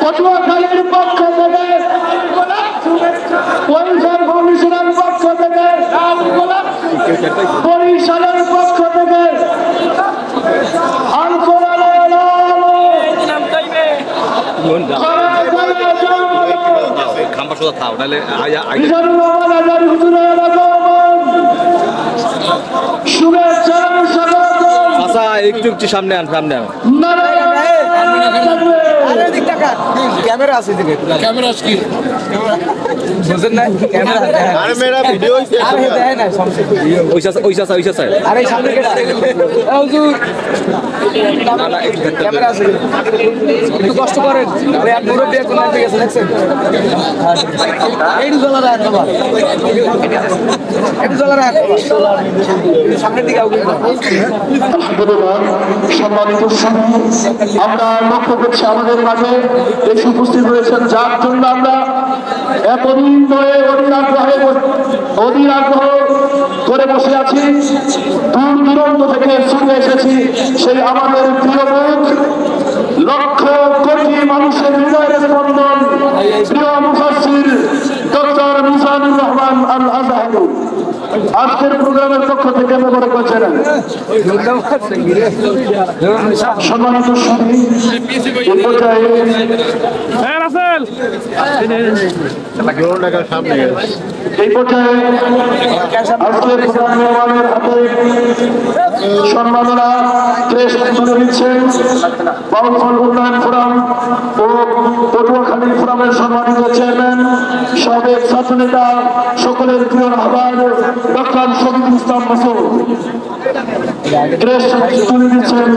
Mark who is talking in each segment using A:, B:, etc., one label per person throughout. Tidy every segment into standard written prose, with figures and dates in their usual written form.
A: পটুয়াখালীর পক্ষ থেকে ওয়েলফেয়ার কমিশনের পক্ষ থেকে বরিশালের পক্ষ থেকে
B: একটু সামনে আন ক্যামেরা আছে ক্যামেরা কি বুঝেন না ক্যামেরা আরে মেরা ভিডিও হইছে আরে দেয় না ওইসা আরে সামনে কেটে হুজুর না না ক্যামেরা আছে একটু কষ্ট করেন ভাই আর পুরো দিয়ে কোন দিকে গেছে দেখছেন এইটু জ্বালা রাখ বাবা একটু জ্বালা রাখ সামনের দিকে আউগে
A: সম্মানিত আমরা লক্ষ্য করছি আমাদের মাঝে এসে উপস্থিত হয়েছেন যার জন্য আমরা এতদিন ধরে অধীর আগ্রহ করে বসে আছি দূর দূরান্ত থেকে ছুটে এসেছি সেই আমাদের প্রিয় মুখ লক্ষ কোটি মানুষের হৃদয়ের স্পন্দন প্রিয় মুফাসসির ডক্টর মিজানুর রহমান আল আজহারী আজকের প্রোগ্রামের পক্ষ থেকে মোবারক জানাই। সম্মানিত সুধী এই পর্যায়ে আজকের প্রধান মেহমানের হাতে সম্মাননা ক্রেস্ট তুলে দিচ্ছেন বাউলফল উন্নয়ন ফোরাম ও পটুয়াখালী ফোরামের সম্মানিত চেয়ারম্যান সাবেক ছাত্রনেতা সকলের প্রিয় আহ্বান ডক্টর শফিকুল ইসলাম মাসুদ। ক্রেস্ট তুলে দিচ্ছেন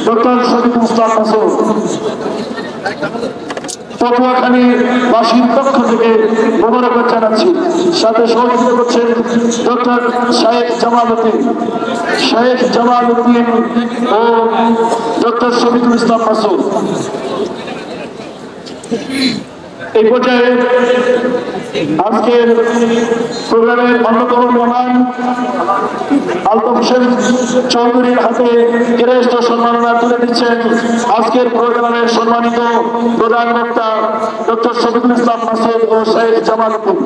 A: ডক্টর শফিকুল ইসলাম মাসুদ। পটুয়াখালী বাসীর পক্ষ থেকে মোবারকবাদ জানাচ্ছি। সাথে সহযোগিতা করছেন ডক্টর শাহেখ জামাল উদ্দিন ও ডক্টর শফিকুল ইসলাম মাসুদ। এই পর্যায়ে আজকের প্রোগ্রামের অন্যতম মেহমান আলতাফ হোসেন চৌধুরীর হাতে ক্রেস্ট সম্মাননা তুলে দিচ্ছেন আজকের প্রোগ্রামের সম্মানিত প্রধান বক্তা ডক্টর শফিকুল ইসলাম মাসুদ ও শাহেখ জামাল উদ্দিন।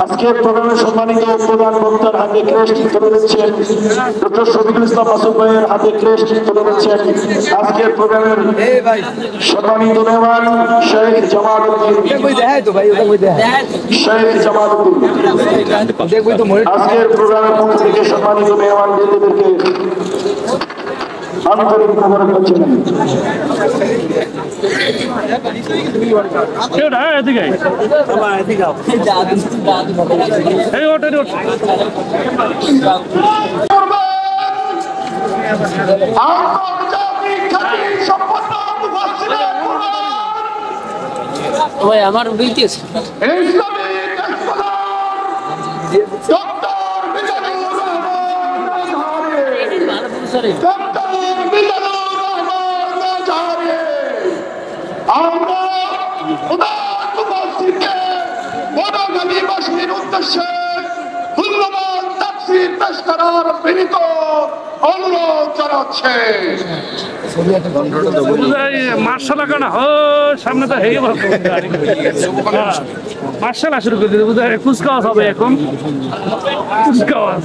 A: আজকের প্রোগ্রামের সম্মানিত প্রধান বক্তার হাতে ক্রেস্ট তুলে দিচ্ছেন ডক্টর শফিকুল ইসলাম মাসুদ ভাইয়ের হাতে ক্রেস্ট তুলে দিচ্ছেন আজকের প্রোগ্রামের সম্মানিত মেহমান শেখ জামাল উদ্দিন। আজকের প্রোগ্রামের পক্ষ থেকে সম্মানিত মেহমান বৃন্দদেরকে আন্তরিক মোবারকবাদ জানাই।
C: ভাই আমার বলতেছে
A: আমরা পটুয়াখালীবাসীর উদ্দেশ্যে মূল্যবান তাফসীর পেশ করার বিনীত অনুরোধ জানাচ্ছে।
D: মার্শাল আঁকানো সামনে তো হেগে মার্শাল শুরু করে দিতে বোধহয় কুচকাওয়াজ হবে এখন কুচকাওয়াজ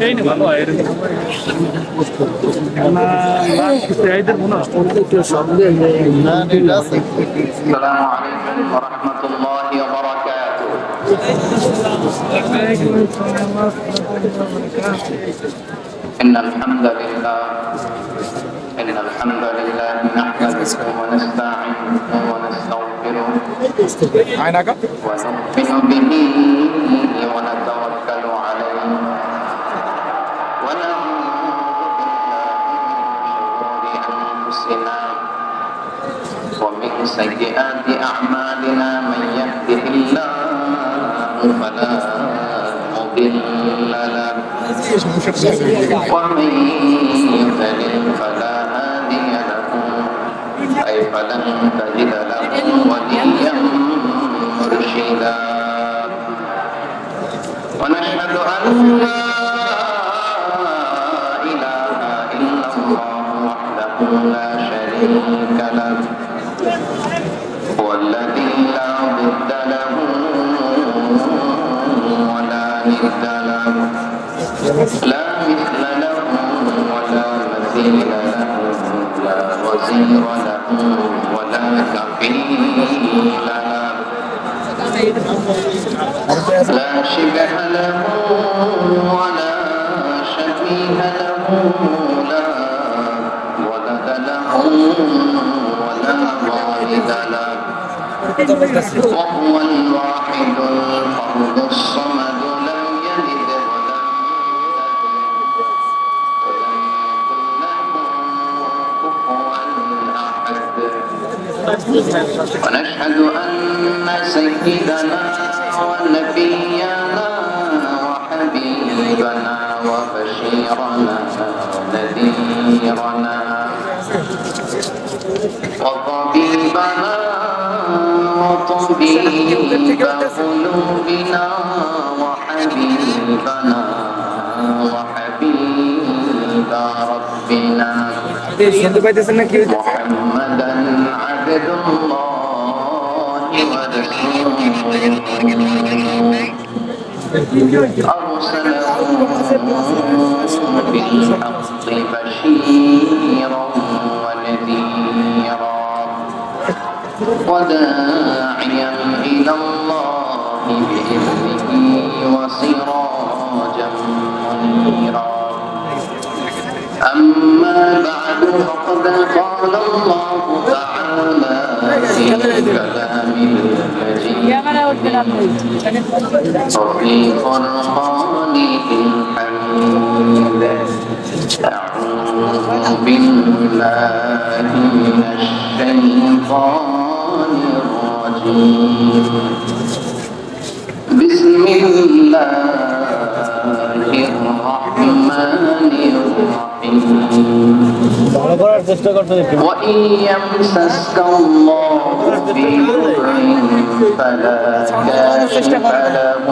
D: এই না ভালো হয় এদের মনে হয়
E: إن الحمد لله نحمده ونستعينه ونستغفره ونؤمن به ونتوكل عليه ونعوذ بالله من شرور أنفسنا ومن سيئات أعمالنا من يهده الله فلا مضل له ومن يضلل فلا هادي له أي فلن أن لا إله إلا الله وحده لا شريك له هو الذي لا ضد له ولا ند له لا مثل له ولا مثيل له لا وزير له ولا كفيل له لا شبه له ولا شبيه له لا ولد له ولا والد له وهو الواحد الفرد الصمد لم يلد ولم ونشهد أن سيدنا ونبينا وحبيبنا وبشيرنا ونذيرنا وطبيبنا وطبيب قلوبنا وحبيبنا وحبيب ربنا محمدا عبد الله ورسوله أرسله بالحق بشيرا ونذيرا وداعيا إلى الله بإذنه وسراجا منيرا أما بعد فقد قال الله تعالى في كلامه المجيد وفي فرقانه الحميد أعوذ بالله من الشيطان الرجيم بسم الله الرحمن الرحيم وإن يمسسك الله بضر فلا كاشف له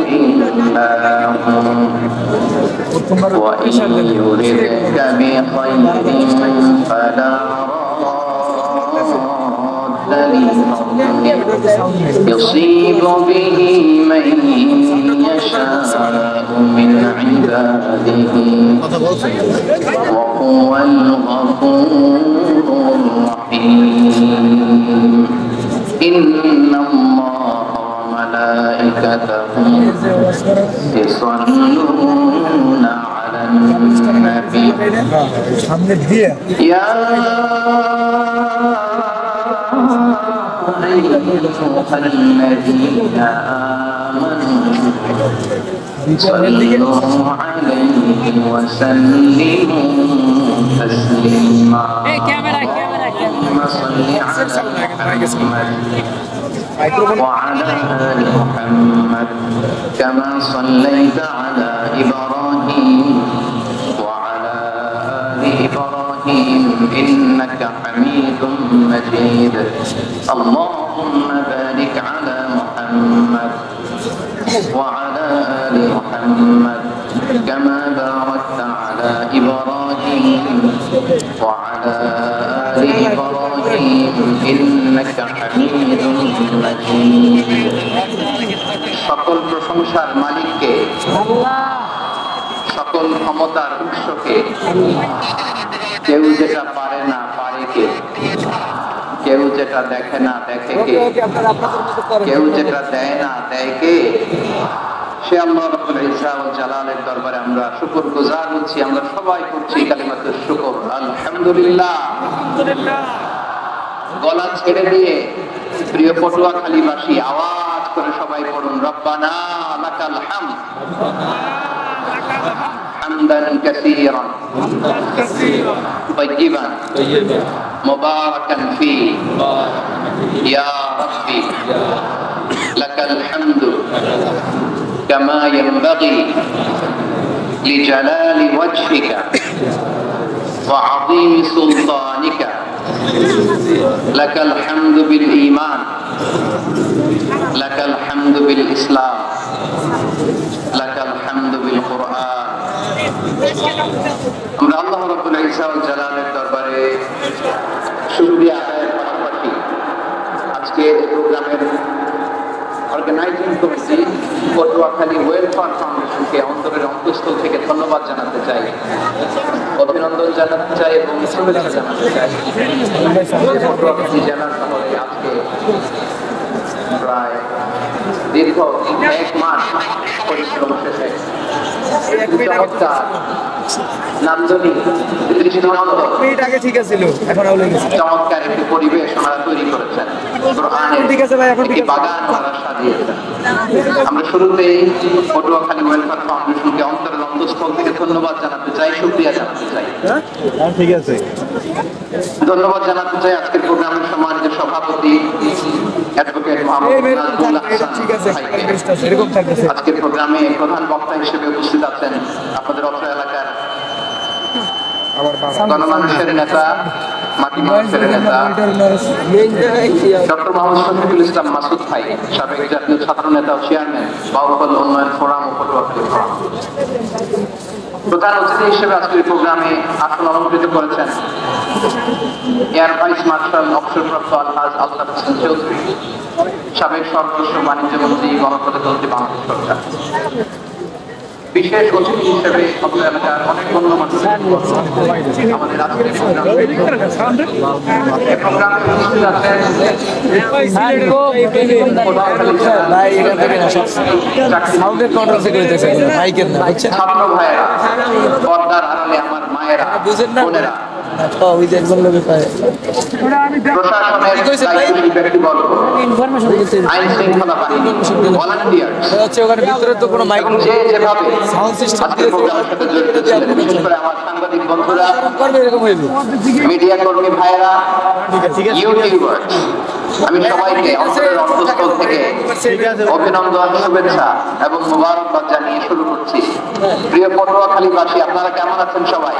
E: إلا هو وإن يردك بخير فلا راد لفضله يصيب به من يشاء من عباده وهو الغفور الرحيم إن الله وملائكته يصلون على النبي يا أيها الذين آمنوا صلوا عليه وسلموا تسليما اللهم صل على محمد وعلى آل محمد كما صليت على إبراهيم وعلى آل إبراهيم إنك حميد مجيد اللهم بارك على محمد وعلى آل محمد كما باركت على إبراهيم وعلى آل إبراهيم إنك حميد مجيد সকল প্রশংসার মালিককে সকল ক্ষমতার উৎসকে কেউ যেটা পারে না পারে কে কেউ যেটা দেখে না দেখে কে কেউ যেটা দেয় না দেয় কে সে আল্লাহ রাব্বুল ইজ্জা ওয়াল জালালের দরবারে আমরা শুকরগুজার হচ্ছি আমরা সবাই করছি কালিমাতুশ শুকর আলহামদুলিল্লাহ গলা ছেড়ে দিয়ে প্রিয় পটুয়াখালীবাসী আওয়াজ করে সবাই পড়ুন রব্বানা লাকাল হামদ হামদান কাসীরান তাইয়িবান মুবারাকান ফী ইয়া রাব্বি লাকাল হামদু কামা ইয়ানবাগি লিজালালি ওয়াজহিকা ওয়া আযীমি সুলতানিকা لك الحمد بالإيمان لك الحمد بالإسلام লাকাল হামদু বিল কুরআন। আমরা আল্লাহ রাব্বুল ইজ্জা ওয়াল জালালের দরবারে শুকরিয়া আদায়ের পাশাপাশি আজকে এই প্রোগ্রামের অর্গানাইজিং কমিটি পটুয়াখালী ওয়েলফেয়ার ফাউন্ডেশনকে অন্তরের অন্তঃস্থল থেকে ধন্যবাদ জানাতে চাই, অভিনন্দন জানাতে চাই এবং শুভেচ্ছা জানাতে চাই। পটুয়াখালী জেলার শহরে আজকে প্রায় দীর্ঘ 1 মাস পরিশ্রম শেষে চমৎকার নান্দনিক চমৎকার একটি পরিবেশ ওনারা তৈরি করেছেন, একটি বাগান ওনারা সাজিয়েছেন। আমরা শুরুতেই পটুয়াখালী ওয়েলফেয়ার ফাউন্ডেশনকে অন্তরের অন্তঃস্থল থেকে ধন্যবাদ জানাতে চাই, শুকরিয়া জানাতে চাই। ধন্যবাদ জানাতে চাই আজকের প্রোগ্রামের সম্মানিত সভাপতি অ্যাডভোকেট মোহাম্মদ নাজমুল হাসান ভাইকে। আজকের প্রোগ্রামে প্রধান বক্তা হিসেবে উপস্থিত আছেন আপনাদের অত্র এলাকার গণমানুষের নেতা, মাটি মানুষের নেতা ডক্টর মোহাম্মদ শফিকুল ইসলাম মাসুদ ভাই, সাবেক জাতীয় ছাত্র নেতা ও চেয়ারম্যান বাউফল উন্নয়ন ফোরাম ও পটুয়াখালী ফোরাম। প্রধান অতিথি হিসেবে আজকের প্রোগ্রামে আসন অলঙ্কৃত করেছেন এয়ার ভাইস মার্শাল অবসরপ্রাপ্ত আলহাজ আলতাফ হোসেন চৌধুরী, সাবেক সর্বস্ব বাণিজ্য মন্ত্রী, গণপ্রজাতন্ত্রী মন্ত্রী, বাংলাদেশ সরকার। বিশেষ অতিথি হিসেবে অত্র এলাকার অনেক গণ্যমান্য আমাদের আজকের প্রোগ্রামে উপস্থিত আছেন ছাত্র ভাইয়েরা, পর্দার আড়ালে আমার মায়েরা, বোনেরা, প্রশাসনের দায়িত্বশীল ব্যক্তিবর্গ, আইন শৃঙ্খলা বাহিনী, ভলান্টিয়ার্স, এবং যে যেভাবে আজকের প্রোগ্রামের সাথে জড়িত ছিলেন, বিশেষ করে আমার সাংবাদিক বন্ধুরা, মিডিয়া কর্মী ভাইয়েরা, ইউটিউবার, আমি সবাইকে অন্তরের অন্তঃস্থল থেকে অভিনন্দন, শুভেচ্ছা এবং মোবারকবাদ জানিয়ে শুরু করছি। প্রিয় পটুয়াখালীবাসী, আপনারা কেমন আছেন সবাই?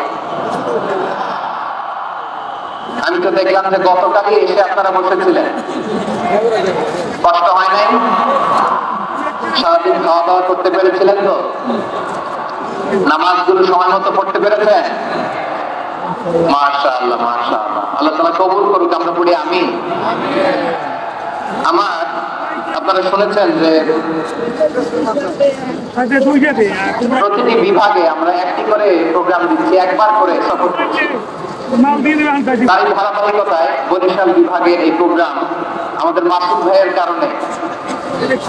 E: আমি তো দেখলাম যে গতকালই এসে আপনারা বসেছিলেন, কষ্ট হয় নাই? সারাদিন খাওয়া দাওয়া করতে পেরেছিলেন তো? নামাজগুলো সময় মতো পড়তে পেরেছেন? মাশাআল্লাহ, মাশাআল্লাহ, আল্লাহ তাআলা কবুল করুক। আমরা পড়ি আমিন। আমার আপনারা শুনেছেন যে প্রতিটি বিভাগে আমরা একটি করে প্রোগ্রাম দিচ্ছি, একবার করে সফর করছি। তাই ধারাবাহিকতায় বরিশাল বিভাগের এই প্রোগ্রাম আমাদের মাসুদ ভাইয়ের কারণে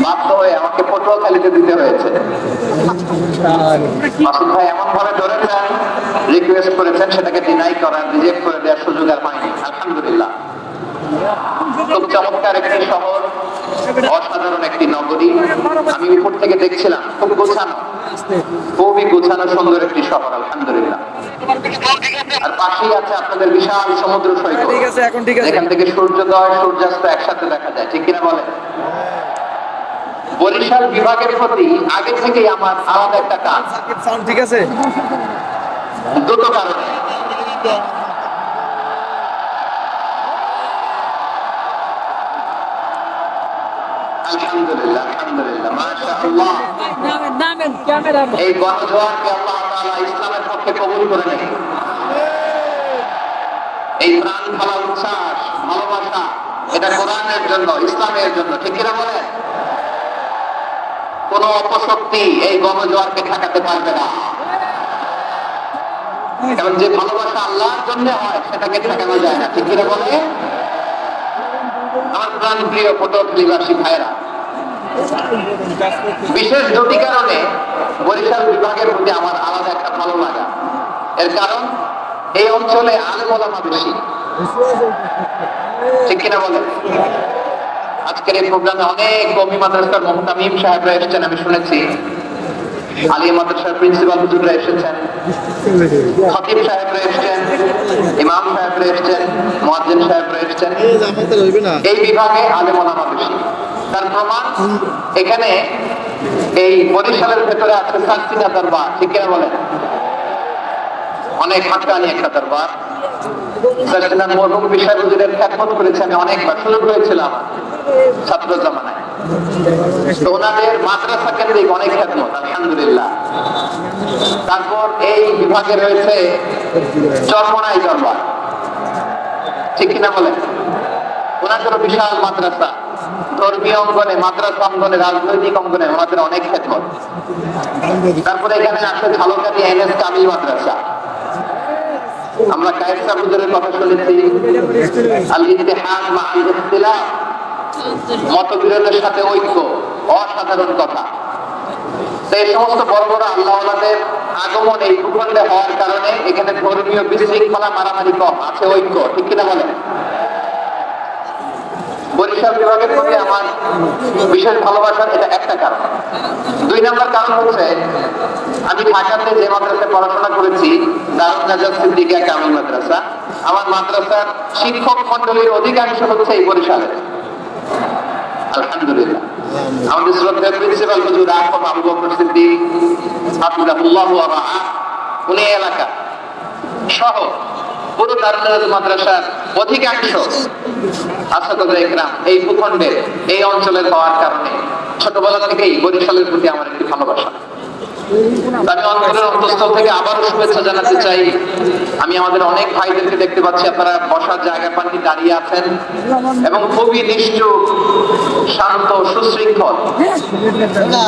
E: বাধ্য হয়ে আমাকে পটুয়াখালীতে দিতে হয়েছে। মাসুদ ভাই এমন ভাবে ধরেছেন, রিকোয়েস্ট করেছেন, সেটাকে ডিনাই করার, রিজেক্ট করে দেওয়ার সুযোগ আর হয়নি। আলহামদুলিল্লাহ, খুব চমৎকার একটি শহর, অসাধারণ একটি নগরী। আমি উপর থেকে দেখছিলাম, খুব গোছানো, খুবই গোছানো সুন্দর একটি শহর, আলহামদুলিল্লাহ। আর পাশেই আছে আপনাদের বিশাল সমুদ্র সৈকত, এখান থেকে সূর্যোদয় সূর্যাস্ত একসাথে দেখা যায়, ঠিক কিনা বলেন? বরিশাল বিভাগের প্রতি আগে থেকেই আমার আলাদা একটা কাজ, ঠিক আছে, দুটো কারণে। আলহামদুলিল্লাহ, আলহামদুলিল্লাহ, মাশাআল্লাহ। এই গণজোয়ারকে আল্লাহ তাআলা ইসলামের পক্ষে কবুল করে নেন। এই প্রাণ ফেলা উচ্ছ্বাস, ভালোবাসা, এটা কোরআনের জন্য, ইসলামের জন্য, ঠিক কিনা বলেন? কোন অপশক্তি এই গণজোয়ারকে ঠেকাতে পারবে না। কারণ যে ভালোবাসা আল্লাহর জন্য হয়, সেটাকে ঠেকানো যায় না, ঠিক কিনা বলে? আমার প্রাণ প্রিয় পটুয়াখালীবাসী ভাইরা, বিশেষ দুটি কারণে বরিশাল বিভাগের প্রতি আমার আলাদা একটা ভালো লাগা। এর কারণ, এই অঞ্চলে আলেম ওলামা বেশি, ঠিক কিনা বলেন? আজকের এই প্রোগ্রামে অনেক কওমি মাদ্রাসার মুহতামিম সাহেবরা এসেছেন, আমি শুনেছি। আলিয়া মাদ্রাসার প্রিন্সিপাল হুজুররা এসেছেন, খতিব সাহেবরা এসেছেন, ইমাম সাহেবরা এসেছেন, মুয়াজ্জিন সাহেবরা এসেছেন। এই বিভাগে আলেম ওলামা বেশি। তার প্রমাণ, এখানে এই বরিশালের ভেতরে আছে সার্সিনা দরবার, ঠিক কিনা বলেন? অনেক হাক্কানি একটা দরবার। সার্সিনার মরহুম বিশাল হুজুরের খেদমত করেছে আমি অনেকবার, সুযোগ হয়েছিল আমার। ছাত্র জামানায়। তো ওনাদের মাদ্রাসা কেন্দ্রিক অনেক খেদমত, আলহামদুলিল্লাহ। তারপর এই বিভাগে রয়েছে চরমনাই দরবার, ঠিক কিনা বলেন? ওনাদেরও বিশাল মাদ্রাসা, ধর্মীয় অঙ্গনে, মাদ্রাসা অঙ্গনে, রাজনৈতিক অঙ্গনে ওনাদের অনেক খেদমত। তারপরে এখানে আছে ঝালকাঠি এনএস কামিল মাদ্রাসা। আমরা কায়েসা হুজুরের কথা শুনেছি, আল ইত্তেহাদ মা আল ইখতিলাফ, মতবিরোধের সাথে ঐক্য, অসাধারণ কথা। তো এই সমস্ত বড় বড় আল্লাহওয়ালাদের আগমন এই ভূখণ্ডে হওয়ার কারণে এখানে ধর্মীয় বিশৃঙ্খলা, মারামারি কম, আছে ঐক্য, ঠিক কিনা বলেন? বরিশাল বিভাগের প্রতি আমার বিশেষ ভালোবাসার এটা একটা কারণ। 2 নম্বর কারণ হচ্ছে আমি ঢাকাতে যে মাদ্রাসায় পড়াশোনা করেছি, দারুন নাজাত সিদ্দিকিয়া কামিল মাদ্রাসা, আমার মাদ্রাসার শিক্ষক মন্ডলীর অধিকাংশ হচ্ছে এই বরিশালের, আলহামদুলিল্লাহ। আমাদের শ্রদ্ধেয় প্রিন্সিপাল হুজুর আহমদ আবু বকর সিদ্দিক হাফিজাহুল্লাহ ওয়া রাআ, উনি এলাকা সহ পুরো দারুন নাজাত মাদ্রাসার অধিকাংশ আসাদুল ইকরাম এই ভূখণ্ডের, এই অঞ্চলের হওয়ার কারণে ছোটবেলা থেকেই বরিশালের প্রতি আমার একটি ভালোবাসা। আমি অন্তরের অন্তঃস্থল থেকে আবারও শুভেচ্ছা জানাতে চাই। আমি আমাদের অনেক ভাইদেরকে দেখতে পাচ্ছি, আপনারা বসার জায়গা পাননি, দাঁড়িয়ে আছেন এবং খুবই নিষ্ঠুর, শান্ত, সুশৃঙ্খল।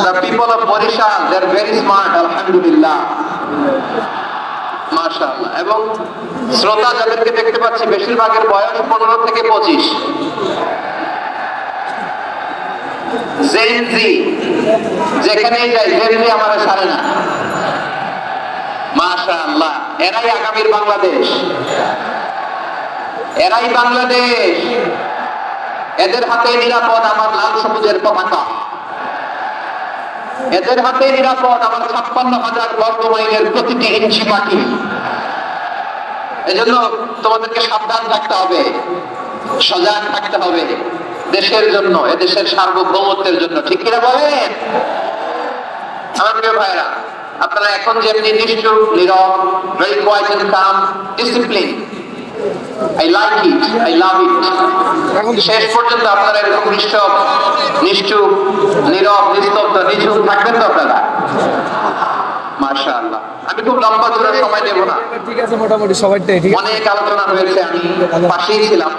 E: The people of Borishal, they are very smart, আলহামদুলিল্লাহ, মাশাআল্লাহ। এবং শ্রোতা যাদেরকে দেখতে পাচ্ছি, বেশিরভাগের বয়স 15 থেকে 25। জেনজি, যেখানেই যাই জেনজি আমার সারে না, মাশাআল্লাহ। এরাই আগামীর বাংলাদেশ, এরাই বাংলাদেশ। এদের হাতে নিরাপদ আমার লাল সবুজের পতাকা, এদের হাতে নিরাপদ আমার 56,000 বর্গ মাইলের প্রতিটি ইঞ্চি মাটি। এজন্য তোমাদেরকে সাবধান থাকতে হবে, সজাগ থাকতে হবে দেশের জন্য, এদেশের সার্বভৌমত্বের জন্য, ঠিক কিনা বলেন? আমার প্রিয় ভাইরা, আপনারা এখন যেমনি নিষ্ঠুর, নীরব, very quiet and calm, discipline, I like it, I love it, শেষ পর্যন্ত আপনারা এরকম নিষ্ঠুর, নীরব, নিস্তব্ধ, নিঝুম থাকবেন তো আপনারা? মাশাআল্লাহ। আমি খুব লম্বা জোরে সময় নেব না,
B: ঠিক আছে, মোটামুটি সবাইটাই ঠিক আছে।
E: অনেক আলোচনা হয়েছে, আমি পাশেই ছিলাম,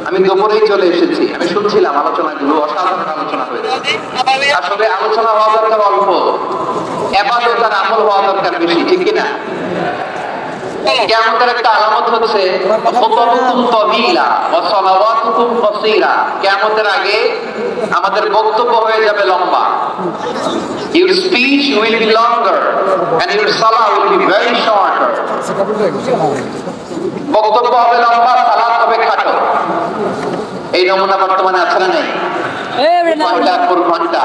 E: আমি দুপুরেই চলে এসেছি, আমি শুনছিলাম আলোচনাগুলো, অসাধারণ আলোচনা হয়েছে। আসলে আলোচনা হওয়া দরকার অল্প, ইবাদত আর আমল হওয়া দরকার বেশি, ঠিক কিনা? কিয়ামতের একটা আলামত হচ্ছে খুতুবুকুম তাবিলা ওয়া সালাওয়াতুকুম কাসীরা। কিয়ামতের আগে আমাদের বক্তব্য হয়ে যাবে লম্বা। Your speech will be longer and your salah will be very shorter. বক্তব্য হবে লম্বা, সালাত হবে খাটো। এই নমুনা বর্তমানে আছে না নেই? ঘন্টার পর ঘন্টা,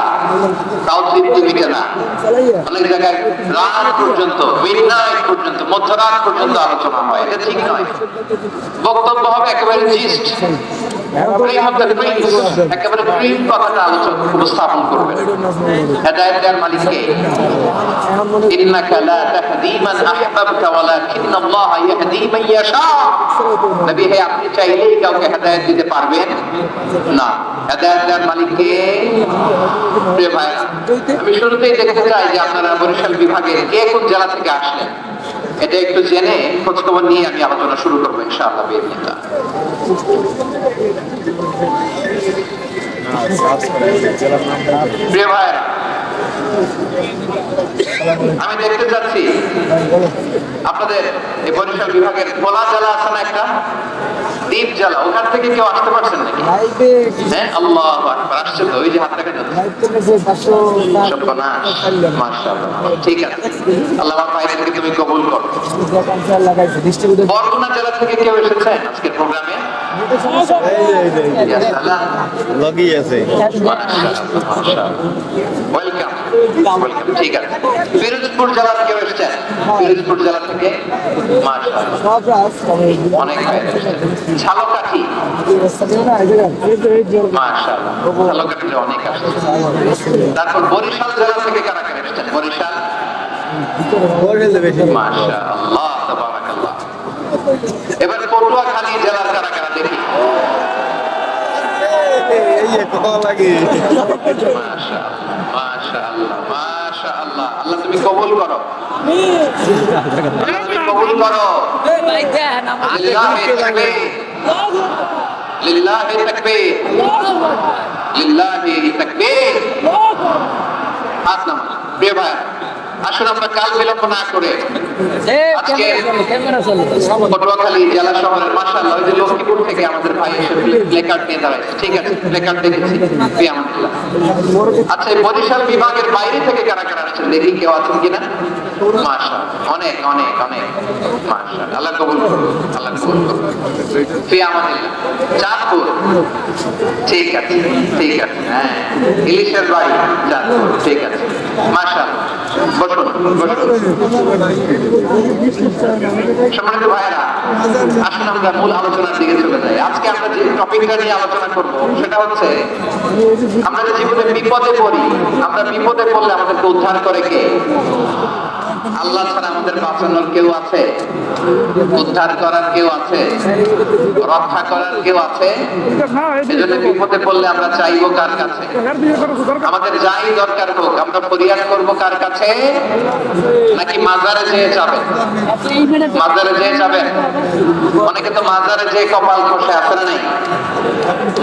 E: তাও তৃপ্তি মিটে না। অনেক জায়গায় রাত পর্যন্ত, মিডনাইট পর্যন্ত, মধ্যরাত পর্যন্ত আলোচনা হয়, এটা ঠিক নয়। বক্তব্য হবে একেবারে জিস্ট, একেবারে প্রিম কথাটা আলোচনা উপস্থাপন করবেন। হেদায়েত দেওয়ার মালিক কে? ইন্নাকা লা তাহদি মান আহবাবতা ওয়ালাকিন্নাল্লাহা ইয়াহদি মান ইয়াশা। নবী হে, আপনি চাইলেই কাউকে হেদায়েত দিতে পারবেন না, হেদায়েত দেওয়ার মালিক কে? প্রিয় ভাই, আমি শুরুতেই দেখতে চাই যে আপনারা বরিশাল বিভাগে কে কোন জেলা থেকে আসলেন, এটা একটু জেনে খোঁজখবর নিয়ে আমি আলোচনা শুরু করবো ইনশাআল্লাহ বিইজনিল্লাহ। প্রিয় ভাইরা, আমি দেখতে যাচ্ছি আপনাদের এই বরিশাল বিভাগের ভোলা জেলা আছে না একটা, দ্বীপ জেলা, ওখান থেকে কেউ আসতে পারছেন নাকি? হ্যাঁ, আল্লাহু আকবার, আসছে তো, ওই যে হাত দেখা যাচ্ছে। মাশাআল্লাহ, ঠিক আছে, আল্লাহ আমার ভাইদেরকে তুমি কবুল করো। বরগুনা জেলা থেকে কেউ এসেছেন আজকের প্রোগ্রামে? ওয়েলকাম, ঠিক আছে। পিরোজপুর জেলা থেকে এসেছেন? পিরোজপুর জেলা থেকে মাশাআল্লাহ অনেক ভাই এসেছেন। ঝালকাঠি, মাশাআল্লাহ, ঝালকাঠিতে অনেক আসছে। তারপর বরিশাল জেলা থেকে কারা কারা এসেছেন? বরিশাল, মাশাআল্লাহ, তাবারাকাল্লাহ। এবার পটুয়াখালী জেলার কারা কারা দেখি? মাশাআল্লাহ, মাশাআল্লাহ। আল্লাহ তুমি কবুল করো, আল্লাহ তুমি কবুল করো।
C: ভাই দেন আমার
E: লিল্লাহি তাকবীর, লিল্লাহি তাকবীর, লিল্লাহি তাকবীর। হাত নামান। প্রিয় ভাই, আসুন আমরা কাল বিলম্ব না করে আজকে পটুয়াখালী জেলা শহরের মাশাআল্লাহ ওই যে লক্ষ্মীপুর থেকে আমাদের ভাই এসে প্লেকার্ড নিয়ে দাঁড়াইছে। ঠিক আছে, প্লেকার্ড দেখেছি। ফিয়ামাতুল্লাহ। আচ্ছা, এই বরিশাল বিভাগের বাইরে থেকে কারা কারা আছেন দেখি, কেউ আছেন কিনা? মাশাআল্লাহ, অনেক অনেক অনেক মাশাআল্লাহ। আল্লাহ কবুল করুন, আল্লাহ কবুল করুন। ফিয়ামাতুল্লাহ। চাঁদপুর, ঠিক আছে, ঠিক আছে। হ্যাঁ, ইলিশের বাড়ি চাঁদপুর, ঠিক আছে। মাশাআল্লাহ, বসুন বসুন। সম্মানিত ভাইরা, আসুন আমরা মূল আলোচনার দিকে চলে যাই। আজকে আমরা যে টপিকটা নিয়ে আলোচনা করব সেটা হচ্ছে, আমরা যে জীবনে বিপদে পড়ি, আমরা বিপদে পড়লে আমাদেরকে উদ্ধার করে কে? আল্লাহ ছাড়া আমাদের বাঁচানোর কেউ আছে? উদ্ধার করার কেউ আছে? রক্ষা করার কেউ আছে? এজন্য বিপদে পড়লে আমরা চাইবো কার কাছে? আমাদের যাই দরকার হোক আমরা ফরিয়াদ করবো কার কাছে? নাকি মাজারে যেয়ে যাবেন? মাজারে যেয়ে যাবেন। অনেকে তো মাজারে যেয়ে কপাল খসে, আছে না নাই?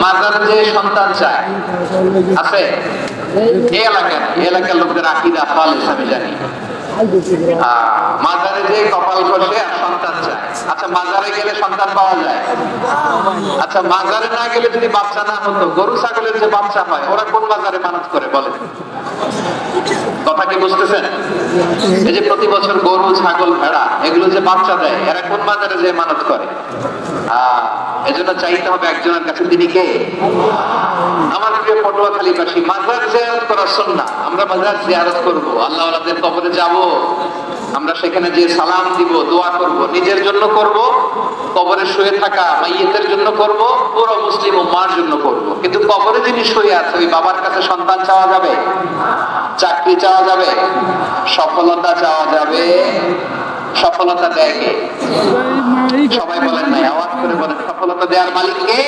E: মাজারে যেয়ে সন্তান চায়, আছে? এই এলাকার লোকদের আকীদা খালেস আমি জানি। মাজারে যেয়ে কপাল খসে আর সন্তান চায়। আচ্ছা, মাজারে গেলে সন্তান পাওয়া যায়? আচ্ছা, মাজারে না গেলে যদি বাচ্চা না হতো, গরু ছাগলের যে বাচ্চা হয় ওরা কোন মাজারে মানত করে বলেন? কথা কি বুঝতেছেন? এই যে প্রতি বছর গরু ছাগল ভেড়া এগুলো যে বাচ্চা দেয়, এরা কোন মাজারে যে মানত করে? এজন্য চাইতে হবে একজনের কাছে, তিনি কে? আমার প্রিয় পটুয়াখালীবাসী, মাজার জিয়ারত করা সুন্নাহ। আমরা মাজার জিয়ারত করব, আল্লাহ ওয়ালাদের কবরে যাব, আমরা সেখানে যে সালাম দিব, দোয়া করব, নিজের জন্য করব, কবরে শুয়ে থাকা মাইয়িতের জন্য করব, পুরো মুসলিম উম্মাহর জন্য করব। কিন্তু কবরে যিনি শুয়ে আছে ওই বাবার কাছে সন্তান চাওয়া যাবে? চাকরি চাওয়া যাবে? সফলতা চাওয়া যাবে? সফলতা দেয় কে? সবাই বলেন নাই, আওয়াজ করে বলেন, সফলতা দেওয়ার মালিক কে?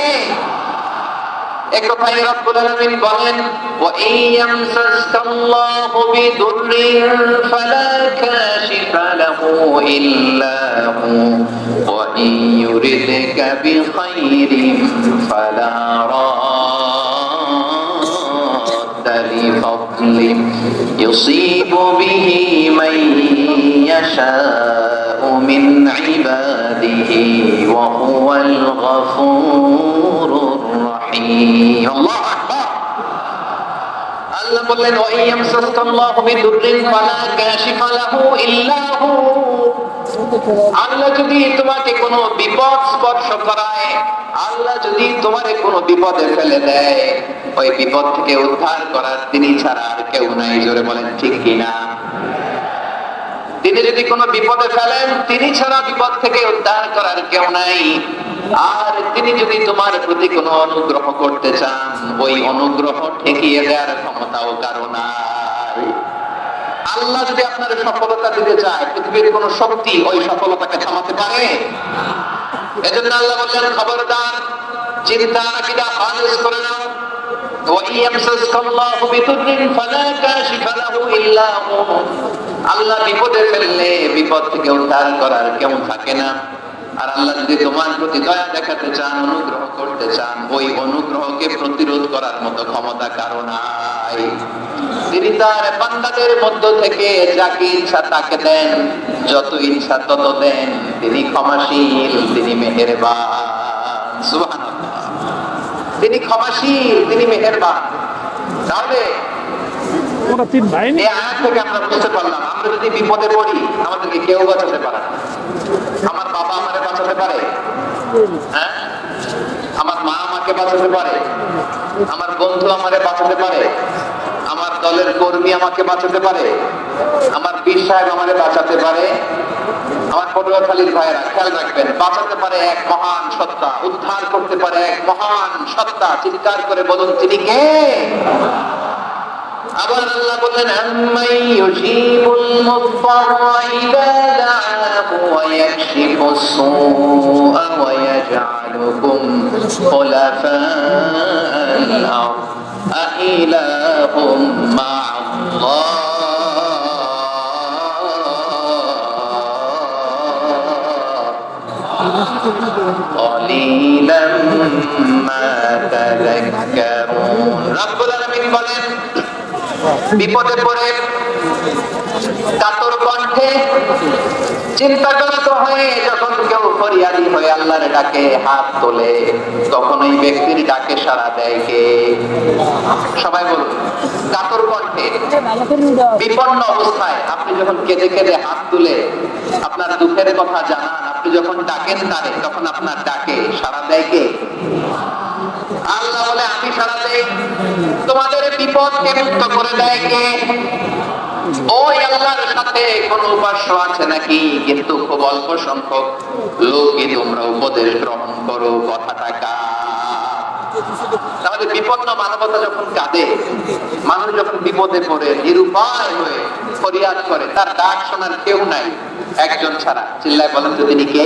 E: এক কথায় রব্বুল আলামিন বলেন, ওয়া ইয়ামসাসকাল্লাহু বিদুররিন ফালা কাশিফা লাহু ইল্লা হু ওয়া ইয়ুরিদকা বিখাইরিন ফালা রাদ্দা লিফাদলিহি ইউসিবু বিহি মান ইয়াশাউ মিন ইবাদিহি ওয়া হুয়াল গফুরুর রাহিম। আল্লাহু আকবার। আল্লাহ বললেন, ওয়া ইয়ামসাসকাল্লাহু বিদুররিন ফালা কাশিফা লাহু ইল্লা হু। আল্লাহ যদি তোমাকে কোনো বিপদ স্পর্শ করায়, আল্লাহ যদি তোমারে কোনো বিপদে ফেলে দেয়, ওই বিপদ থেকে উদ্ধার করার তিনি ছাড়া আর কেউ নাই। জোরে বলেন ঠিক কিনা? তিনি যদি কোনো বিপদে ফেলেন, তিনি ছাড়া বিপদ থেকে উদ্ধার করার কেউ নাই। আর তিনি যদি তোমার প্রতি কোনো অনুগ্রহ করতে চান, ওই অনুগ্রহ ঠেকিয়ে দেওয়ার ক্ষমতাও কারো নাই। আল্লাহ যদি আপনার সফলতা দিতে চায়, পৃথিবীর কোন শক্তি ওই সফলতাকে থামাতে পারে? এজন্য আল্লাহ বললেন, খবরদার, চিন্তা আকিদা খালিস করে নাও। আল্লাহ বিপদে ফেললে বিপদ থেকে উদ্ধার করার কেউ থাকে না। আর আল্লাহ যদি তোমার প্রতি দয়া দেখাতে চান, অনুগ্রহ করতে চান, ওই অনুগ্রহকে প্রতিরোধ করার মতো ক্ষমতা কারো নাই। তিনি তার বান্দাদের মধ্য থেকে যাকে ইচ্ছা তাকে দেন, যত ইচ্ছা তত দেন। তিনি ক্ষমাশীল, তিনি মেহেরবান। সুবহানাল্লাহ। তিনি ক্ষমাশীল, তিনি মেহেরবান। তাহলে এই আয়াত থেকে আমরা বুঝতে পারলাম, আমরা যদি বিপদে পড়ি আমাদেরকে কেউ বাঁচাতে পারে না। আমার বাবা আমাকে বাঁচাতে পারে? হ্যাঁ? আমার মা আমাকে বাঁচাতে পারে? আমার বন্ধু আমাকে বাঁচাতে পারে? আমার দলের কর্মী আমাকে বাঁচাতে পারে? আমার পীর সাহেব আমাকে বাঁচাতে পারে? আমার পটুয়াখালীর ভাইয়েরা খেয়াল রাখবেন, বাঁচাতে পারে এক মহান সত্তা, উদ্ধার করতে পারে এক মহান সত্তা। চিৎকার করে বলুন, তিনি কে? আবার আল্লাহ বললেন, আম্মাই ইউজিবুল মুত্তারা ইযা দাআহু ওয়া ইয়াকশিফুস সুআ ওয়া ইয়াজআলুকুম খুলাফা'আল আইলাহুম মা'আল্লাহ قليلا ما تذكرون রব্বুল আলামিন বলেন বিপদে পড়ে কাতর কণ্ঠে চিন্তাগ্রস্ত হয়ে যখন কেউ ফরিয়াদি হয়ে আল্লাহর ডাকে হাত তোলে তখন ওই ব্যক্তির ডাকে সাড়া দেয় কে? সবাই বলুন। কাতর কণ্ঠে বিপন্ন অবস্থায় আপনি যখন কেঁদে কেঁদে হাত তুলে আপনার দুঃখের কথা জানান, আপনি যখন ডাকেন তারে, তখন আপনার ডাকে সাড়া দেয় কে? আল্লাহ বলে আমি সাড়া দেই। তোমাদের বিপদকে মুক্ত করে দেয় কে? ওই আল্লাহর সাথে কোন উপাস্য আছে নাকি? কিন্তু খুব অল্প সংখ্যক লোকই তোমরা উপদেশ গ্রহণ করো। কথাটা কার? তাহলে বিপন্ন মানবতা যখন কাঁদে, মানুষ যখন বিপদে পড়ে নিরুপায় হয়ে ফরিয়াদ করে, তার ডাক শোনার কেউ নাই একজন ছাড়া। চিল্লায় বলেন তো তিনি কে?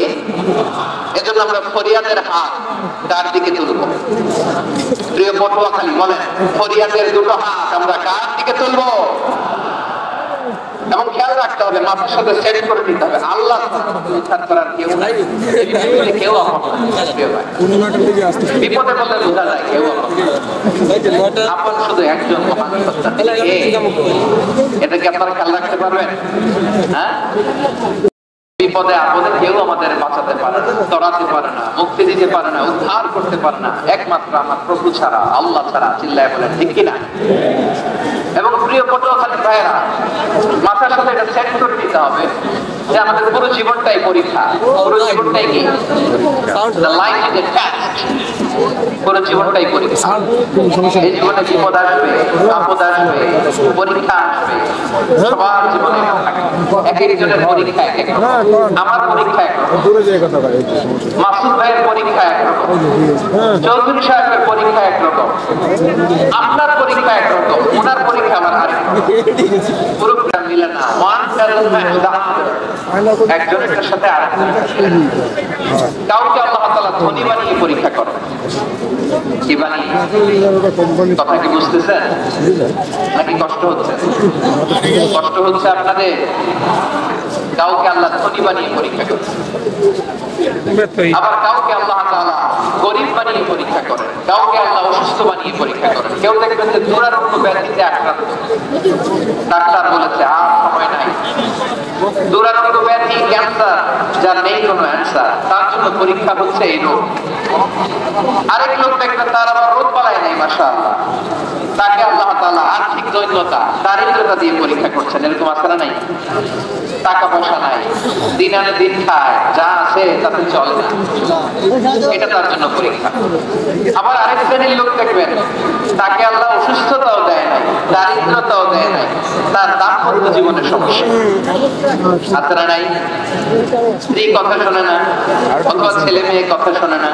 E: এজন্য আমরা ফরিয়াদের হাত কার দিকে তুলব? প্রিয় পটুয়াখালী বলেন, ফরিয়াদের দুটো হাত আমরা কার দিকে তুলব? এবং খেয়াল রাখতে হবে, মাথার সাথে সেট করে দিতে হবে, আল্লাহ করার কেউ নাই, কেউ বিপদে বললে বোঝা যায় কেউ আপন, শুধু একজন মহান সত্তা। এটা কি আপনারা খেয়াল রাখতে পারবেন? হ্যাঁ, বিপদে আপদে কেউ আমাদের বাঁচাতে পারে না, তরাতে পারে না, মুক্তি দিতে পারে না, উদ্ধার করতে পারে না, একমাত্র আমার প্রভু ছাড়া, আল্লাহ ছাড়া। চিল্লায় বলেন ঠিক কিনা? এবং প্রিয় পটুয়াখালী ভাইয়েরা, মাথার সাথে এটা সেট করে দিতে হবে যে আমাদের পুরো জীবনটাই পরীক্ষা, পুরো জীবনটাই কি লাইফ ইজ এ টেস্ট, পুরো জীবনটাই পরীক্ষা। এই জীবনে বিপদ আসবে, আপদ আসবে, পরীক্ষা আসবে, সবার জীবনে এক একজনের পরীক্ষা এক এক রকম। আমার পরীক্ষা এক রকম, মাসুদ ভাইয়ের পরীক্ষা এক রকম, চৌধুরী সাহেবের পরীক্ষা এক রকম, আপনার পরীক্ষা এক রকম, ওনার পরীক্ষা আমার আরেক রকম। পুরোটা মিলে না, একজনের সাথে আরেকজনের। কাউকে আল্লাহ তাআলা ধনী বানিয়ে পরীক্ষা করেন, কি বানিয়ে? কথা কি বুঝতেছেন নাকি কষ্ট হচ্ছে? কষ্ট হচ্ছে আপনাদের? কাউকে আল্লাহ ধনী বানিয়ে পরীক্ষা করেন, আবার কাউকে আল্লাহ তাআলা গরীব বানিয়ে পরীক্ষা করেন, কাউকে আল্লাহ অসুস্থ বানিয়ে পরীক্ষা করেন। কেউ দেখবেন যে দুরারোগ্য ব্যাধিতে আক্রান্ত, ডাক্তার বলেছে আর সময় নাই, দুরারোগ্য ব্যাধি, ক্যান্সার, যার নেই কোনো অ্যান্সার, তার জন্য পরীক্ষা হচ্ছে এই রোগ। আরেক লোক দেখবেন তার আবার রোগ বালাই নাই, মাশাআল্লাহ, তাকে আল্লাহ তাআলা আর্থিক দৈন্যতা, দারিদ্রতা দিয়ে পরীক্ষা করছেন। এরকম আছে না নাই? টাকা পয়সা নাই, দিন আনে দিন খায়, যা আছে তাতে চলে না, এটা তার জন্য পরীক্ষা। আবার আরেক শ্রেণীর লোক দেখবেন তাকে আল্লাহ অসুস্থতাও দেয় নাই, দারিদ্রতাও দেয় নাই, তার দাম্পত্য জীবনের সমস্যা আছে না নাই? স্ত্রী কথা শোনে না, অথবা ছেলে মেয়ে কথা শোনে না।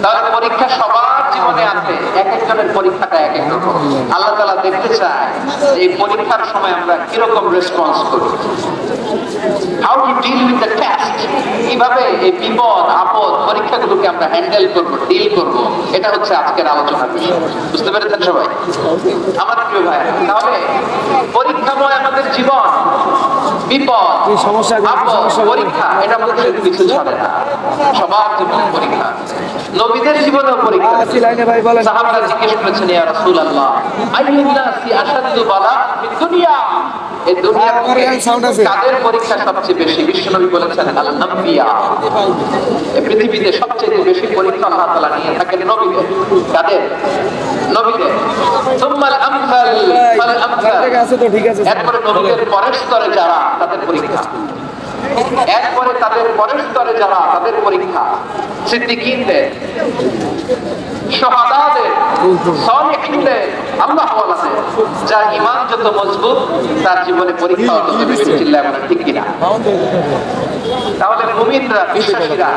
E: তাহলে পরীক্ষা সবার জীবনে আছে, এক একজনের পরীক্ষাটা এক এক রকম। আল্লাহ তাআলা দেখতে চায় এই পরীক্ষার সময় আমরা কিরকম রেসপন্স করি, how to deal with the test, কিভাবে এই বিপদ আপদ পরীক্ষাগুলোকে আমরা হ্যান্ডেল করব, ডিল করব। এটা হচ্ছে আজকের আলোচনার বিষয়। বুঝতে পেরেছেন সবাই আমার প্রিয় ভাইরা? তাহলে পরীক্ষাময় আমাদের জীবন, বিপদ আপদ পরীক্ষা, এটা মানুষের কিছু ছাড়ে না, সবার জীবনে পরীক্ষা। নবীদের জীবনেও পরীক্ষা। সাহাবারা জিজ্ঞেস করেছেন, ইয়া রাসূলুল্লাহ, আইয়ুন নাসি আশাদ্দু বালা ফিদ দুনিয়া, এই দুনিয়ার কাদের পরীক্ষা সবচেয়ে বেশি? বিশ্বনবী বলেছেন আল আম্বিয়া, এই পৃথিবীতে সবচেয়ে বেশি পরীক্ষা আল্লাহ তাআলা নিয়ে থাকেন নবীদের। কাদের? নবীদের। সুম্মাল আমসাল ফাল আমসাল, এরপরে নবীদের পরের স্তরে যারা, তাদের পরীক্ষা। এরপরে তাদের পরের স্তরে যারা, তাদের পরীক্ষা। সিদ্দিকীনদের, শুহাদাদের, সালিহিনদের, আল্লাহ ওয়ালাদের, যার ঈমান যত মজবুত তার জীবনে পরীক্ষা তত বেশি। চিল্লায় বলেন ঠিক কিনা? তাহলে মুমিনরা, বিশ্বাসীরা,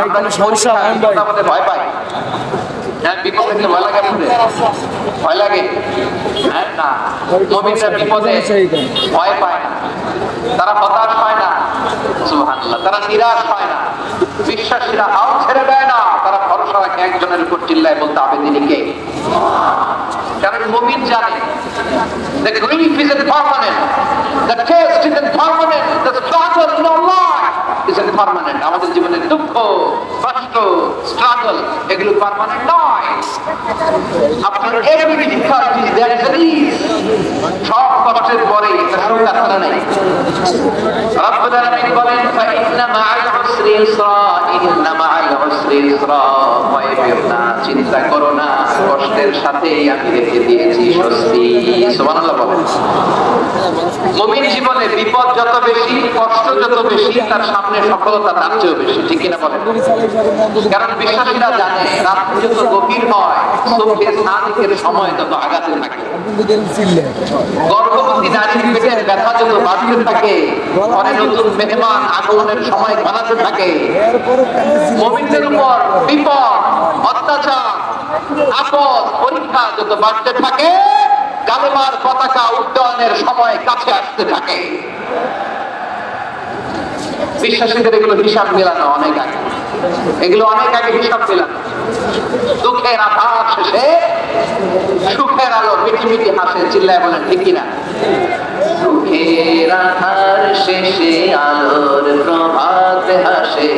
E: আমরা সমস্যা আমাদের ভয় পাই? হ্যাঁ, বিপদ থেকে ভয় লাগে আমাদের? ভয় লাগে? হ্যাঁ, না, মুমিনরা বিপদে ভয় পায় না, তারা হতাশ হয় না, সুবহানাল্লাহ, তারা নিরাশ হয় না। বিশ্বাসীরা হাল ছেড়ে দেয় না, তারা ভরসা রাখে তাকে একজনের উপর চিল্লায় বলতে হবে তিনি কে। কারণ মুমিন জানে the grief is impermanent, the taste is impermanent, the struggle in our life is impermanent. আমাদের জীবনের দুঃখ, কষ্ট, struggle এগুলো পার্মানেন্ট নয়। After every difficulty there is an ease. সব কষ্টের পরে একটা সুখ আছে নাই। রব্বুল আলামিন বলেন ফাইন্না মাআল উসরি ইসরা, ইন্না মাআল উসরি ইসরা, ভয় পেও না, চিন্তা করো না, কষ্টের সাথেই আমি রেখে দিয়েছি স্বস্তি। সুবহানাল্লাহ বলেন। মুমিন জীবনে বিপদ যত বেশি, কষ্ট যত বেশি, তার সামনে সফলতা তার চেয়েও বেশি, ঠিক কিনা বলেন? কারণ বিশ্বাসীরা জানে রাত্রি যত গভীর হয়, চোখে সাদিকের সময় তত আগাতে থাকে। গর্ভবতী নারীর পেটের ব্যথা যত বাড়তে থাকে, ঘরে নতুন মেহমান আগমনের সময় ঘনাতে থাকে। মুমিনদের উপর বিপদ, অত্যাচার, আপদ, পরীক্ষা যত বাড়তে থাকে, কালেমার পতাকা উড্ডয়নের সময় কাছে আসতে থাকে। বিশ্বাসীদের এগুলো হিসাব মেলানো অনেক আগে, এগুলো অনেক আগে হিসাব মেলানো। দুঃখের আধার শেষে সুখের আলো মিটি মিটি হাসে, চিল্লায় বলেন ঠিক কিনা? দুঃখের আধার শেষে আলোর প্রভাত হাসে,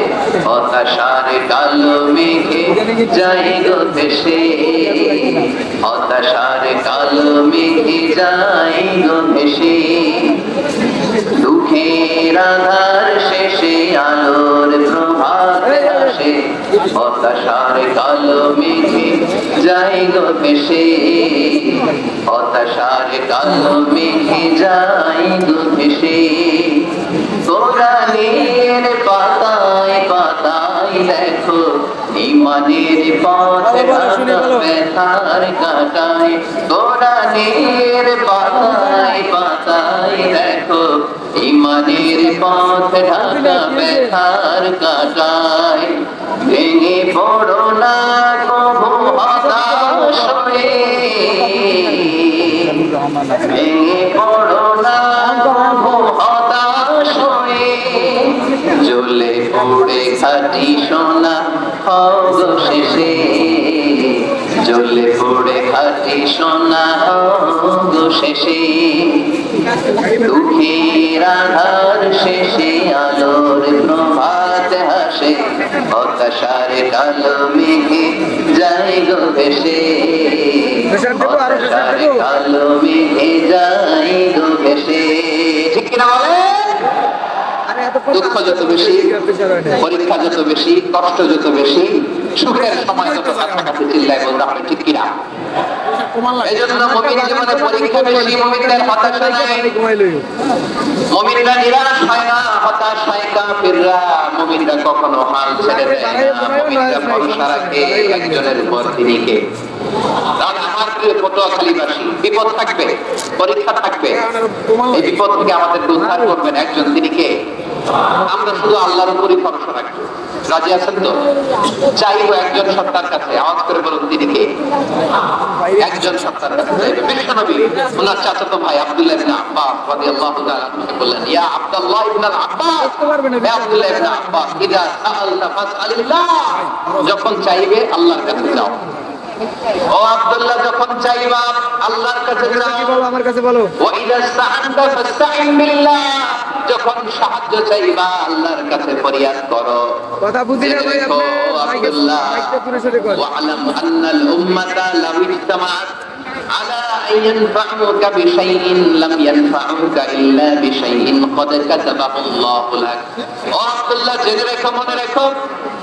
E: হতাশার কালো মেঘে যাই গো ভেসে, হতাশার কালো মেঘে যাই গো ভেসে। দুঃখের আধার শেষে আলোর প্রভাত হাসে, হতাশার কালো মেঘে যাই গো ভেসে, হতাশার কালো মেঘে যাই গো ভেসে। কোরআনের পাতায় পাতায় দেখো ইমানের পথ ঢাকা ব্যথার কাটায়, কোরআনের পাতায় পাতায় দেখো ইমানের পথ ঢাকা ব্যথার কাটায়। ভেঙে পড়ো না কবু হতাশ হয়ে, ভেঙে পড়ো না কবু হতাশ হয়ে, জ্বলে পড়ে খাঁটি সোনা হও গো শেষে, জ্বলে পড়ে খাঁটি সোনা হও গো শেষে। দুঃখের আধার শেষে আলোর প্রভাত হাসে, হতাশার কালো মেঘে যাই গো ভেসে, হতাশার কালো মেঘে যাই গো ভেসে। ঠিক কিনা বলে? দুঃখ যত বেশি, পরীক্ষা যত বেশি, কষ্ট যত বেশি, সুখের সময় যত কাছাকাছি, চিল্লায় বলতে হবে ঠিক কিনা? এই জন্য মুমিন জীবনে পরীক্ষা বেশি, মুমিনদের হতাশা নাই, মুমিনরা নিরাশ হয় না, হতাশ হয় কাফিররা। মুমিনরা কখনো হাল ছেড়ে দেয় না, মুমিনরা ভরসা রাখে একজনের উপর, তিনি কে? তাহলে আমার প্রিয় পটুয়াখালীবাসী, বিপদ থাকবে, পরীক্ষা থাকবে, এই বিপদ থেকে আমাদের উদ্ধার করবেন একজন, তিনি কে? আমরা শুধু আল্লাহর উপরই ভরসা রাখবো। রাজি আছেন তো? চাইবো একজন সত্তার কাছে, আওয়াজ করে বলুন তিনি কে? একজন সত্তার কাছে চাইবো। বিশ্বনবী ওনার চাচাতো ভাই আব্দুল্লাহ ইবনে আব্বাস রাদিয়াল্লাহু তাআলা আনহু বললেন, ইয়া আব্দুল্লাহ ইবনে আব্বাস, হে আব্দুল্লাহ ইবনে আব্বাস, ইদা সাআলতা ফাসআলিল্লাহ, যখন চাইবে আল্লাহর কাছে যাও। ও আব্দুল্লাহ, যখন চাইবা আল্লাহর কাছে যাও। আমার কাছে বলো, ওয়া ইদা সাআনতা ফাসতাইন বিল্লাহ, যখন সাহায্য চাইবা আল্লাহর কাছে ফরিয়াদ করো। কথা বুঝি না ভাই আপনি? আব্দুল্লাহ, ওয়া আলাম আন্নাল উম্মাতা লাউ ইজতামাআত আলা আন ইয়ানফাউকা বিশাইইন লাম ইয়ানফাউকা ইল্লা বিশাইইন ক্বাদ কাতাবাহু আল্লাহু লাক। ও আব্দুল্লাহ, জেনে রেখো, মনে রেখো,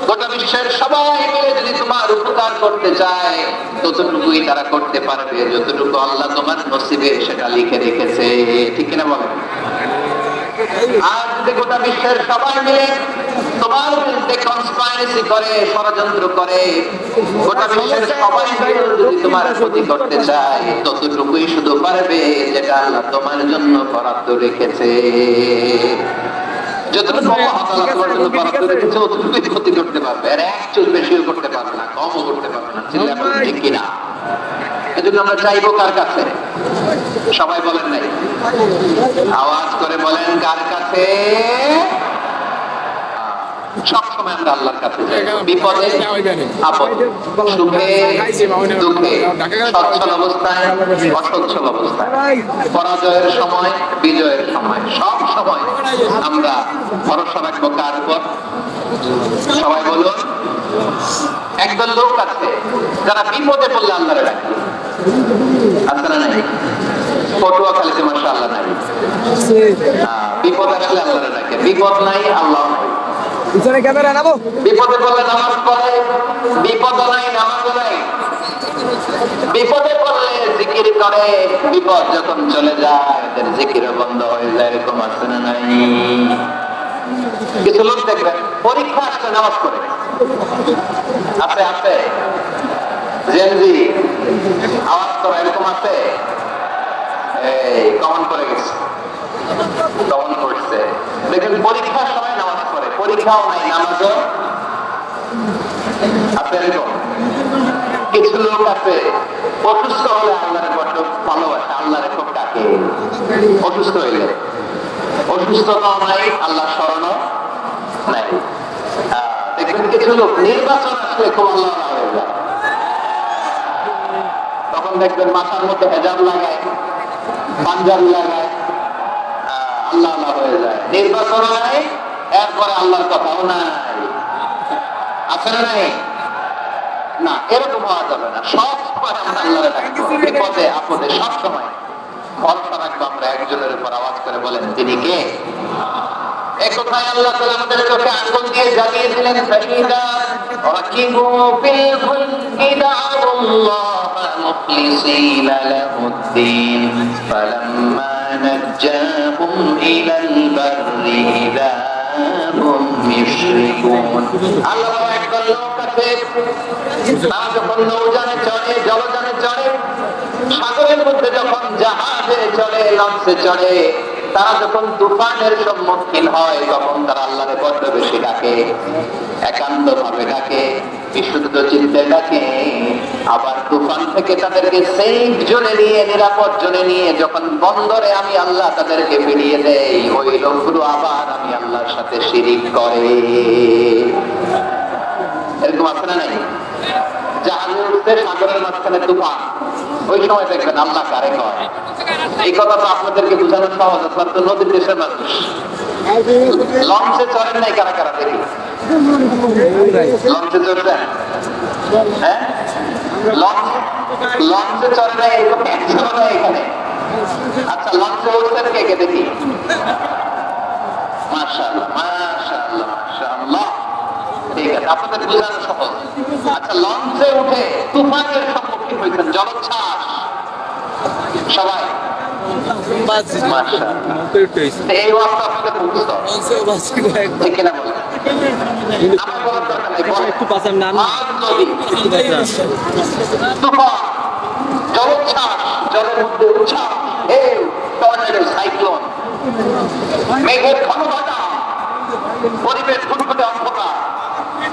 E: গোটা বিশ্বের সবাই মিলে যদি তোমার উপকার করতে চায়, ততটুকুই তারা করতে পারবে যতটুকু আল্লাহ তোমার নসিবে সেটা লিখে রেখেছে। ঠিক কিনা বলেন? আর যদি গোটা বিশ্বের সবাই মিলে তোমার বিরুদ্ধে কনস্পাইরেসি করে, ষড়যন্ত্র করে, গোটা বিশ্বের সবাই মিলে যদি তোমার ক্ষতি করতে চায়, ততটুকুই শুধু পারবে যেটা আল্লাহ তোমার জন্য বরাদ্দ রেখেছে। যতটুকু আল্লাহ তাআলা তোমার জন্য বরাদ্দ রেখেছে, ততটুকুই ক্ষতি করতে পারবে, আর এক চুল বেশিও করতে পারবে না, কমও করতে পারবে না। চিন্তা করুন ঠিক কিনা? এজন্য আমরা চাইবো কার কাছে? সবাই বলেন নাই, আওয়াজ করে বলেন কার কাছে? সবসময় আমরা আল্লাহর কাছে যাই, বিপদে আপদে, সুখে দুঃখে, সচ্ছল অবস্থায় অসচ্ছল অবস্থায়, পরাজয়ের সময় বিজয়ের সময়, সব সময় আমরা ভরসা রাখবো কার উপর? সবাই বলুন। একদল লোক আছে যারা বিপদে পড়লে আল্লাহরে ডাকে, আছে না নাই? পটুয়াখালীতে মাশাআল্লাহ নাই, বিপদ আসলে আল্লাহরে ডাকে, বিপদ নাই আল্লাহ নাই। বিপদে পড়লে নামাজ পড়ে, বিপদ নাই নামাজ নাই। বিপদে পড়লে জিকির করে, বিপদ যখন চলে যায় ওদের জিকির বন্ধ হয়ে যায়। এরকম আছে না নাই? কিছু লোক দেখবেন পরীক্ষা আসলে নামাজ পড়ে, আছে আছে জেনজি আওয়াজ করা, এরকম আছে। এই কমন করে গেছে, কমন করছে, দেখবেন পরীক্ষার সময় নামাজ পড়ে, পরীক্ষাও নাই নামাজও আছে। এরকম কিছু লোক আছে অসুস্থ হলে আল্লাহরে বড্ড ভালোবাসে, আল্লাহরে খুব ডাকে। অসুস্থ হইলে অসুস্থতাও নাই, আল্লাহ স্মরণও নাই। দেখবেন কিছু লোক নির্বাচন আসলে খুব আল্লাহ হয়ে যায়, তখন দেখবেন মাথার মধ্যে হেজাব লাগায়, পাঞ্জাবি লাগায়, আল্লাহ আল্লাহ হয়ে যায়। নির্বাচন নাই, এরপরে আল্লাহর কথাও নাই, আছে না নাই? না, এরকম হওয়া যাবে না। সব সময় আমরা আল্লাহরে ডাকবো, বিপদে আপদে সব সময় ভরসা রাখবো আমরা একজনের উপর। আওয়াজ করে বলেন তিনি কে? একথায় আল্লাহ তাআলা আমাদের চোখে আঙ্গুল দিয়ে জ্বালিয়ে দিলেন, ফাকিদা রাকিবু ফিল ফুলকি দা'উল্লাহ মুখলিসিনা লাহুদ্দিন ফালাম্মা নাজ্জাহুম ইলাল বাররি ইযা হুম ইউশরিকুন। আল্লাহ একদল লোক আছে, তারা যখন নৌযানে চড়ে, জলযানে চড়ে, সাগরের মধ্যে যখন জাহাজে চড়ে, লঞ্চে চড়ে, তারা যখন তুফানের সম্মুখীন হয় তখন তারা আল্লাহরে বড্ড বেশি ডাকে, একান্ত ভাবে ডাকে, বিশুদ্ধ চিত্তে ডাকে। আবার তুফান থেকে তাদেরকে সেফ জোনে নিয়ে, নিরাপদ জোনে নিয়ে যখন বন্দরে আমি আল্লাহ তাদেরকে ফিরিয়ে দেই, ওই লোকগুলো আবার আমি আল্লাহর সাথে শিরিক করে। এরকম আছে না নাই? জাহাজে উঠতে সাগরের মাঝখানে তুফান, ওই সময় দেখবেন আল্লাহ কারে কয়। এই কথা তো আপনাদেরকে বোঝানো সহজ, আপনার তো নদীর দেশের মানুষ। লঞ্চে চড়েন নাই কারা কারা? দেখি লঞ্চে চড়বেন? হ্যাঁ, লঞ্চে চড়ে নাই, এরকম একজন নাই এখানে। আচ্ছা, লঞ্চে উঠছেন কে কে? দেখি। মাশাআল্লাহ মাশাআল্লাহ মাশাআল্লাহ, ঠিক আছে, আপনাদের বোঝানো সহজ। আচ্ছা, লঞ্চে উঠে তুফানের সম্মুখীন হয়েছেন, জলোচ্ছ্বাস সবাই, এই ওয়াক্ত আপনাদের মুখস্থ, ঠিক কিনা বলেন? আমার বলার দরকার নাই, একটু পাশার নাম নদী, তুফান, জলোচ্ছ্বাস, জলের মধ্যে উচ্ছ্বাস, ঢেউ, টর্নেডো, সাইক্লোন, মেঘের ঘনঘটা, পরিবেশ ফুটফুটে অন্ধকার,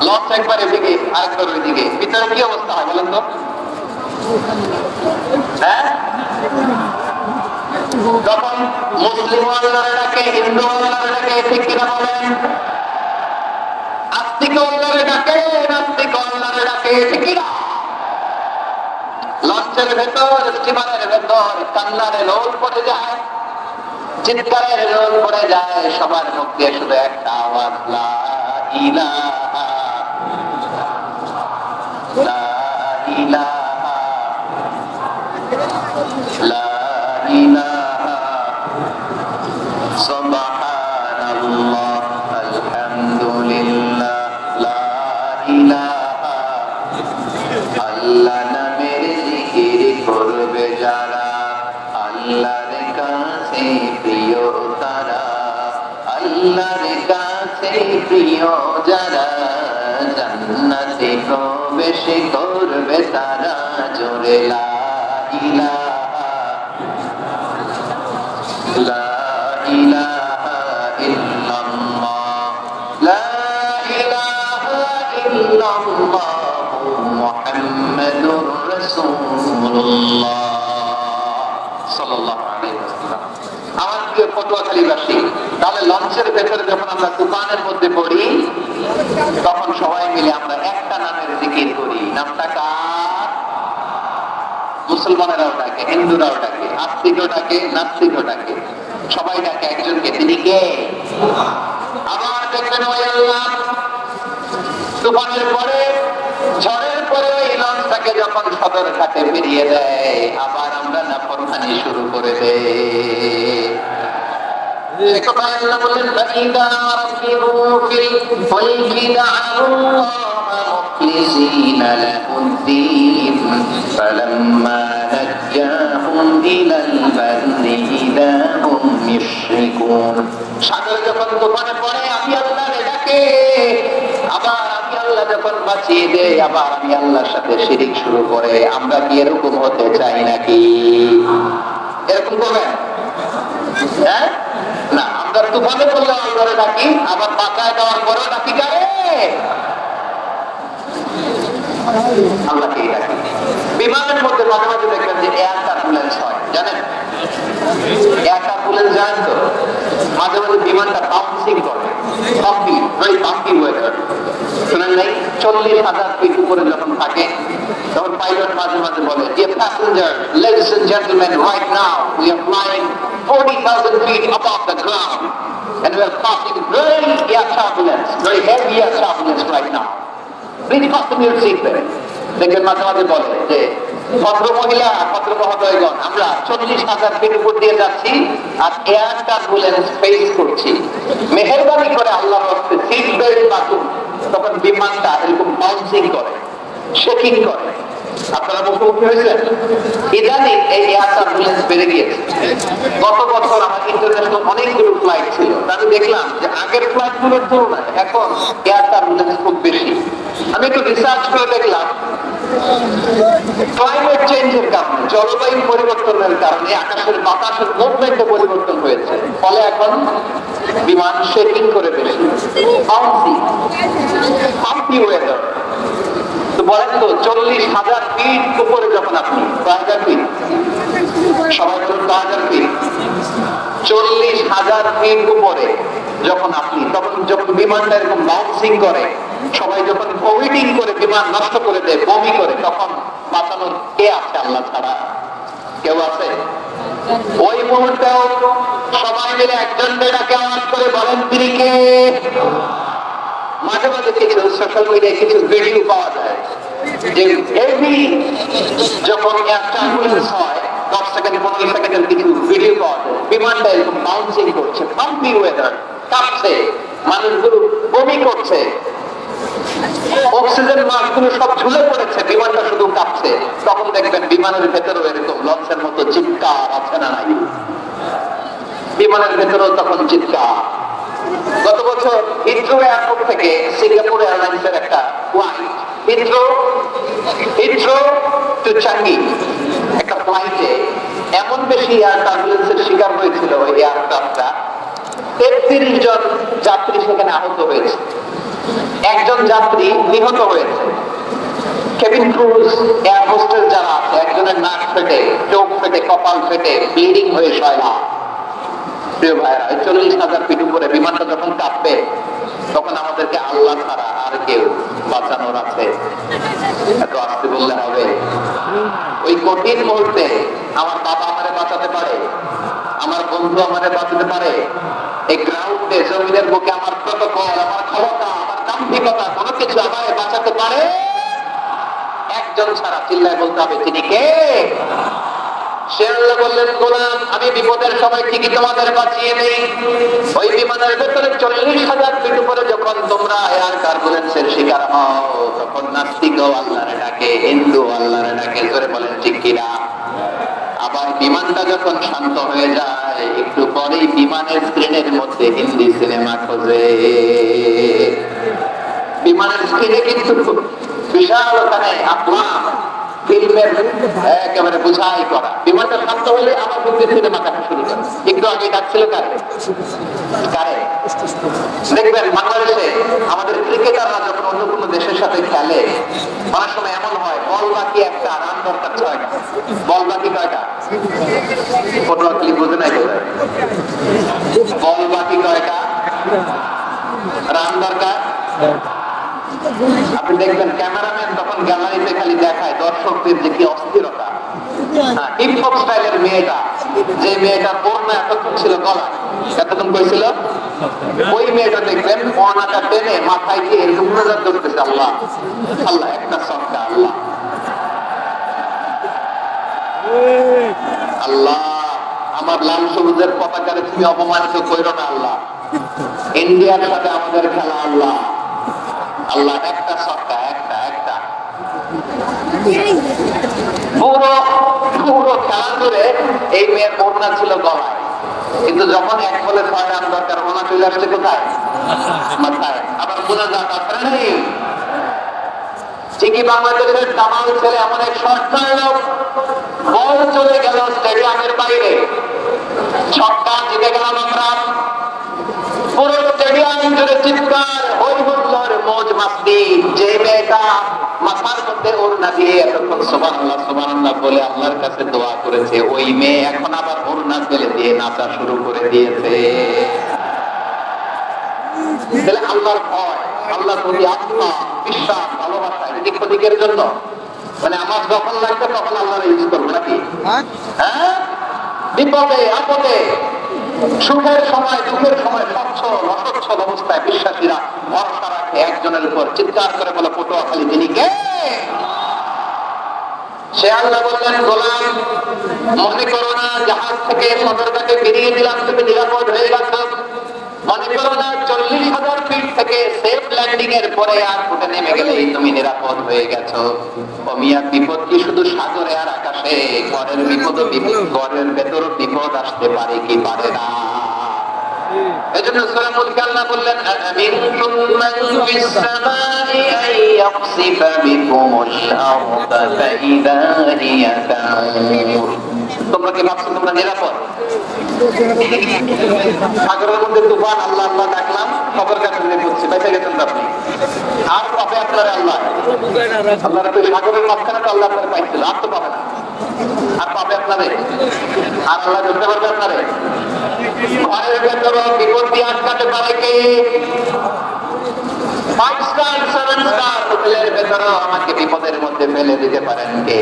E: লঞ্চ একবার এদিকে আরেকবার ওইদিকে, ভিতরে কি অবস্থা হয় বলেন তো? হ্যাঁ, যখন মুসলিম আল্লাহরে ডাকে, হিন্দু আল্লাহরে ডাকে, ঠিক কিনা বলেন? আস্তিক আল্লাহরে ডাকে, নাস্তিক আল্লাহরে ডাকে, ঠিক কিনা? লঞ্চের ভেতর, স্টিমারের ভেতর কান্নারে লোল পড়ে যায়, চিৎকারের লোল পড়ে যায়, সবার মুখ দিয়ে শুধু একটা আওয়াজ, লা ইলাহা লা ইলাহা লা ইলাহা সুবহানাল্লাহ আলহামদুলিল্লাহ লা ইলাহা। আল্লাহ নামের জিকির করবে যারা, আল্লাহর কাছে প্রিয় তারা, আল্লাহর কাছে প্রিয় যারা, জান্নাতে প্রবেশ করবে তারা, জোরে লা ইলাহা লা ইলাহা ইল্লাল্লাহ লা ইলাহা ইল্লাল্লাহ মুহাম্মাদুর রাসূলুল্লাহ সাল্লাল্লাহু আলাইহি ওয়াসাল্লাম। আমার আত্মীয় পটুয়াখালীবাসী, তাহলে লঞ্চের ভেতরে যখন আমরা তুফানের মধ্যে পড়ি তখন সবাই মিলে আমরা একটা নামের জিকির করি। নামটা কার? মুসলমানেরাও ডাকে, হিন্দুরাও ডাকে, আস্তিকও ডাকে, নাস্তিকও ডাকে, সবাই ডাকে একজনকে। তিনি কে? আবার দেখবেন ওই আল্লাহ তুফানের পরে, ঝড়ের পরে ওই লঞ্চটাকে যখন সদর ঘাটে ফিরিয়ে দেয়, আবার আমরা নাফরমানি শুরু করে দেই। একবার আল্লাহ বলেন, ফাইদা রাকিবু ফিল ফুলকি দা'আল্লাহ মুখলিসিনা লাহুদ্দীন ফালাম্মা নাজ্জাহুম ইলাল বাররি ইযা হুম ইউশরিকুন। সাগরে যখন তুফানে পড়ে আমি আল্লাহরে ডাকে, আবার আমি আল্লাহ যখন বাঁচিয়ে দেয়, আবার আমি আল্লাহর সাথে শিরিক শুরু করে। আমরা কি এরকম হতে চাই নাকি? এরকম করবেন? হ্যাঁ না, আমরা তুফানে পড়লে আল্লাহরে ডাকি, আবার বাঁচায় দেওয়ার পরেও ডাকি কারে? আল্লাহকেই ডাকি। বিমানের মধ্যে মাঝে মাঝে দেখবেন যে এয়ার টার্বুলেন্স হয়, জানেন? এয়ার টার্বুলেন্স জানেন তো? মাঝে মাঝে বিমানটা বাউন্সিং করে, বাম্পি, ভেরি বাম্পি ওয়েদার। শুনেন নাই? 40,000 ফিট উপরে যখন থাকে তখন পাইলট মাঝে মাঝে বলে, dear passenger, ladies and gentleman, right now we are flying 40,000 feet above the ground and we are passing very air turbulence, very heavy air turbulence right now. Please fasten your seatbelt. দেখবেন মাঝে মাঝে বলে যে ভদ্র মহিলা, ভদ্র মহোদয়গণ, আমরা 40,000 ফিট উপর দিয়ে যাচ্ছি আর এয়ার টার্বুলেন্স ফেস করছি, মেহেরবানি করে আল্লাহর রাস্তে সিট বেল্ট বাঁধুন। তখন বিমানটা এরকম বাউন্সিং করে, শেকিং করে। আপনারা মুখোমুখি হয়েছেন? ইদানিং এই এয়ার টার্বুলেন্স বেড়ে গিয়েছে। গত বছর আমার ইন্টারন্যাশনাল অনেকগুলো ফ্লাইট ছিল, আমি দেখলাম যে আগের ফ্লাইট গুলোর তুলনায় এখন এয়ার টার্বুলেন্স খুব বেশি। আমি একটু রিসার্চ করে দেখলাম, ক্লাইমেট চেঞ্জের কারণে, জলবায়ু পরিবর্তনের কারণে আকাশের বাতাসের মুভমেন্টে পরিবর্তন হয়েছে, ফলে এখন বিমান শেকিং করে বেশি, বাম্পি ওয়েদার। তো বলেন তো, 40,000 ফিট উপরে যখন আপনি, 1000 ফিট, সবাই তো 1000 ফিট, 40,000 ফিট উপরে যখন আপনি, তখন যখন বিমানটা এরকম বাউন্সিং করে, সবাই যখন ভমিটিং করে বিমান নষ্ট করে দেয়, বমি করে, তখন বাঁচানোর কে আছে? আল্লাহ ছাড়া কেউ আছে? ওই মুহূর্তেও সবাই মিলে একজন ডাকে আওয়াজ করে বলেন, তিনি কে? মাঝে মাঝে কিছু সোশ্যাল মিডিয়ায় কিছু ভিডিও পাওয়া যায় যে হেভি যখন এয়ার টার্বুলেন্স হয়, 10 সেকেন্ড 15 সেকেন্ডের কিছু ভিডিও পাওয়া যায়, বিমানটা এরকম বাউন্সিং করছে, বাম্পি ওয়েদার, কাঁপছে, মানুষগুলো বমি করছে, অক্সিজেন মাস্কগুলো সব ঝুলে পড়েছে, বিমানটা শুধু কাঁপছে। তখন দেখবেন বিমানের ভেতরেও এরকম লঞ্চের মতো চিৎকার আছে না নাই? বিমানের ভেতরেও তখন চিৎকার। গত বছর হিথ্রো এয়ারপোর্ট থেকে সিঙ্গাপুর এয়ারলাইন্সের একটা ফ্লাইট, হিথ্রো টু চাঙ্গি, একটা ফ্লাইটে এমন বেশি এয়ার টার্বুলেন্সের শিকার হয়েছিল ওই এয়ারক্রাফটটা, 33 জন যাত্রী সেখানে আহত হয়েছে, একজন যাত্রী নিহত হয়েছে। কেবিন ক্রুজ, এয়ার হোস্টেস যারা আছে, একজনের নাক ফেটে, চোখ ফেটে, কপাল ফেটে, ব্লিডিং হয়ে শয়লা। প্রিয় ভাইরা, 40,000 ফিট উপরে বিমানটা যখন কাঁপবে, তখন আমাদেরকে আল্লাহ ছাড়া আর কেউ বাঁচানোর আছে? এত আসতে বললে হবে? ওই কঠিন মুহূর্তে আমার বাবা আমারে বাঁচাতে পারে, আমার বন্ধু আমারে বাঁচাতে পারে। এই গ্রাউন্ডে, জমিনের বুকে আমার প্রটোকল, আমার ক্ষমতা, আমার দাম্ভিকতা, কোনো কিছু আমারে বাঁচাতে পারে? একজন ছাড়া, চিল্লায় বলতে হবে, তিনি কে? সে আল্লাহ বললেন, গোলাম, আমি বিপদের সময় ঠিকই তোমাদের বাঁচিয়ে নেই। ওই বিমানের ভেতরে 40,000 ফিট উপরে যখন তোমরা এয়ার টার্বুলেন্সের শিকার হও, তখন নাস্তিকও আল্লাহরে ডাকে, হিন্দু আল্লাহরে ডাকে, জোরে বলেন ঠিক কিনা? আবার বিমানটা যখন শান্ত হয়ে যায়, একটু পরেই বিমানের স্ক্রিনের মধ্যে হিন্দি সিনেমা খোঁজে। বিমানের স্ক্রিনে কিন্তু বিশাল ওখানে আফলাম ফিল্মের একেবারে বুঝাই করা। বিমানটা শান্ত হলে আমার বুদ্ধি সিনেমা দেখা শুরু করে। একটু আগে ডাকছিল কারে? দেখবেন বাংলাদেশে আমাদের ক্রিকেটাররা যখন অন্য কোনো দেশের সাথে খেলে, অনেক সময় এমন হয়, বল বাকি একটা, রান দরকার 6টা, বল বাকি বাকি কয়টা? পটুয়াখালী বুঝে নাই বোধহয়। বল বাকি কয়টা? রান দরকার। আপনি দেখবেন ক্যামেরাম্যান তখন গ্যালারিতে খালি দেখায় দর্শকদের যে কি অস্থিরতা। হিপ হপ স্টাইলের মেয়েটা, যে মেয়েটার ওড়না এতক্ষণ ছিল গলা, এতক্ষণ কইছিল, ওই মেয়েটা দেখবেন ওড়নাটা টেনে মাথায় দিয়ে এরকম নজর ধরতেছে। আল্লাহ আল্লাহ, একটা সবটা আল্লাহ আল্লাহ, আমার লাল সবুজের পতাকারে তুমি অপমানিত করো না আল্লাহ। ইন্ডিয়ার সাথে আমাদের খেলা আল্লাহ আল্লাহ, একটা সবটা, একটা একটা পুরো পুরো খেলা ধরে এই মেয়ের ওড়না ছিল গলায়, কিন্তু যখন এক বলে 6 রান দরকার, ওড়না চলে আসছে কোথায়? মাথায়। আবার মোনাজাত আছে নেই? ঠিকই বাংলাদেশের দামাল ছেলে এমন এক শর্ট লোক, বল চলে গেল স্টেডিয়ামের বাইরে, ছক্কা জিতে গেলাম আমরা। পুরো স্টেডিয়াম জুড়ে চিৎকার, হই হুল্লোড়, মৌজ মাস্তি। যে মেয়েটা মাথার মধ্যে ওড়না দিয়ে এতক্ষণ সুবহানাল্লাহ সুবহানাল্লাহ বলে আল্লাহর কাছে দোয়া করেছে, ওই মেয়ে এখন আবার ওড়না ফেলে দিয়ে নাচা শুরু করে দিয়েছে। তাহলে আল্লাহর ভয়, আল্লাহর প্রতি আস্থা, বিশ্বাস, ভালোবাসা, এটি ক্ষতিকের জন্য, মানে আমার যখন লাগবে তখন আল্লাহর ইউজ করবো নাকি? হ্যাঁ, বিপদে আপদে, সুখের সময় দুঃখের সময় সচ্ছল অসচ্ছল অবস্থায় বিশ্বাসীরা ভরসা রাখে একজনের উপর। চিৎকার করে বলে পটুয়াখালী তিনি কে? সে আল্লাহ বললেন, গোলাম মনে করো না জাহাজ থেকে সতর্কতাকে বেরিয়ে দিলাম তুমি নিরাপদ হয়ে গেছো। মনে করো না 40,000 ফিট থেকে সেফ ল্যান্ডিং এর পরে আর ফুটে নেমে গেলেই তুমি নিরাপদ হয়ে গেছো। ও মিয়া, বিপদ কি শুধু সাগরে আর আকাশে? ঘরের বিপদ, ঘরের ভেতর বিপদ আসতে পারে কি পারে না? এজন্য সূরা মুলকে আল্লাহ বললেন, আমিনতুম মান ফিস সামাই আন ইয়াখসিফা বিকুমুল আরদা ফাইদা হিয়া তামুর। তোমরা কি ভাবছো তোমরা নিরাপদ? সাগরের মধ্যে তুফান, আল্লাহ আল্লাহ ডাকলাম, খবর কাছে নিয়ে পড়ছি, বেঁচে গেছেন আপনি। আর পাবে আপনারা আল্লাহ, আল্লাহ তো সাগরের মাঝখানে তো আল্লাহ আপনারা পাইছিল, আর তো পাবে না। আর পাবে আপনাদের, আর আল্লাহ ধরতে পারবে আপনারে? ঘরের ভেতর বিপদ দিয়ে আটকাতে পারে কে? 5 স্টার 7 স্টার হোটেলের ভেতর আমাকে বিপদের মধ্যে ফেলে দিতে পারেন কে?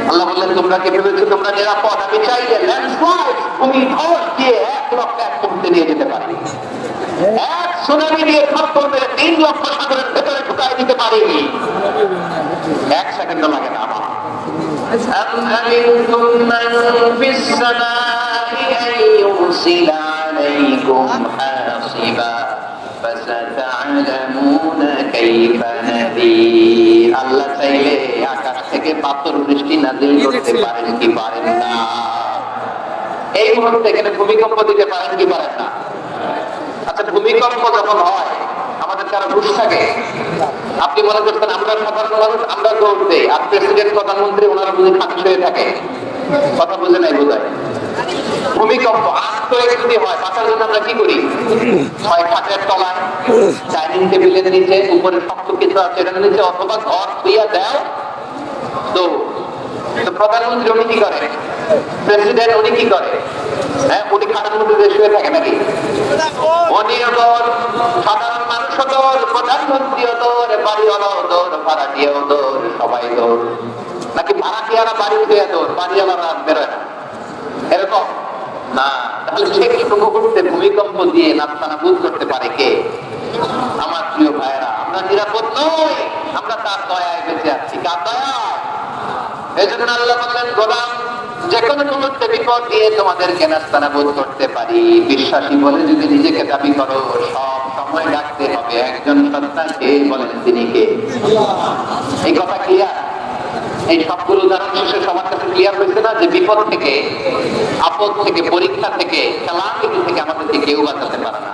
E: আল্লাহ বললেন, তোমরা কি ভেবেছো তোমরা নিরাপদ? আমি চাইলে ল্যান্ডস্লাইড, ভূমি ধস দিয়ে 1 লক্ষ এক মুহূর্তে নিয়ে যেতে পারি। এক সুনামি দিয়ে থাপ্পড় মেরে 3 লক্ষ সাগরের ভেতরে ঢুকাই দিতে পারি। 1 সেকেন্ডও লাগে না আমার। أَمْ مَنْ فِي السَّمَاءِ أَنْ يُرْسِلَ عَلَيْكُمْ حَاصِبًا فَسَتَعْلَمُونَ كَيْفَ نَذِيرِ। আল্লাহ চাইলে আকাশ থেকে পাথর বৃষ্টি নাযিল করতে পারেন কি পারেন না? এই মুহূর্তে এখানে ভূমিকম্প দিতে পারেন কি পারেন না? আচ্ছা, ভূমিকম্প যখন হয় আমাদের কারো হুঁশ থাকে? আপনি মনে করছেন আমরা সাধারণ মানুষ, আমরা দৌড় দেই, আর প্রেসিডেন্ট প্রধানমন্ত্রী ওনারা বুঝে খাঁটি হয়ে থাকে? কথা বুঝে নাই বোধ হয়। ভূমিকম্প আস্তরিক যদি হয়, বাঁচার জন্য আমরা কি করি? হয় খাটের তলায়, ডাইনিং টেবিলের নিচে, উপরে শক্ত কিছু আছে এটার নিচে, অথবা ঘর ধুইয়া দেও। তো প্রধানমন্ত্রী উনি কি করে? প্রেসিডেন্ট উনি কি করে? হ্যাঁ, উনি খাটের মধ্যে শুয়ে থাকে নাকি? উনি ওদর, সাধারণ মানুষ ওদর, প্রধানমন্ত্রী ওদর, বাড়িওয়ালা ওদর, ভাড়াটিয়া ওদর, সবাই ওদর। নাকি ভাড়াটিয়ারা বাড়ি উঠে দৌড়, বাড়িওয়ালারা বেরোয় না? এরকম না। তাহলে সেটুকু মুহূর্তে ভূমিকম্প দিয়ে নাস্তানাবুদ করতে পারে কে? আমার প্রিয় ভাইয়েরা, আমরা নিরাপদ নই, আমরা তার দয়ায় বেঁচে আছি। কার দয়ায়? এই জন্য আল্লাহ বললেন, গোলাম যে কোনো মুহূর্তে বিপদ দিয়ে তোমাদেরকে নাস্তানাবুদ করতে পারি। বিশ্বাসী বলে যদি নিজেকে দাবি করো, সব সময় ডাকতে হবে একজন সত্তা, কে বলেন তিনি কে? এই কথা ক্লিয়ার? এই সবগুলো উদাহরণ শেষে সবার কাছে ক্লিয়ার হয়েছে না যে বিপদ থেকে, আপদ থেকে, পরীক্ষা থেকে, খেলাধুলা থেকে আমাদেরকে কেউ বাঁচাতে পারে না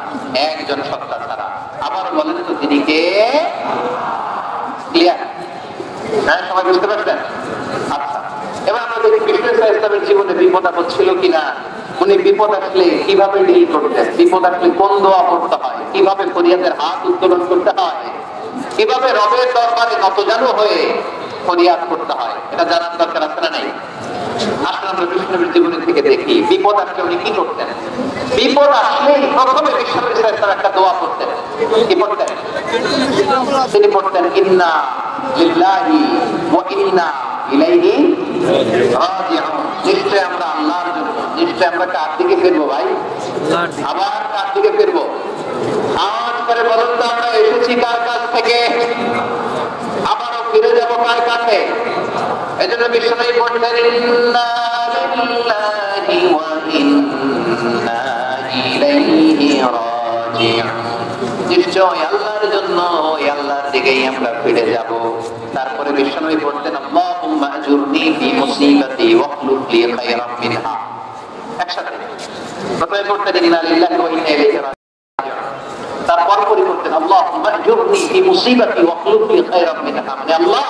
E: একজন সত্তা ছাড়া। আবার বলেন তো তিনি কে? ক্লিয়ার? হ্যাঁ, সবাই বুঝতে পারছেন? আচ্ছা, এবার আমরা দেখি কৃষ্ণ ইসলামের জীবনে বিপদ আপদ ছিল কিনা, উনি বিপদ আসলে কিভাবে ডিল করতেন, বিপদ আসলে কোন দোয়া পড়তে হয়, কিভাবে ফরিয়াদের হাত উত্তোলন করতে হয়, কিভাবে রবের দরবারে নতজানু হয়ে ফরিয়াদ করতে হয়, এটা জানার দরকার আছে না নাই? আসলে আমরা বিষ্ণুনবীর জীবনী থেকে দেখি বিপদ আসলে উনি কি করতেন। বিপদ আসলেই প্রথমে বিষ্ণুনবী সাল্লাল্লাহু আলাইহি ওয়াসাল্লাম একটা দোয়া করতেন। কি পড়তেন? তিনি পড়তেন ইন্না লিল্লাহি ওয়া ইন্না ইলাইহি রাজিউন। নিশ্চয় আমরা আল্লাহর জন্য, নিশ্চয় আমরা কার দিকে ফিরবো ভাই? আবার কার দিকে ফিরবো? আওয়াজ করে বলুন তো, আমরা এসেছি কার কাছ থেকে, আবারও ফিরে যাবো কার কাছে? এজন্য বিশ্বনবী বললেন ইন্না লিল্লাহি ওয়া ইন্না ইলাইহি রাজিউন। নিশ্চয় আল্লাহর জন্য, ওই আল্লাহর দিকেই আমরা ফিরে যাব। তারপরে বিশ্বনবী বলতেন আল্লাহুম্মা আজুরনি ফি মুসিবাতি ওয়াখলুফ লি খায়রাম মিনহা। একসাথে প্রথমে বলতেন ইন্না লিল্লাহি ওয়া ইন্না ইলাইহি রাজিউন, তারপর পরিবর্তন আল্লাহুম্মা আজুরনি ফি মুসিবাতি ওয়াখলুফ লি খায়রাম মিনহা। মানে আল্লাহ,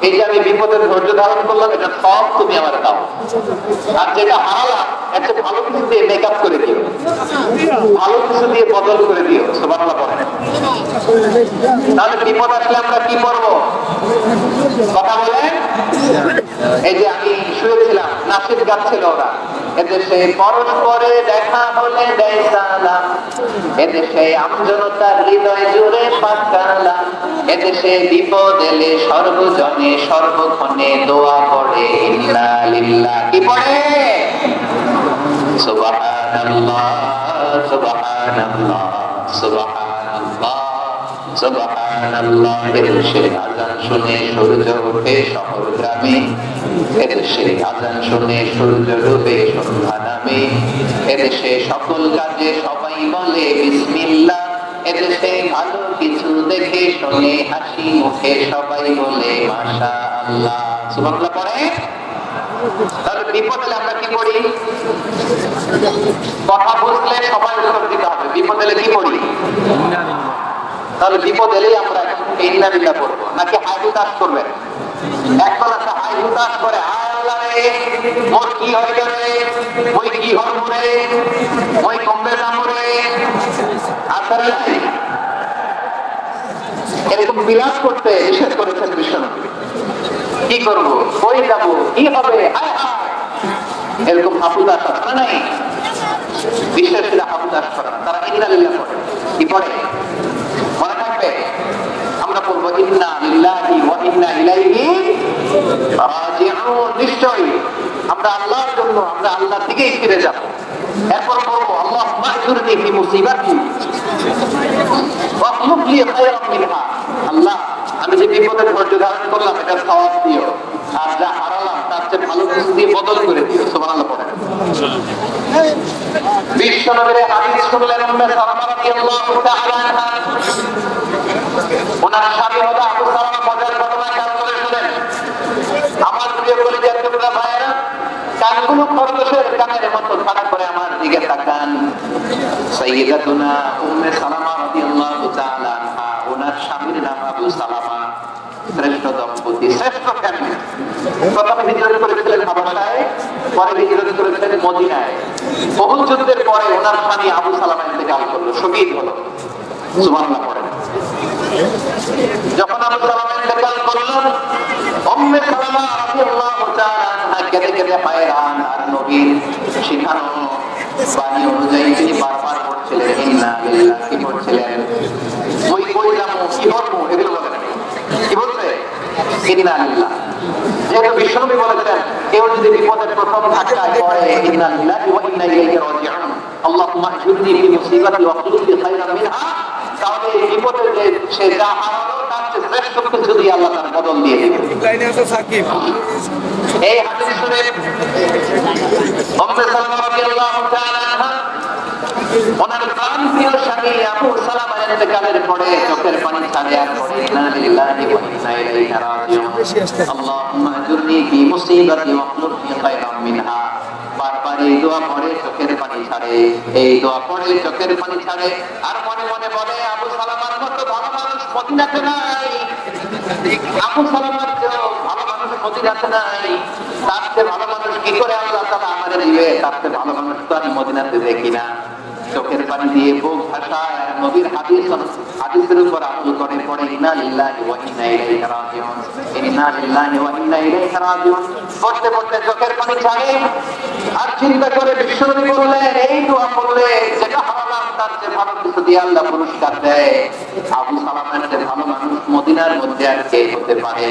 E: এই যে আমি বিপদের ধৈর্য ধারণ করলাম, এটা সব তুমি আমার দাও, আর যেটা হারালাম একটা ভালো কিছু দিয়ে মেকআপ করে দিও, ভালো কিছু দিয়ে বদল করে দিও। সুবহানাল্লাহ বলেন। তাহলে বিপদ আসলে আমরা কি করব? কথা বলেন। এই যে আমি শুয়েছিলাম, নাসিদ গাচ্ছিল ওরা, এদেশে পরস্পরে দেখা হলে দেয় সালাম, এদেশে আমজনতার হৃদয় জুড়ে পাকালাম, এদেশে বিপদ এলে সর্বজনে সর্বক্ষণে দোয়া পড়ে ইন্না লিল্লাহ। কি পড়ে? সুবহানাল্লাহ সুবহানাল্লাহ সুবহানাল্লাহ সুবহানাল্লাহ। এদেশে আযান শুনে সূর্য ওঠে শহর গ্রামে, এদেশে আযান শুনে সূর্য ডুবে সন্ধ্যা নামে, এদেশে সকল কাজে সবাই বলে বিসমিল্লাহ, এদেশে ভালো কিছু দেখে শুনে হাসি মুখে সবাই বলে মাশাআল্লাহ। সুবহানাল্লাহ পড়ে। তাহলে বিপদ এলে আমরা কি করি? কথা বুঝলে সবাই উত্তর দিতে হবে। বিপদ এলে কি করি? তাহলে বিপদ এলেই আমরা ইন্না লিল্লাহ পড়বো, নাকি হাই হুতাশ করবেন? একবার একটা হাই হুতাশ করে আল্লাহ রে মোর কি হয়ে গেলে, ওই কি হরম রে, ওই কমবে দাম রে, আসলে এরকম বিলাস করতে নিষেধ করেছেন বিশ্বনবী। কি করবো, কই যাবো, কি হবে, হায় হায়, এরকম হাফুদাস আছে নাই? বিশ্বাসীরা হাফুদাস করে না, তারা ইন্না লিল্লাহ পড়ে। কি পড়ে? মনে থাকবে, আমরা বলবো ইন্না লিল্লাহি ওয়া ইন্না ইলাইহি রাজিউন। নিশ্চয়ই আমরা আল্লাহর জন্য, আমরা আল্লাহর দিকেই ফিরে যাব। এরপর বলবো আল্লাহুম্মা আজুরনি ফি মুসিবাতি ওয়াখলুফ লি খায়রাম মিনহা। আল্লাহ, আমি যে বিপদের ধৈর্য ধারণ করলাম এটা সওয়াব দিও, আর যা হারালাম তার চেয়ে ভালো কিছু দিয়ে বদল করে দিও। সুবহানাল্লাহ পড়েন। বিশ্বনবীর হাদিস শুনলেন উম্মে সালামা রাদিয়াল্লাহু তাআলা আনহা, ওনার স্বামী হলো আবু সালামা। মজার ঘটনা খেয়াল করে শুনেন আমার প্রিয় কলিজার টুকরা ভাইয়েরা, কানগুলো খরগোশের কানের মতো খাড়া করে আমার দিকে তাকান। সাইয়্যিদাতুনা উম্মে সালামা রাদিয়াল্লাহু তাআলা আনহা, ওনার স্বামীর নাম আবু সালামা। শ্রেষ্ঠ দম্পতি, শ্রেষ্ঠ ফ্যামিলি। প্রথমে হিজরত করেছিলেন হাবশায়, পরে হিজরত করেছিলেন মদিনায়। উহুদ যুদ্ধের পরে ওনার স্বামী আবু সালামা ইন্তেকাল করলো, শহীদ হলো। সুবহানাল্লাহ পড়েন। যখন আবু সালামা ইন্তেকাল করলেন, উম্মে সালামা রাদিয়াল্লাহু তাআলা আনহা কেঁদে কেঁদে হায়রান, আর নবীর শিখানো বাণী অনুযায়ী তিনি বারবার পড়ছিলেন ইন্না লিল্লাহি। কি পড়ছিলেন? ওই কই যাবো, কি করবো, এগুলো বলেন। কি বলছে? ইন্না লিল্লাহ। যেহেতু বিশ্বনবী বলেছেন কেউ যদি বিপদের প্রথম ধাক্কায় পড়ে ইন্না লিল্লাহি ওয়া ইন্না ইলাইহি রাজিউন, আল্লাহুম্মা আজুরনি ফি মুসিবাতি ওয়াখলুফ লি খায়রাম মিনহা, তাহলে এই বিপদে যে সে যা হারালো তার চেয়ে শ্রেষ্ঠ কিছু দিয়ে আল্লাহ তার বদল দিয়ে দিবেন। এই হাদিস শুনে উম্মে সালামা রাদিয়াল্লাহু তাআলা আনহা, ওনার প্রাণপ্রিয় স্বামী আবু সালামা ইন্তেকালের পরে চোখের পানি ছাড়ে আর পড়ে ইন্না লিল্লাহি ওয়া ইন্না ইলাইহি রাজিউন, আল্লাহুম্মা আজুরনি ফি মুসিবাতি ওয়াখলুফ লি খায়রাম মিনহা। বারবার এই দোয়া পড়ে চোখের পানি ছাড়ে, এই দোয়া পড়ে চোখের পানি ছাড়ে, আর মনে মনে বলে আবু সালামার মতো ভালো মানুষ মদিনাতে নাই, আবু সালামার চেয়েও ভালো মানুষ মদিনাতে নাই, তার চেয়ে ভালো মানুষ কি করে আল্লাহ তাআলা আমাদের দিবে, তার চেয়ে ভালো মানুষ তো আমি মদিনাতে দেখি না। চোখের পানি দিয়ে বুক ভাসায় আর নবীর হাদিসের উপর আমল করে পড়ে ইন্না লিল্লাহি ওয়া ইন্না ইলাইহি রাজিউন, ইন্না লিল্লাহি ওয়া ইন্না ইলাইহি রাজিউন। পড়তে পড়তে চোখের পানি ছাড়ে আর চিন্তা করে বিশ্বনবী বললেন, এই দোয়া পড়লে যেটা হারাম তার যে ভালো কিছু দিয়ে আল্লাহ পুরস্কার দেয়। আবু সালামের যে ভালো মানুষ মদিনার মধ্যে আর কে হতে পারে?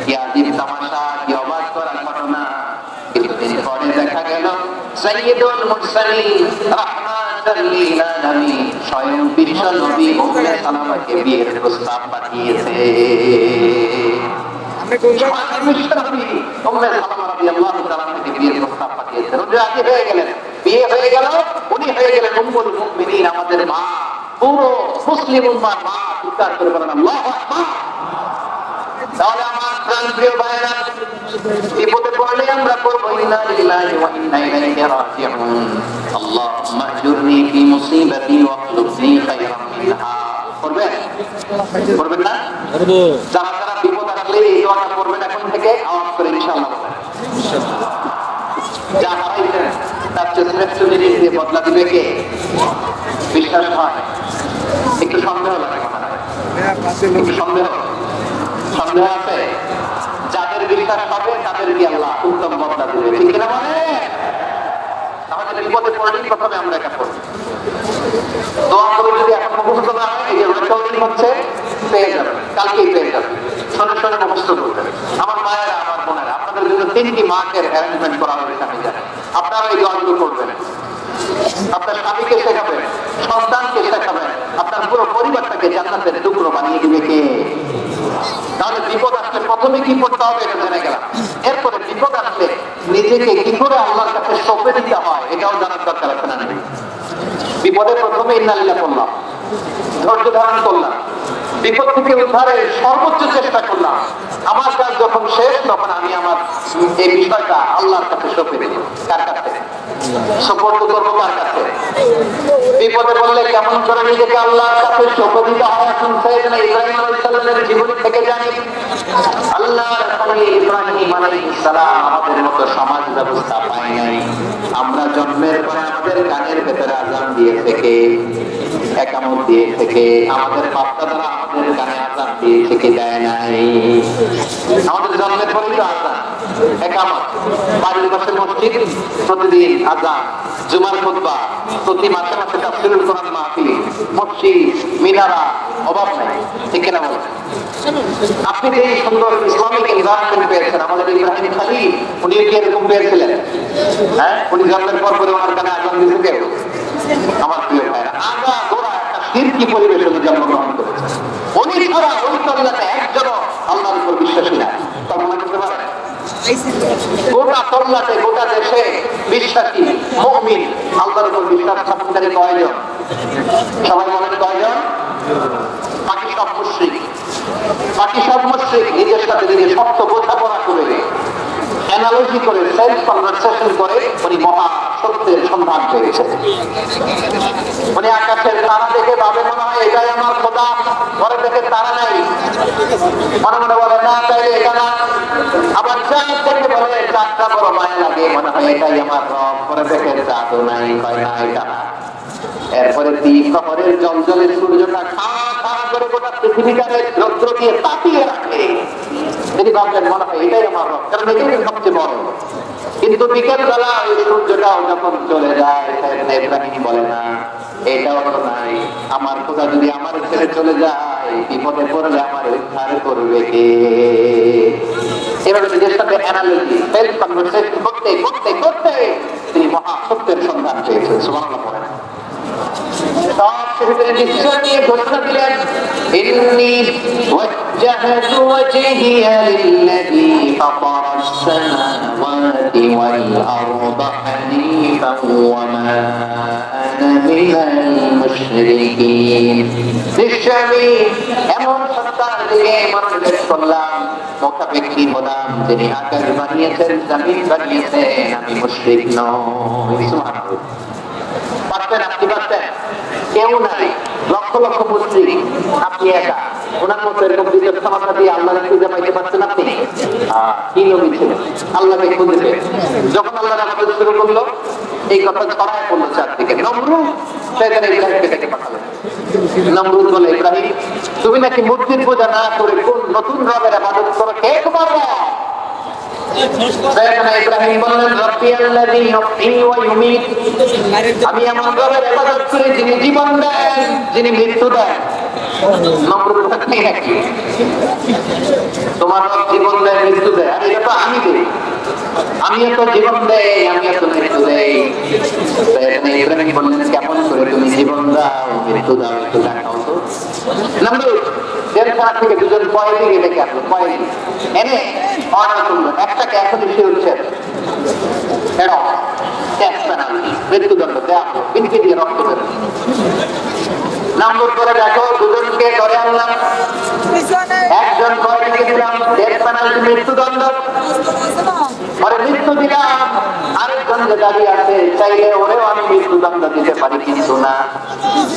E: কি আজীব তামাশা, কি অবাক করার ঘটনা। কিছুদিন পরে দেখা গেল সাইয়্যিদুল মুরসালিন রাহমাতাল লিল আলামিন স্বয়ং বিশ্ব নবী উম্মে সালামাকে বিয়ের প্রস্তাব পাঠিয়েছে। উম্মে সালামা রাদিয়াল্লাহু তাআলা থেকে বিয়ের প্রস্তাব পাঠিয়েছেন। উনি রাজি হয়ে গেলেন, বিয়ে হয়ে গেল, উনি হয়ে গেলেন উম্মুল মুমিনিন, আমাদের মা, পুরো মুসলিম উম্মার মা। চিৎকার করে বলেন আল্লাহু আকবার। তাহলে আমার প্রিয় ভাইরা, বিপদে পড়লে আমরা করবো ইন্না লিল্লাহি ওয়া ইন্না ইলাইহি রাজিউন, আল্লাহুম্মা আজুরনি ফি মুসিবাতি ওয়া আখলুফনি খায়রাম মিনহা। করবেন? করবেন না? করব। যারা যারা বিপদ আসলে এই দোয়াটা করবেন এখন থেকে, আওয়াজ করে ইনশাআল্লাহ বলেন। যা হারাইছেন তার চেয়ে শ্রেষ্ঠ জিনিস দিয়ে বদলা দিবে কে? বিশ্বাস হয়? একটু সন্দেহ লাগে মনে হয়, একটু সন্দেহ আছে। যাদের বিশ্বাস হবে তাদেরকে আল্লাহ উত্তম বদলা দিবে, ঠিক কিনা বলে? আমাদের বিপদে পড়লেই প্রথমে আমরা এটা করি। দোয়া করে যদি এখন মুখস্থ না হয়, এই যে রেকর্ডিং হচ্ছে, পেয়ে যাবে, কালকেই পেয়ে যাবে। শোনে শোনে মুখস্থ করবেন। আমার মায়েরা, আমার বোনেরা, আপনাদের জন্য 3টি মাকের অ্যারেঞ্জমেন্ট করা হয়েছে, আমি জানি। আপনারা এই দোয়াগুলো করবেন, আপনার স্বামীকে শেখাবেন, সন্তানকে শেখাবেন, আপনার পুরো পরিবারটাকে জান্নাতের টুকরো বানিয়ে দিবে কে? তাহলে বিপদ আসলে প্রথমে কি করতে হবে এটা জেনে গেলাম। এরপরে বিপদ আসলে নিজেকে কি করে আল্লাহর কাছে সঁপে দিতে হয় এটাও জানার দরকার আছে না? বিপদে প্রথমে ইন্না লিল্লাহি বললাম, ধৈর্য ধারণ করলাম, বিপদ থেকে উদ্ধারের সর্বোচ্চ চেষ্টা করলাম। আমার কাজ যখন শেষ, তখন আমি আমার এই বিষয়টা আল্লাহর কাছে সঁপে দিই। কার কাছে সুপর্দ করবো? কার কাছে? বিপদে বললে কেমন করে নিজেকে আল্লাহর কাছে সঁপে দিতে হয় এখন সাইয়েদনা ইব্রাহিম আলাইহিস সালামের জীবনী থেকে জানি। আল্লাহর খলিল ইব্রাহিম আলাইহিস সালাম আমাদের মতো সমাজ ব্যবস্থা পায় নাই। আমরা জন্মের পরে আমাদের কানের ভেতরে আযান দিয়ে থেকে, একামত দিয়ে থেকে, আমাদের বাপ-দাদারা আমাদের কানে আযান দিয়ে থেকে দেয় নাই। আমাদের জন্মের পরেই তো আযান, একামত, বাড়ির পাশে মসজিদ, প্রতিদিন আযান, জুমার খুতবা, প্রতি মাসে মাসে তাফসীরুল কোরআন মাহফিল, মসজিদ, মিনারা, অভাব নাই, ঠিক কিনা বলেন? আপনি যে এই সুন্দর ইসলামিক এনভায়রনমেন্ট পেয়েছেন, আমাদের ইব্রাহিম খলিল, উনি কি এরকম পেয়েছিলেন? হ্যাঁ, উনি জন্মের পর পরে ওনার কানে আযান দিতে কেউ? আমার প্রিয় ভাইরা, আগা গোড়া একটা শিরকি পরিবেশে উনি জন্মগ্রহণ করেছেন। উনি ছাড়া ওই তল্লাটে একজনও আল্লাহর উপর বিশ্বাসী না। কল্পনা করতে পারেন? গোটা তল্লাটে, গোটা দেশে বিশ্বাসী মুমিন, আল্লাহর উপর বিশ্বাস স্থাপনকারী কয়জন? সবাই বলেন কয়জন? বাকি সব মুশরিক। বাকি সব মুশরিক নিজের সাথে নিজে শক্ত বোঝাপড়া করে, অ্যানালজি করে, সেলফ কনভারসেশন করে উনি মহা সত্যের সন্ধান পেয়েছে। উনি আকাশের তারা দেখে ভাবে মনে হয় এটাই আমার খোদা, ঘরে দেখে তারা নাই, মনে মনে বলে না তাইলে এটা না। আবার চাঁদ দেখে বলে চাঁদটা বড় মায়া লাগে, মনে হয় এটাই আমার রব, ঘরে দেখে চাঁদও নাই, কয় না এটা না। এরপরে দ্বিপ্রহরের জলজলে সূর্যটা খা খা করে গোটা পৃথিবীটাকে রৌদ্র দিয়ে তাপিয়ে রাখে। তিনি ভাবলেন মনে হয় এটাই আমার রব, কারণ এটাই সবচেয়ে বড়। কিন্তু বিকেল বেলা ওই সূর্যটাও যখন চলে যায়, ইব্রাহিম বলে না এটাও তো নাই, আমার খোদা যদি আমার ছেড়ে চলে যায়, বিপদে পড়লে আমার উদ্ধার করবে কে? এভাবে নিজের সাথে অ্যানালজি, সেলফ কনভারসেশন করতে করতে করতে তিনি মহা সত্যের সন্ধান পেয়েছেন। সুবহানাল্লাহ বলেন। ডিসিশন নিয়ে ঘোষণা দিলেন, ইন্নী ওয়াজ্জাহতু ওয়াজহিয়া লিল্লাযী ফাতারাস সামাওয়াতি ওয়াল আরদা হানিফান ওয়া মা আনা মিনাল মুশরিকিন। নিশ্চয় আমি এমন সত্তার দিকে মনোনিবেশ করলাম, মুখাপেক্ষী হলাম, যিনি আকাশ বানিয়েছেন, জমিন বানিয়েছেন, আমি মুশরিক নই। সুবহানাল্লাহ। পারতেন? আপনি পারতেন? কেউ নাই, লক্ষ লক্ষ মুশরিক, আপনি একা। ওনার মতো এরকম বিজয় সমস্যা দিয়ে আল্লাহকে খুঁজে পাইতে পারছেন আপনি? কি নবী ছিলেন? আল্লাহকে খুঁজে পেয়ে যখন আল্লাহ আমাদের শুরু করলো, এই কথা ছড়ায় পড়লো চারদিকে। নমরুদ সেখানে ইব্রাহিমকে ডেকে পাঠালো। নমরুদ বলে, ইব্রাহিম তুমি নাকি মূর্তির পূজা না করে কোন নতুন রবের ইবাদত করো, কে তোমার রব? ইব্রাহিম বললেন, রব্বি আল্লাযী ইউহয়ী ওয়া ইউমীত, আমি এমন রবের ইবাদত করি যিনি জীবন দেন, যিনি মৃত্যু দেন। নমরুদ বলে, নাকি তোমার রব জীবন দেয় মৃত্যু দেয়? আর এটা তো আমি দেই, আমিও তো জীবন দেই, আমিও তো মৃত্যু দেই। ইব্রাহিম বললেন, কেমন করে তুমি জীবন দাও মৃত্যু দাও, একটু দেখাও তো। নমরুদ জেলখানা থেকে দুজন কয়েদি ডেকে আসলো, কয়েদি এনে অর্ডার করলো, একটাকে এখনই সে হচ্ছে মৃত্যুদণ্ড দেওয়া হলো, বিনকে দিয়ে রক্ত বের। নমরুদ করে, দেখো দুজনকে ধরে আনলাম, একজন কয়েদিকে দিলাম ডেথ পেনাল্টি, মৃত্যুদণ্ড, পরে মৃত্যু দিলাম। আরেকজন যে দাঁড়িয়ে আছে, চাইলে ওরেও আমি মৃত্যুদণ্ড দিতে পারি, কিন্তু না,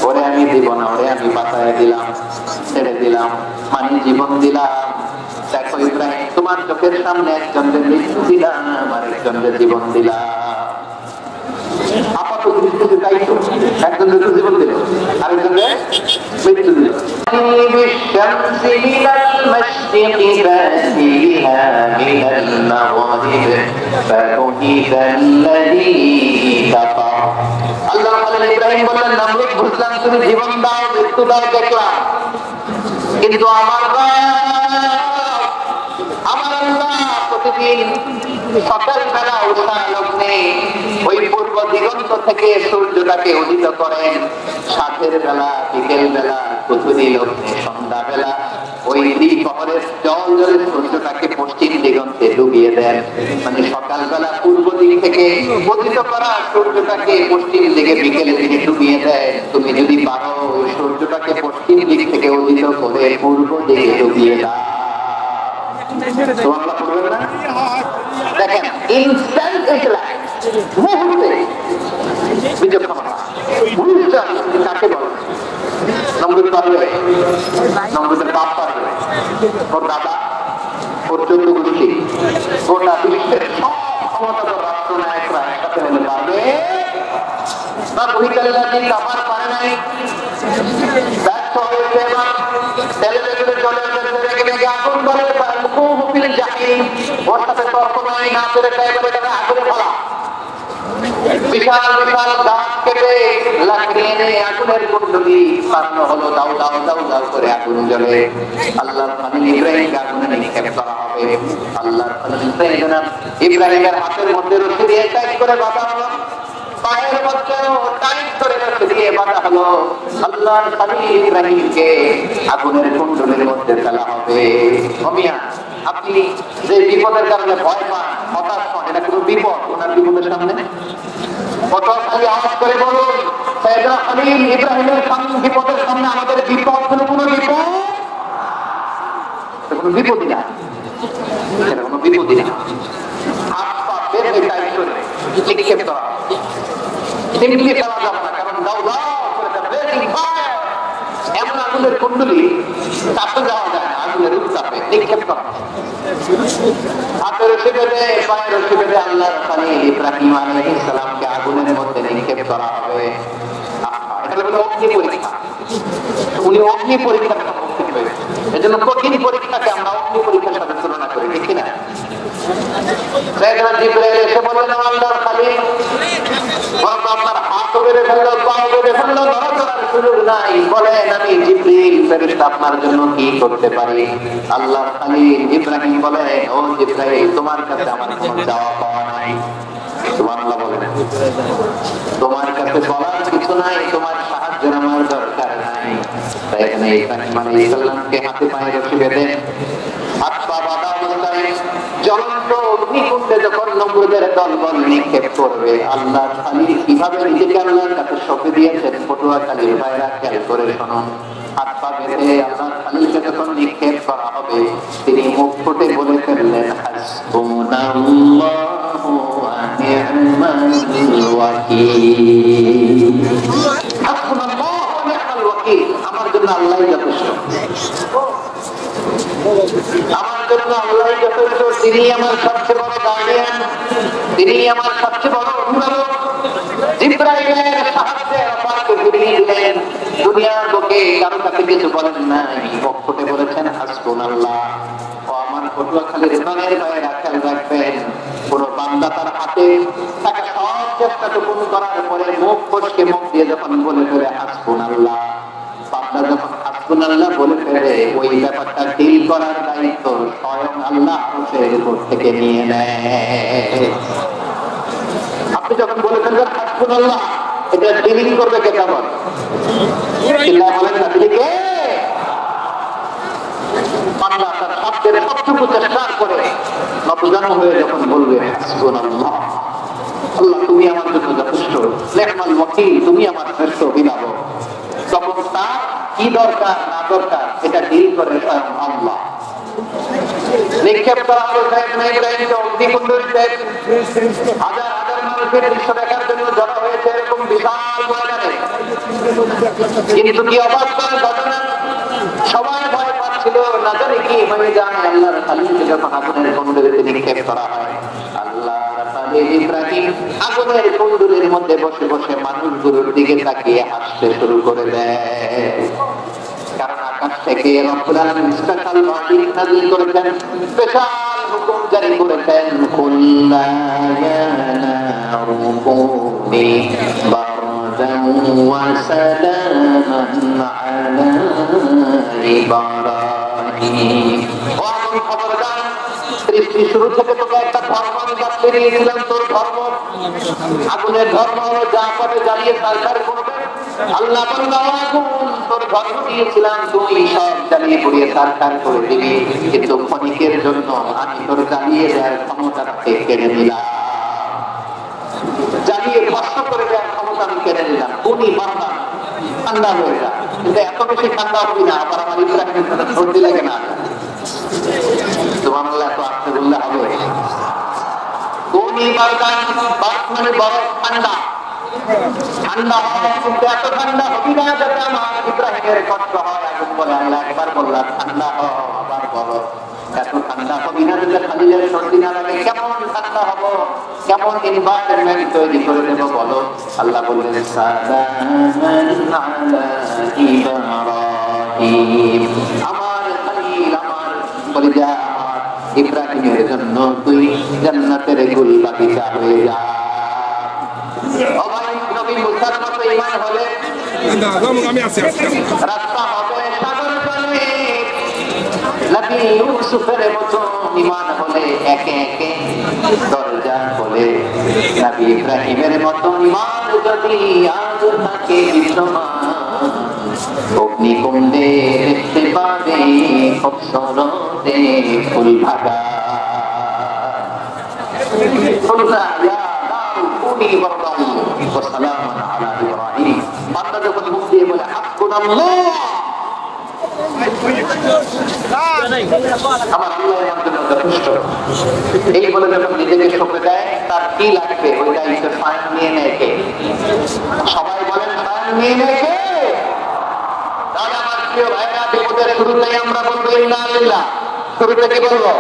E: ওরে আমি দিব না, ওরে আমি বাঁচায় দিলাম, ছেড়ে দিলাম, মানে জীবন দিলাম। দেখো ইব্রাহিম, তোমার চোখের সামনে একজনের মৃত্যু দিলাম, আরেকজনের জীবন দিলাম। আপাতত দৃষ্টিতে তাই তো, একজনের তো জীবন দিল, আরেকজনের মৃত্যু দিল। আল্লাহ বলেন, ইব্রাহিম বললেন, নমরুদ বুঝলাম তুমি জীবন দাও মৃত্যু দাও দেখলাম, কিন্তু আমার আল্লাহ প্রতিদিন সকালবেলা উষা লগ্নে ওই পূর্ব দিগন্ত থেকে সূর্যটাকে উদিত করেন, সাথের বেলা, বিকেল বেলা, কুথুরি লগ্নে, সন্ধ্যা বেলা ওই দ্বিপ্রহরের জল জলে সূর্যটাকে পশ্চিম দিগন্তে ডুবিয়ে দেন। মানে সকালবেলা পূর্ব দিক থেকে উদিত করা সূর্যটাকে পশ্চিম দিকে বিকেলে তিনি ডুবিয়ে দেন। তুমি যদি পারো ওই সূর্যটাকে পশ্চিম দিক থেকে উদিত করে পূর্ব দিকে ডুবিয়ে দাও। দেখেন, ইনস্ট্যান্ট মুহূর্তে বিচক্ষণতা, কাকে বলে? নমরুদ পারবে, নমরুদের বাপ পারবে, ওর দাদা, ওর 14 গোষ্ঠী, গোটা বিশ্বের সব ক্ষমতাধর রাষ্ট্রনায়করা একসাথে হলে পারবে না? বহিকালীন আমার পারে নাই, ব্যর্থ হয়েছে। এবার টেলিভিশনে চলে এসেছে, আগুন বলে মুখোমুখি জাহিন, ওর সাথে তর্ক নয়, না পেরে এবারে আগুনে ফেলা, বিশাল বিশাল গাছ কেটে লাকড়ি এনে আগুনের কুণ্ডলি বানানো হলো, দাও দাও দাও দাও করে আগুন জ্বলে। আল্লাহর খলিল ইব্রাহিমকে আগুনে নিক্ষেপ করা হবে। আল্লাহর খলিল ইব্রাহিমের হাতের মধ্যে রশি দিয়ে টাইট করে বাঁধা হলো, পায়ের মধ্যেও টাইট করে রশি দিয়ে বাঁধা হলো। আল্লাহর খলিল ইব্রাহিমকে আগুনের কুণ্ডলের মধ্যে ফেলা হবে। মিয়া, আপনি যে বিপদের কারণে ভয় পান, হতাশ হন, এটা কোনো বিপদ? ওনার বিপদের সামনে কত খালি আওয়াজ করে বলুন, সাইয়েদনা খলিল ইব্রাহিমের বিপদের সামনে আমাদের বিপদ কোনো কোনো বিপদ, কোনো বিপদই না, এটা কোনো বিপদই না। হাত পা বের হয়ে টাইট করে নিক্ষেপ করা, সিম্পলি ফেলা যাবে না, কারণ দাও দাও করে ব্রেকিং ফায়ার, এমন আগুনের কুণ্ডলি চাপতে যাওয়া যায় না, আগুনের উত্তাপে নিক্ষেপ করা। হাতের রশি বেঁধে, পায়ের রশি বেঁধে আল্লাহর খলিল ইব্রাহিম আলাইহিস সালামকে আগুনের মধ্যে নিক্ষেপ করা হবে। এটা হলো অগ্নি পরীক্ষা। উনি অগ্নি পরীক্ষার সম্মুখীন হয়েছে, এজন্য কঠিন পরীক্ষাকে আমরা অগ্নি পরীক্ষার সাথে তুলনা করি, ঠিক না? সাইয়েদনা জিবরাইল এসে বললেন, আল্লাহর খলিল, আপনার হাত বেড়ে ফেললো, পাও বেড়ে ফেললো, নড়াচড়ার সুযোগ নাই, বলেন আমি জিবরিল ফেরেশতা আপনার জন্য কি করতে পারি? আল্লাহর খলিল ইব্রাহিম বলে, ও জিবরাইল, তোমার কাছে আমার কোনো চাওয়া পাওয়া নাই। সুবহানাল্লাহ বলেন, তোমার কাছে বলার কিছু নাই, তোমার সাহায্যের আমার দরকার নাই। তাই এখানে ইব্রাহিম আলাইহিস সালামকে হাতে পায়ে রশি বেঁধে হাত পা বাঁধা অবস্থায় জ্বলন্ত অগ্নিকুণ্ডে যখন নমরুদের দলবল নিক্ষেপ করবে, আল্লাহর খলিল কিভাবে নিজেকে আল্লাহর কাছে সঁপে দিয়েছেন, পটুয়াখালীর ভাইরা খেয়াল করে শুনুন। হাত পা বেঁধে আল্লাহর খলিলকে যখন নিক্ষেপ করা হবে, তিনি মুখ ফুটে বলে ফেললেন, হাসবুনাল্লাহু ওয়া নি'মাল ওয়াকিল। হাসবুনাল্লাহু ওয়া নি'মাল ওয়াকিল, আমার জন্য আল্লাহই যথেষ্ট, আমার জন্য আল্লাহই যথেষ্ট। তিনি আমার সবচেয়ে বড় গার্ডিয়ান, তিনি আমার সবচেয়ে বড় অভিভাবক। জিবরাইলের সাহায্যে আমাকে ফিরিয়ে দিলেন। দুনিয়ার লোকে কারো কাছে কিছু বলেন নাই, পক্ষে বলেছেন হাসবুনাল্লাহ। ও আমার পটুয়াখালীর ইমানের ভাইয়েরা খেয়াল রাখবেন, কোন বান্দা তার হাতে থাকা সব চেষ্টাটুকু করার পরে মুখ ফসকে মুখ দিয়ে যখন বলে ফেলে হাসবুনাল্লাহ, বান্দা যখন হাসবুনাল্লাহ বলে ফেলে, ওই ব্যাপারটা ডিল করার দায়িত্ব স্বয়ং আল্লাহ আরশের উপর থেকে নিয়ে নেয়। আপনি যখন বলে ফেলবেন হাসবুনাল্লাহ, এটা ডিলিং করবে কে? কেমন চিল্লায় বলেন না, তিনি কে? বান্দা তার শব্দের সবটুকু চেষ্টার করে নতজানু হয়ে যখন বলবে হাসবুনাল্লাহ, আল্লাহ তুমি আমার জন্য যথেষ্ট, নি'মাল ওয়াকিল, তুমি আমার শ্রেষ্ঠ অভিভাবক, তখন তার কি দরকার না দরকার এটা ডিল করে স্বয়ং আল্লাহ। নিক্ষেপ করা হলো ইব্রাহিমকে অগ্নিকুণ্ডে, হাজার হাজার মানুষের দৃশ্য দেখার জন্য জড়ো হয়েছে এরকম বিশাল ময়দানে। কিন্তু কি অবস্থার ঘটনা, সবাই ভয় পাচ্ছিল, না জানি কি হয়ে যায়। আল্লাহর খালিলকে যখন আগুনের কুণ্ডলে নিক্ষেপ করা হয়, আল্লাহর খালিল ইব্রাহিম আগুনের কুণ্ডলের মধ্যে বসে বসে মানুষগুলোর দিকে তাকিয়ে হাসতে শুরু করে দেয়। কারণ আকাশ থেকে রব্বুল আলামিন স্পেশাল ওয়ার্নিং নাযিল করেছেন, স্পেশাল হুকুম জারি করেছেন, কুল্লা ইয়া নারু কুনি বারদান ওয়া সালামান আলা ইব্রাহিম। ও আগুন খবরদার, সৃষ্টি শুরু থেকে তোকে একটা ধর্ম আমি বাতলে দিয়েছিলাম, তোর ধর্ম আগুনের ধর্ম হলো যা পাবে জ্বালিয়ে সারকার করবে। আল্লাহ বললেন আগুন তোর ধর্ম দিয়েছিলাম, তুই সব জ্বালিয়ে পুড়িয়ে সারকার করে দিবি, কিন্তু ক্ষণিকের জন্য আমি তোর জ্বালিয়ে দেওয়ার ক্ষমতাকে কেড়ে নিলাম, জ্বালিয়ে ভস্ম করে দেওয়ার ক্ষমতা আমি কেড়ে নিলাম। কোনি বান্দা ঠান্ডা হয়ে যায়, কিন্তু এত বেশি ঠান্ডা হবি না, আবার আমার ইব্রাহিমের সাথে সর্দি লাগে না। সুবহানাল্লাহ, এত আসতে বললে হবে? কোনি বান্দা মানে বরফ ঠান্ডা, ঠান্ডা হয়, কিন্তু এত ঠান্ডা হবি না যাতে আমার ইব্রাহিমের কষ্ট হয়। আগুন বলে আল্লাহ একবার বললাম ঠান্ডা হও, আবার বলো এত ঠান্ডা হবি না যাতে খালিলের সর্দি না লাগে। কেমন ঠান্ডা হবো, কেমন এনভায়রনমেন্ট তৈরি করে দেবো বলো? আল্লাহ বললেন সালামান আলা ইব্রাহিম, আমার খালিল, আমার কলিজা, আমার ইব্রাহিমের জন্য তুই জান্নাতের গুল বাগিচা হয়ে যা। নবী মুসার মতো ঈমান হলে রাস্তা হবে সাগর পানে, নবী ইউসুফের মতো ঈমান হলে একে একে দরজা খোলে, নবী ইব্রাহিমের মতো ঈমান যদি আজ থাকে বিদ্যমান, অগ্নিকুণ্ডে দেখতে পাবে অবসরতে ফুল ভাগা। বান্দা যখন মুখ দিয়ে বলে হাসবুনাল্লাহ, আমার আল্লাহ আমার জন্য যথেষ্ট, এই বলে যখন নিজেকে সঁপে দেয়, তার কি লাগবে ওই দায়িত্ব ফাইন নিয়ে নেয় কে? সবাই বলেন ফাইন নিয়ে নেয় কে? তাহলে আমার প্রিয় ভাইরা, বিপদের শুরুতেই আমরা বলবো ইন্না লিল্লাহ, শুরুতে কি বলবো?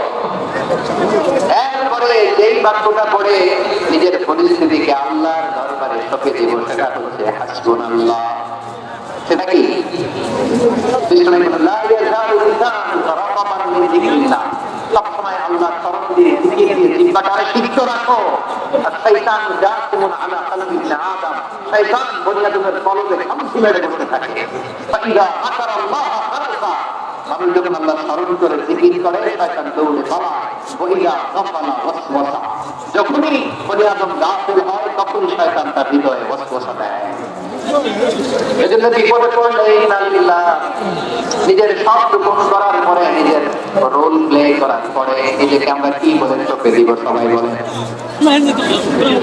E: এরপরে যেই বাক্যটা পড়ে নিজের পরিস্থিতিকে আল্লাহর দরবারে সঁপে দিব, সেটা হচ্ছে হাসবুনাল্লাহ। সেটা কি? সবসময় আল্লাহ স্মরণ দিয়ে শিখিয়ে দিয়ে জিহ্বাটারে সিদ্ধ রাখো। শয়তান জাসিমুন আলা কলবি ইবনে আদম, শয়তান বনি আদমের কলবে খামচি মেরে বসে থাকে। ফাইদা আকারাল্লাহ খারাসা, মানুষ যখন আল্লাহ স্মরণ করে জিকির করে, শয়তান দৌড়ে পালায়। ওয়াইদা গাফালা ওয়াসওয়াসা, যখনই বনি আদম গাফিল হয়, তখন শয়তান তার হৃদয়ে ওয়াসওয়াসা দেয়। এজন্য বিপদে পড়লে ইন্নালিল্লাহ, নিজের সব গোপন করার পরে, নিজের রোল প্লে করার পরে নিজেকে আমরা কি বলে চোখে দিব? সবাই বলে,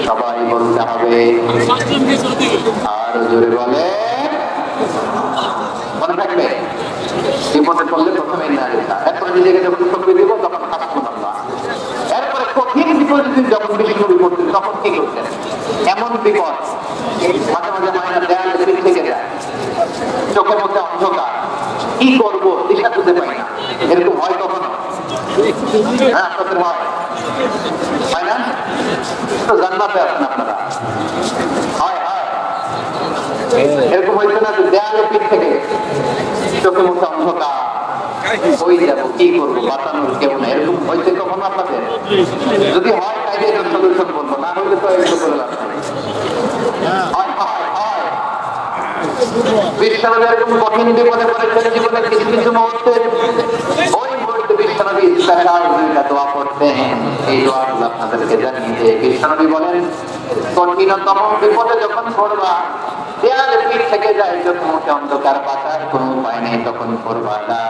E: সবাই বলতে হবে, আর জোরে বলে, মনে থাকবে। বিপদে পড়লে প্রথমে ইন্নালিল্লাহ, এরপরে নিজেকে যখন চোখে দিব তখন হাসবুনাল্লাহ। এরপরে কঠিন বিপদ যখন বিষ্ণু বিপদ, তখন কি করছেন? এমন বিপদ মাঝে মাঝে মায়েরা দেয়ালে পিঠ থেকে যায়, চোখের মধ্যে অন্ধকার, কি করবো দিশা খুঁজে পাই না, এরকম হয় কখনো? হ্যাঁ আপনাদের হয় হয় না? তো জান্নাতে আছেন আপনারা, হয় হয় এরকম হয়েছে না যে দেয়ালে পিঠ থেকে চোখে মুখে অন্ধকার হয়ে যাবো, কি করবো, বাঁচানোর কেউ না, এরকম হয়েছে কখনো আপনাদের? যদি হয় তাইলে এটা সলিউশন বলবো, না হলে তো এগুলো করে লাগবে। হয় হয় হয় বিশ্বনবী এরকম কঠিন বিপদে পড়েছেন জীবনের কিছু কিছু মুহূর্তে, ওই মুহূর্তে বিশ্বনবী স্পেশাল দুইটা দোয়া করতেন। এই দোয়াগুলো আপনাদেরকে জানিয়ে দেয়। বিশ্বনবী বলেন, কঠিনতম বিপদে যখন পড়বা, দেয়ালে পিঠ থেকে যায়, চোখ মুখে অন্ধকার, বাঁচার কোনো উপায় নেই, তখন পড়বা লা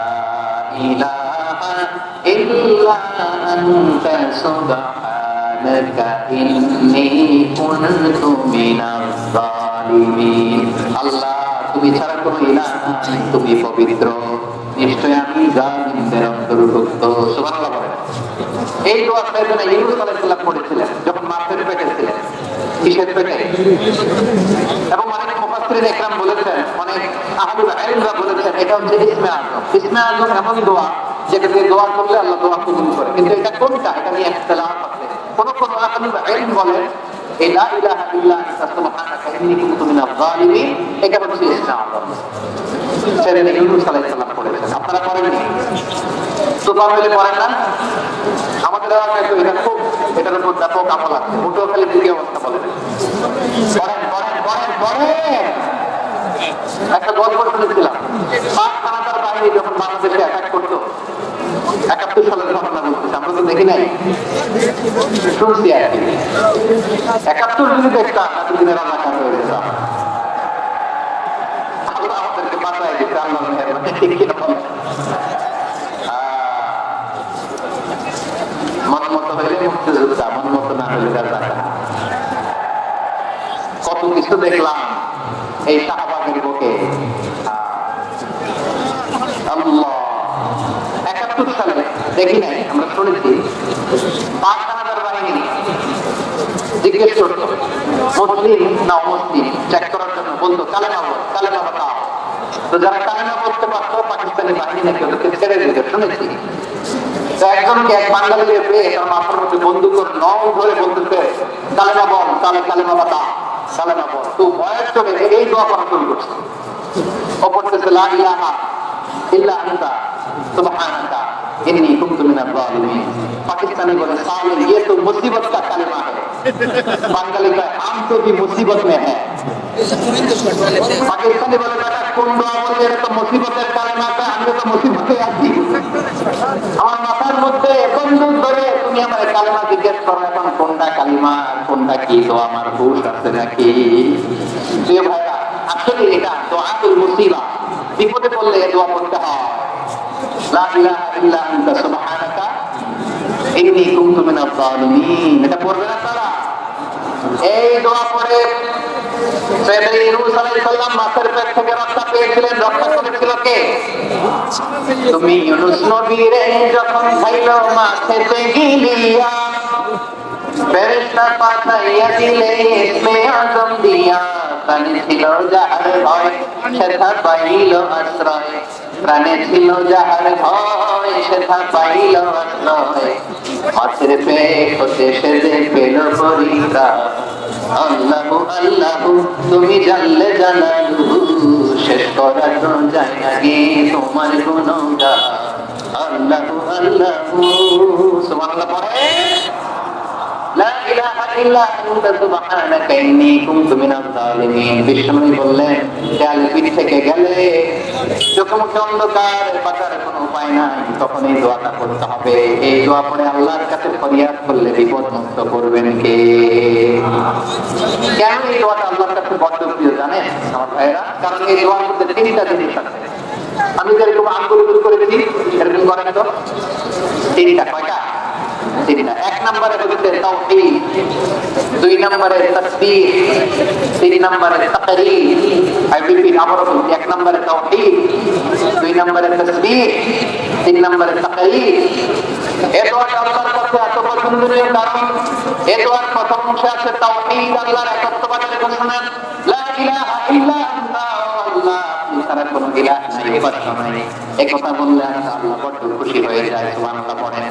E: ইলাহা ইল্লা আনতা সুবহানাকা ইন্নী কুনতু মিনাজ জালিমিন। আল্লাহ তুমি ছাড়া কোনো ইলাহ নাই, তুমি পবিত্র, নিশ্চয় আমি জালিমদের অন্তর্ভুক্ত। সুবহানাল্লাহ বলেন। এই দোয়া সাইয়েদনা ইউনূস আলাইহিস সালাম পড়েছিলেন যখন মাছের পেটে ছিলেন। কিসের পেটে? এবং অনেক মুফাসসিরিন ইকরাম বলেছেন, অনেক আহলুল ইলমরা বলেছেন এটা হচ্ছে ইসমে আযম। ইসমে আযম এমন দোয়া যেটা দিয়ে দোয়া করলে আল্লাহ দোয়া কবুল করে, কিন্তু এটা কোনটা এটা নিয়ে ইখতিলাফ আছে। কোন কোন আহলুল ইলম বলেন এই লা ইলাহা ইল্লা আনতা সুবহানাকা ইন্নী কুনতু মিনাজ জালিমিন, এটা হচ্ছে ইসমে আযম। সাইয়েদনা ইউনূস আলাইহিস সালাম পড়েছেন, আপনারা পড়েননি? সুবহান বলে পড়েন না? আমাদের এলাকায় তো এটা খুব, এটার উপর ব্যাপক আমল আছে। মোটেও খালি দিকে অবস্থা বলে পড়েন পড়েন পড়েন পড়েন। একটা গল্প শুনেছিলাম, পাক হানাদার বাহিনী যখন বাংলাদেশে অ্যাটাক করতো, ৭১ সালের ঘটনা বলতেছে, আমরা তো দেখি নাই, শুনছি আর কি। ৭১ যদি দেখতাম এতদিনের এলাকা হয়ে যেতাম। আল্লাহ আমাদেরকে বাঁচায় দিতে, আল্লাহ মেহেরবানি, ঠিক কিনা বলেন? মন মতো হইলে মুক্তিযোদ্ধা, মন মতো না হইলে রাজা। কত কিছু দেখলাম এই শাহবাগের বুকে। আল্লাহ ৭১ সালে দেখি নাই, আমরা শুনেছি পাক হানাদার বাহিনী জিজ্ঞেস করতো মুসলিম না অমুসলিম চেক করার জন্য, বলতো কালেমা বল, কালেমা বাতাও। তো যারা কালেমা বলতে পারতো পাকিস্তানি বাহিনী নাকি ওদেরকে ছেড়ে দিতে শুনেছি। তো একজনকে এক বাঙালি পেয়ে তার মাথার মধ্যে বন্দুকের নল ধরে বলতেছে কালেমা বল, কালেমা বাতা, কালেমা বল। তো ভয়ের চলে এই দোয়া করা শুরু করছে। ও পড়তেছে লা ইলাহা ইল্লা আনতা সুবহানাকা ইন্নী কুনতু মিনাজ জালিমিন। পাকিস্তানি বলে সালিম ये तो मुसीबत का कलमा है। বাঙালি কয় हम तो भी मुसीबत में है। পাকিস্তানি বলে বেটা কোন দোয়া বললে এটা তো মুসিবতের কালেমা, আমি তো মুসিবতে আছি। আমার মাথার মধ্যে বন্দুক ধরে তুমি আমার কালেমা জিজ্ঞেস করো, এখন কোনটা কালিমা কোনটা কি, তো আমার হুঁশ আছে নাকি? প্রিয় ভাইরা, আসলে এটা দোয়াতুল মুসিবা, বিপদে পড়লে দোয়া করতে হয়। লা ইলাহা ইল্লা আনতা সুবহানাকা ইন্নী কুনতু মিনাজ জালিমিন, এটা পড়বে না তারা? এই দোয়া পড়ে সাইয়েদনা ইউনূস আলাইহিস সালাম মাছের পেট থেকে রক্ষা পেয়েছিলেন। রক্ষা করেছিল কে? তুমি ইউনূস নবীরে যখন খাইলো মাছেতে গিলিয়া, ফেরেশতা পাঠাইয়া দিলে ইসমে আযম দিয়া, প্রাণে ছিল যাহার ভয় সেথা পাইল আশ্রয়, প্রাণে ছিল যাহার ভয় সেথা পাইল আশ্রয়, মাছের পেট হতে সে যে পেল পরিত্রাণ। আল্লাহু আল্লাহু তুমি জানলে জানালু, শেষ করা তো যায় না গে তোমার গুণগান। আল্লাহু আল্লাহু সুবহানাল্লাহ পড়ে লা ইলাহা ইল্লা আনতা সুবহানাকা ইন্নী কুনতু মিনাজ জালিমিন। বিশ্বনবী বললেন দেয়ালে পিঠ থেকে গেলে, চোখে মুখে অন্ধকার, বাঁচার কোনো উপায় নাই, তখন এই দোয়াটা করতে হবে। এই দোয়া পড়ে আল্লাহর কাছে ফরিয়াদ করলে বিপদ মুক্ত করবেন কে? কেন এই দোয়াটা আল্লাহর কাছে বড্ড প্রিয় জানেন আমার ভাইয়েরা? কারণ এই দোয়ার মধ্যে 3টা জিনিস আছে। আমি যেরকম আঙ্গুল উঁচু করেছি এরকম করেন তো, 3টা। কয়টা? 3টা। 1 নম্বরে হচ্ছে তাওহীদ, 2 নম্বরে তাসবিহ, 3 নম্বরে তাকরীর। আই রিপিট, আবারও বলছি, 1 নম্বরে তাওহীদ, 2 নম্বরে তাসবিহ, 3 নম্বরে তাকরীর। এই দোয়াটা আল্লাহর কাছে এত পছন্দনীয় কারণ এই দোয়ার প্রথম অংশে আছে তাওহীদ, আল্লাহর একত্ববাদের ঘোষণা। লা ইলাহা ইল্লা আনতা, আল্লাহ আপনি ছাড়া কোনো ইলাহ নাই, উপাস্য নাই, একথা বললে আল্লাহ বড় খুশি হয়ে যায়। সুবহানাল্লাহ পড়েন।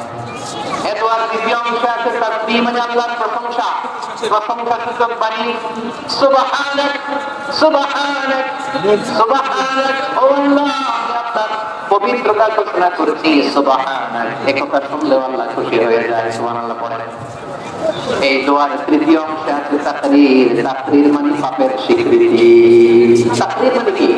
E: এত আর দ্বিতীয় অংশে আছে তাসবিহ, মানে আল্লাহর প্রশংসা, প্রশংসাসূচক বাণী। সুবহানাক সুবহানাক সুবহানাক, ও আল্লাহ আমি আপনার পবিত্রতা ঘোষণা করছি। সুবহানাক, একথা শুনলেও আল্লাহ খুশি হয়ে যায়। সুবহানাল্লাহ পড়েন। এই দোয়ার তৃতীয় অংশে আছে তাকরীর। তাকরীর মানে পাপের স্বীকৃতি। তাকরীর মানে কি?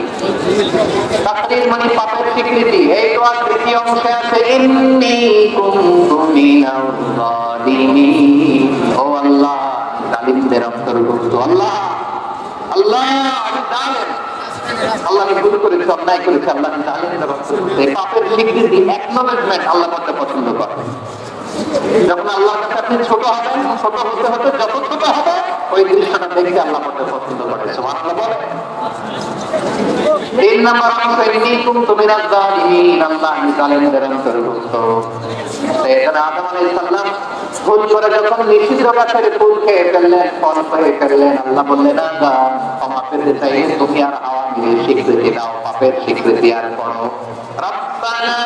E: তাকরীর মানে পাপের স্বীকৃতি। এই দোয়ার তৃতীয় অংশে আছে ইন্নী কুনতু মিনাল যালিমিন, ও আল্লাহ জালিমদের অন্তর্ভুক্ত। আল্লাহ আল্লাহ আমি জালিম, আল্লাহ আমি ভুল করেছি, অন্যায় করেছি, আল্লাহ আমি জালিমদের অন্তর্ভুক্ত। এই পাপের স্বীকৃতি, অ্যাকনলেজমেন্ট আল্লাহ করতে পছন্দ করে। যখন আল্লাহর কাছে আপনি ছোট হবেন, ছোট হতে হতে যত ছোট হবে ওই দৃশ্যটা দেখে আল্লাহ করতে পছন্দ করে। সুবহানাল্লাহ বলে। 3 নম্বর অংশ ইন্নী কুনতু মিনাজ যালিমিন, আল্লাহ আমি জালিমদের অন্তর্ভুক্ত। সাইয়েদনা আদম আলাইহিস সালাম ভুল করে যখন নিষিদ্ধ গাছের ফুল খেয়ে ফেললেন, ফল খেয়ে ফেললেন, আল্লাহ বললেন না, ক্ষমা পেতে চাই, তুমি আর হাওয়া মিলে স্বীকৃতি দাও, পাপের স্বীকৃতি আর করো। রব্বানা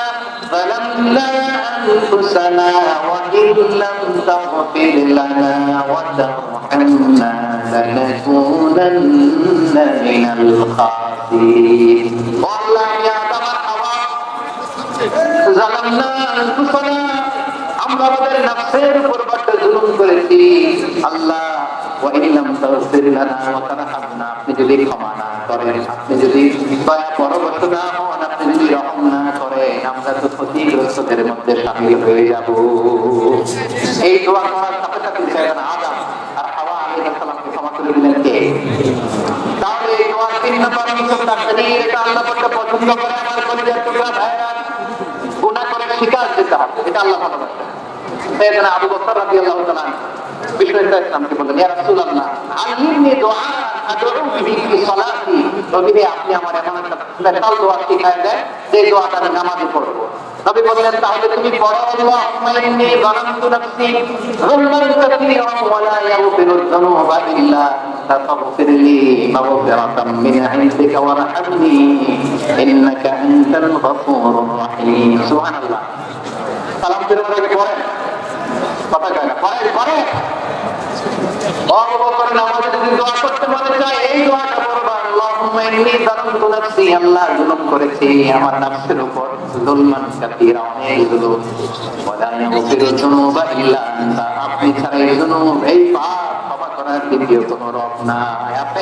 E: ظلمنا أنفسنا وإن لم تغفر لنا وترحمنا لنكونن من الخاسرين. والله يا آدم وحواء ظلمنا أنفسنا, আমরা আমাদের নফসের উপর বড় জুলুম করেছি। আল্লাহ وإن لم تغفر لنا وترحمنا, আপনি যদি ক্ষমা না করেন, আপনি যদি দয়া পরবশ না হন, আপনি যদি রহম না করেন, আমরা তো ক্ষতিগ্রস্তদের মধ্যে শামিল হয়ে যাব। এই দোয়া করার সাথে সাথে সাইয়েদনা আদম আর হাওয়া আলাইহিস সালামকে ক্ষমা করে দিলেন কে? তাহলে এই দোয়ার 3 নম্বর অংশ তাকরীর, এটা আল্লাহ বড় পছন্দ করে। আমার কলিজার টুকরা ভাইরা, গুনাহ করে স্বীকার করতে হবে, এটা আল্লাহ ভালোবাসেন। সাইয়েদনা আবু বকর রাদিয়াল্লাহু তাআলা বিষ্ণু ইসলামকে বললেন, ইয়া রাসূলুল্লাহ আল্লিমনি দুআ আদউ বিহি ফি সালাতি, নবী আপনি আমার এমন একটা স্পেশাল দোয়া শিখায় দেন যে দোয়াটা আমি নামাজে পড়ব। নবী বললেন, তাহলে তুমি পড়ো, আল্লাহুম্মা ইন্নী যালামতু নাফসি যুলমান কাসীরান ওয়া লা ইয়াগফিরুয যুনুবা ইল্লা আনতা ফাগফিরলি মাগফিরাতাম মিন ইনদিকা ওয়ারহামনি ইন্নাকা আনতাল গফুরুর রহিম। সুবহানাল্লাহ। সালাম ফিরে পড়েন, কথা কয় না, পরে নামাজে যদি দোয়া করতে বলে যায়, এই দোয়াটা পড়বা, আল্লাহুম্মা ইন্নী যালামতু নাফসি, আল্লাহ জুলুম করেছি আমার নফসের উপর, যুলমান কাসীরা, অনেক জুলুম, ওয়া লা ইয়াগফিরু যুনুবা ইল্লা আনতা, আপনি ছাড়া এই জুলুম, এই পাপ ক্ষমা করার দ্বিতীয় কোনো রব নাই। আপনি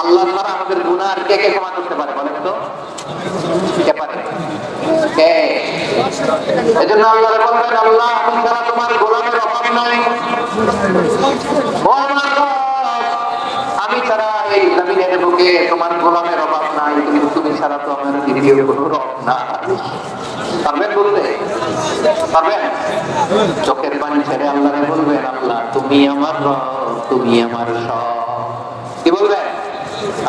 E: আল্লাহ ছাড়া আমাদের গুনাহ কে কে ক্ষমা করতে পারে বলেন তো? কে পারে? কে? এজন্য আল্লাহ বলেন, আল্লাহ আমি ছাড়া তোমার গোলামের অভাব নাই, আমি ছাড়া এই জমিনের বুকে তোমার গোলামের অভাব নাই, কিন্তু তুমি ছাড়া তো আমার দ্বিতীয় কোনো রব নাই। পারবেন বলতে? পারবেন? চোখের পানি ছেড়ে আল্লাহরে বলবেন, আল্লাহ তুমি আমার রব, তুমি আমার সব। কি বলবেন?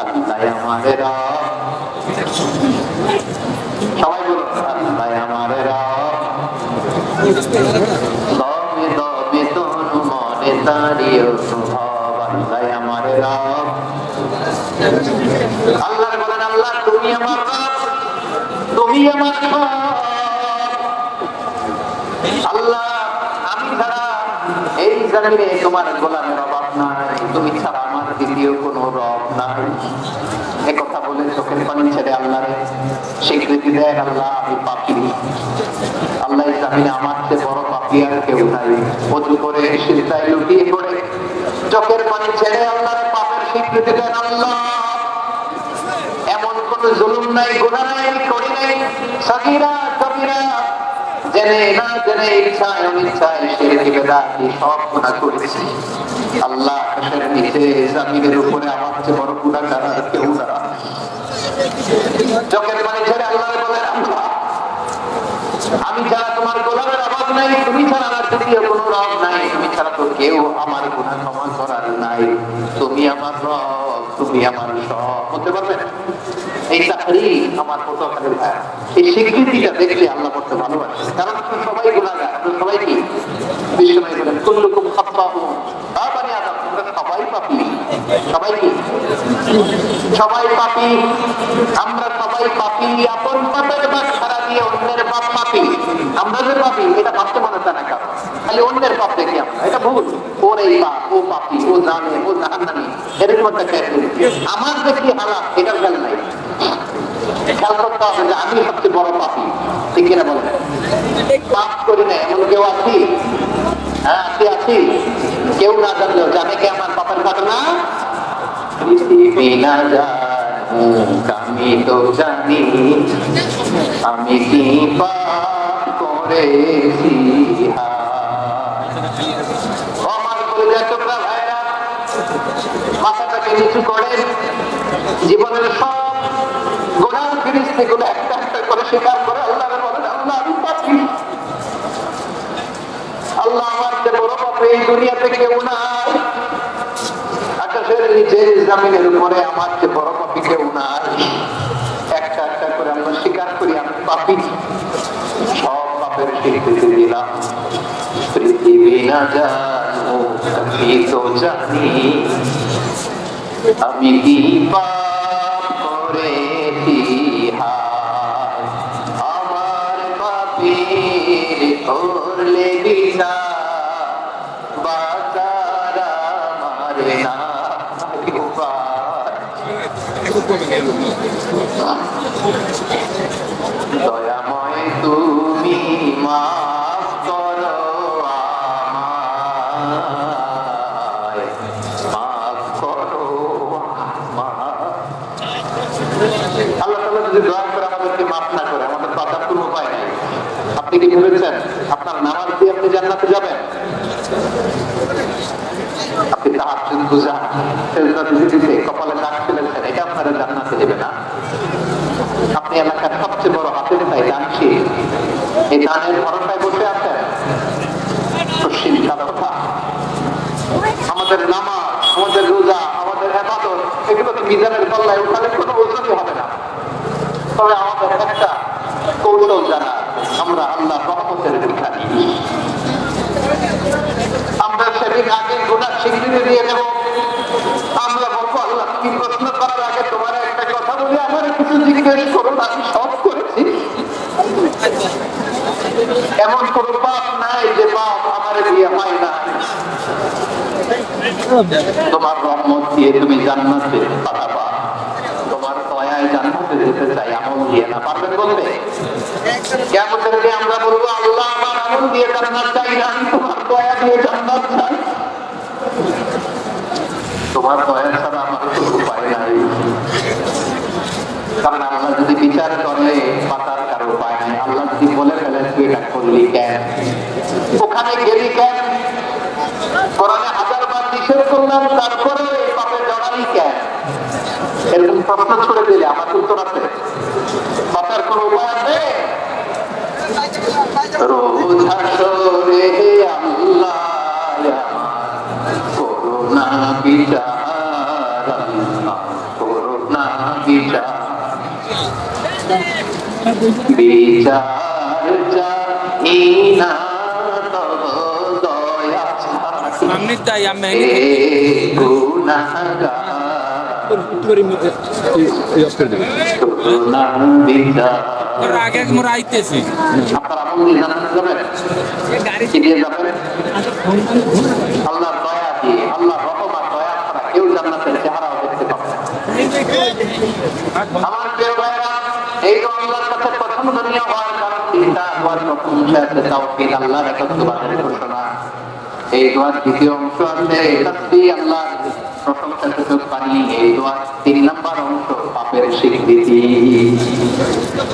E: আল্লাহ আমার রব, সবাই বলুন, আল্লাহ আমার রব, দমে দমে তনু মনে তারি অনুভব, আল্লাহ আমার রব। আল্লাহ বলেন, আল্লাহ তুমি আমার রব, তুমি আমার সব। আল্লাহ আমি ছাড়া এই জমিনে তোমার গোলামের অভাব নাই, তুমি ছাড়া আমার দ্বিতীয় কোনো রব নাই। একথা বলে চোখের পানি ছেড়ে আল্লাহরে স্বীকৃতি দেন, আল্লাহ আমি পাপী, আল্লাহ জামিনে আমার চেয়ে বড় পাপী আর কেউ নাই। ওযু করে সিজদায় লুটিয়ে পড়ে চোখের পানি ছেড়ে আল্লাহরে পাপের স্বীকৃতি দেন, আল্লাহ এমন কোন জুলুম নাই, গুনাহ নাই আমি করি নাই, সাগীরা কবিরা, জেনে না জেনে, ইচ্ছায় অনিচ্ছায়, শিরক বিদআত সব গুনাহ করেছি। আল্লাহ আকাশের নিচে জমিনের উপরে আমার চেয়ে বড় গুনাহগার আর কেউ না। চোখের পানি ছেড়ে আল্লাহরে বলেন, আল্লাহ আমি ছাড়া তোমার গোলামের অভাব নাই, তুমি ছাড়া আমার দ্বিতীয় কোনো রব নাই, তুমি ছাড়া তো কেউ আমার গুনাহ ক্ষমা করার নাই, তুমি আমার রব, তুমি আমার সব। বলতে পারবেন? এই তাকরীর আমার পথখানের ভাই, এই স্বীকৃতিটা দেখলে আল্লাহ করতে ভালোবাসে, কারণ সবাই গুনাহগার, সবাই কি বিশ্বনবী বলেন, কুল্লুকুম খাত্তাউন, বানি আদম, আমরা সবাই পাপী, সবাই কি? সবাই পাপী, আমরা সবাই পাপী, আপন পাপের ভাগ ছাড়া দিয়ে অন্যের পাপ পাপী। আমরা যে পাপী এটা ভাবতে মনে চায় না কারণ, খালি অন্যের পাপ দেখি আমরা, এটা ভুল। ওর এই পাপ, ও পাপী, ও জানে, ও জাহান্নামী, এরকম একটা ক্যারেক্টার। আমার যে কি হালাত এটার খেয়াল নাই। খেয়াল করতে হবে যে আমি সবচেয়ে বড় পাপী, ঠিক কিনা বলেন? পাপ করি না এমন কেউ আছি? হ্যাঁ আছি। কেউ না জানলেও জানে কে আমার পাপের ঘটনা? পৃথিবী না জানুক আমি তো জানি আমি কি পাপ করেছি। আমার কলিজা টুকরা ভাইরা, মাথাটাকে নিচু করে জীবনের সব গুনাহ ফিরিস্তিগুলো একটা একটা করে স্বীকার করে আল্লাহকে বলেন, আল্লাহ আমি পাপী, আল্লাহ আমার যে বড় পাপী এই দুনিয়াতে কেউ নাই, আকাশের নিচে জমিনের উপরে আমার যে বড় পাপী কেউ নাই। একটা একটা করে আমরা স্বীকার করি আমি পাপী, সব পাপের স্বীকৃতি দিলাম। পৃথিবী না জানুক আমি তো জানি আমি কি পাপ করেছি। হায় আমার পাপীর করলে বিচার, বাঁচার আমার না উপায়। দয়াময় তুমি মাফ করো আমায়, মাফ করো আমায়। আল্লাহ তাআলা যদি দয়া করে আমাদেরকে মাফ না করে, আমাদের বাঁচার কোনো উপায় নেই। আপনি কি ভেবেছেন আপনার নামাজ দিয়ে আপনি জান্নাতে যাবেন? আপনি তাহাজ্জুদ গুজার, সেজদা দিতে কপালে দাগ ফেলেছেন, এটা আপনারা জান্নাতে দেবে না। আপনি এলাকার সবচেয়ে বড় হাতের তাই দানশী, এই দানের ভরসায় বসে আছেন, সুশীল কথা। আমাদের নামাজ, আমাদের রোজা, আমাদের ইবাদত, এগুলো তো মিজানের পাল্লায় উঠালে কোনো ওজনই হবে না। তবে আমাদের একটা কৌশল জানা, আমরা আল্লাহ রহমতের ভিখারি। আমরা সেদিন আগে গুনাহ স্বীকৃতি দিয়ে দেব। আমরা বলবো আল্লাহ কি প্রশ্ন করার আগে তোমার একটা কথা বলি, আমার কিছু জিজ্ঞেস করুন, আমি সব করেছি। এমন কোন পাপ নাই যে পাপ আমার বিয়ে হয় না। তোমার রহমত দিয়ে তুমি জান্নাতে পাঠাবা, তোমার দয়ায় জান্নাতে যেতে চাই, আমল দিয়ে না। পারবেন বলতে? কিয়ামতের দিনে আমরা বলবো আল্লাহ আমার আমল দিয়ে জান্নাত চাই না, আমি তোমার দয়া দিয়ে জান্নাত চাই। তোমার দয়া ছাড়া আমার কোনো উপায় নাই। কারণ আল্লাহ যদি বিচার করে পাতার কারো উপায় নাই। আল্লাহ যদি বলে ফেলেন তুই এটা করলি কেন, ওখানে গেলি কেন, কোরআনে 1000 বার নিষেধ করলাম তারপরে পাপে জড়ালি কেন, এরকম প্রশ্ন ছুড়ে দিলে আমার উত্তর আছে? পাতার কোন উপায় আছে? রোজ হাসরে আল্লাহ করুণা বিচার, আল্লাহ করুণা বিচার, বিচার চাই না তব দয়া
B: সামনে তাই আমি
E: গুনাহগার করুণা বিচার।
B: আগে মোরা আইতেছি
E: আপনারা আমল দিয়ে জান্নাতে যাবেন, কি দিয়ে যাবেন? আল্লাহর দয়া দিয়ে, আল্লাহর রহমত দয়া ছাড়া কেউ জান্নাতের চেহারাও দেখতে পাবে না। আমার প্রিয় ভাইরা, এই তো আল্লাহর কাছে পছন্দনীয় হওয়ার কারণ তিনটা। হওয়ার প্রথম অংশ আছে তাওহীদ, আল্লাহর একত্ববাদের ঘোষণা। এই দোয়ার দ্বিতীয় অংশ আছে তাসবিহ, আল্লাহর প্রশংসা সূচক বাণী। এই দোয়ার 3 নম্বর অংশ পাপের স্বীকৃতি।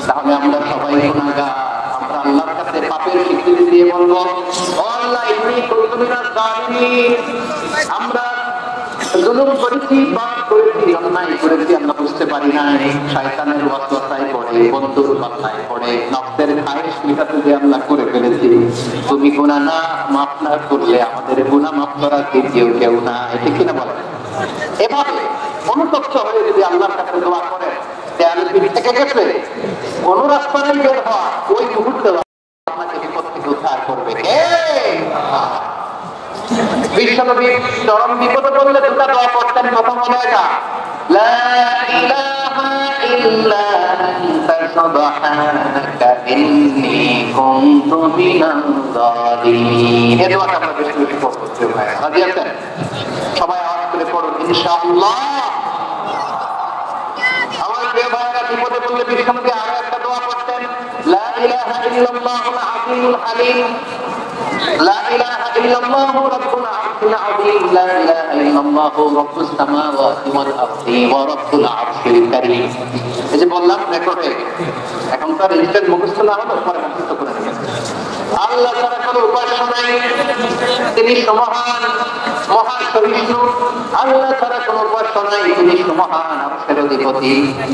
E: তাহলে আমরা সবাই গুনাহগার, আমরা আল্লাহর কাছে পাপের স্বীকৃতি দিয়ে বলবো আল্লাহ ইন্নী কুনতু মিনাজ জালিমিন। আমরা জুলুম করেছি, পাপ করেছি, অন্যায় করেছি, আমরা বুঝতে পারি নাই, শয়তানের ওয়াসওয়াসায় পড়ে, বন্ধুর বাসনায় পড়ে, নফসের খায়েশ মিটাতে যে আমরা করে ফেলেছি। তুমি গুনাহ না মাফ না করলে আমাদের গুনাহ মাফ করার কেউ না, এটা কিনা বলেন? এভাবে অনুতপ্ত হয়ে যদি আল্লাহর কাছে দোয়া করেন, দেয়ালের পিঠ থেকে গেছে, কোন রাস্তা নেই বের হওয়া, ওই মুহূর্তে আপনাকে বিপদ থেকে উদ্ধার করবে কে? বিশ্বনবী চরম বিপদে পড়লে দুটা দোয়া করতেন। প্রথম হলো এটা, লা ইলাহা إلا أنت سبحانك إني كنت من الظالمين এই দোয়াটা আমরা বেশি বেশি করব ভাই রাজি আছেন সবাই আওয়াজ করে পড়ুন ইনশাআল্লাহ আমার প্রিয় ভাইরা বিপদে পড়লে বিশ্বনবী আরো একটা দোয়া করতেন লা ইলাহা ইল্লাল্লাহুল আযীমুল হালিম لا إله إلا الله رب العرش العظيم لا إله إلا الله رب السماوات والأرض ورب العرش الكريم এই যে বললাম রেকর্ডে এখন তার ইনস্ট্যান্ট মুখস্থ না হলো পরে মুখস্থ করে নেবেন আল্লাহ ছাড়া কোনো উপাস্য নাই তিনি সমহান মহাসহিষ্ণু আল্লাহ ছাড়া কোনো উপাস্য নাই তিনি সমহান আরশের অধিপতি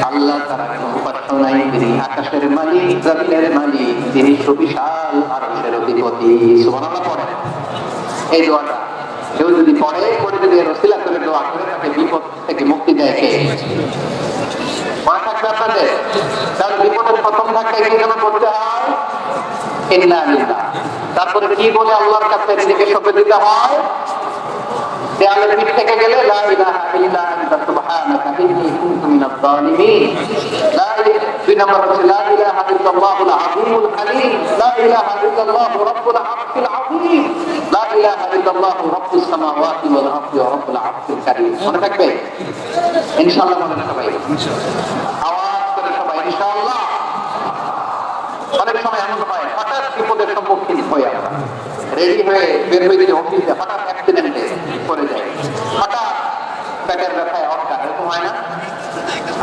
E: আল্লাহ ছাড়া কোনো উপাস্য নাই তিনি আকাশের মালিক জমিনের মালিক তিনি সুবিশাল আরশের অধিপতি সুবহানাল্লাহ পড়েন এই দোয়াটা কেউ যদি পড়ে যদি এর ওসিলা করে দোয়া করে তাকে বিপদ থেকে মুক্তি দেয় কে মনে থাকবে আপনাদের তার বিপদের প্রথম ধাক্কায় কি যেন করতে হয় ইন্না লিল্লাহ তারপরে কি বলে আল্লাহর কাছে নিজেকে সঁপে দিতে হয় দেয়ালের পিঠ থেকে গেলে লা ইলাহা ইল্লা আনতা সুবহানাকা ইন্নী কুনতু মিনাজ জালিমিন দুই নম্বর হচ্ছে লা ইলাহা ইল্লাল্লাহুল আযীমুল হালিম লা ইলাহা ইল্লাল্লাহু রাব্বুল আরশিল আযীম লা ইলাহা ইল্লাল্লাহু রাব্বুস সামাওয়াতি ওয়াল আরদি ওয়া রাব্বুল আরশিল কারীম মনে থাকবে ইনশাআল্লাহ মনে সবাই আওয়াজ করে সবাই ইনশাআল্লাহ অনেক সময় এমন হয় হঠাৎ বিপদের সম্মুখীন হই আমরা রেডি হয়ে বের হয়ে গেলে অফিসে হঠাৎ অ্যাক্সিডেন্টে পড়ে যায় হঠাৎ পেটের ব্যথায় অটকা এরকম হয় না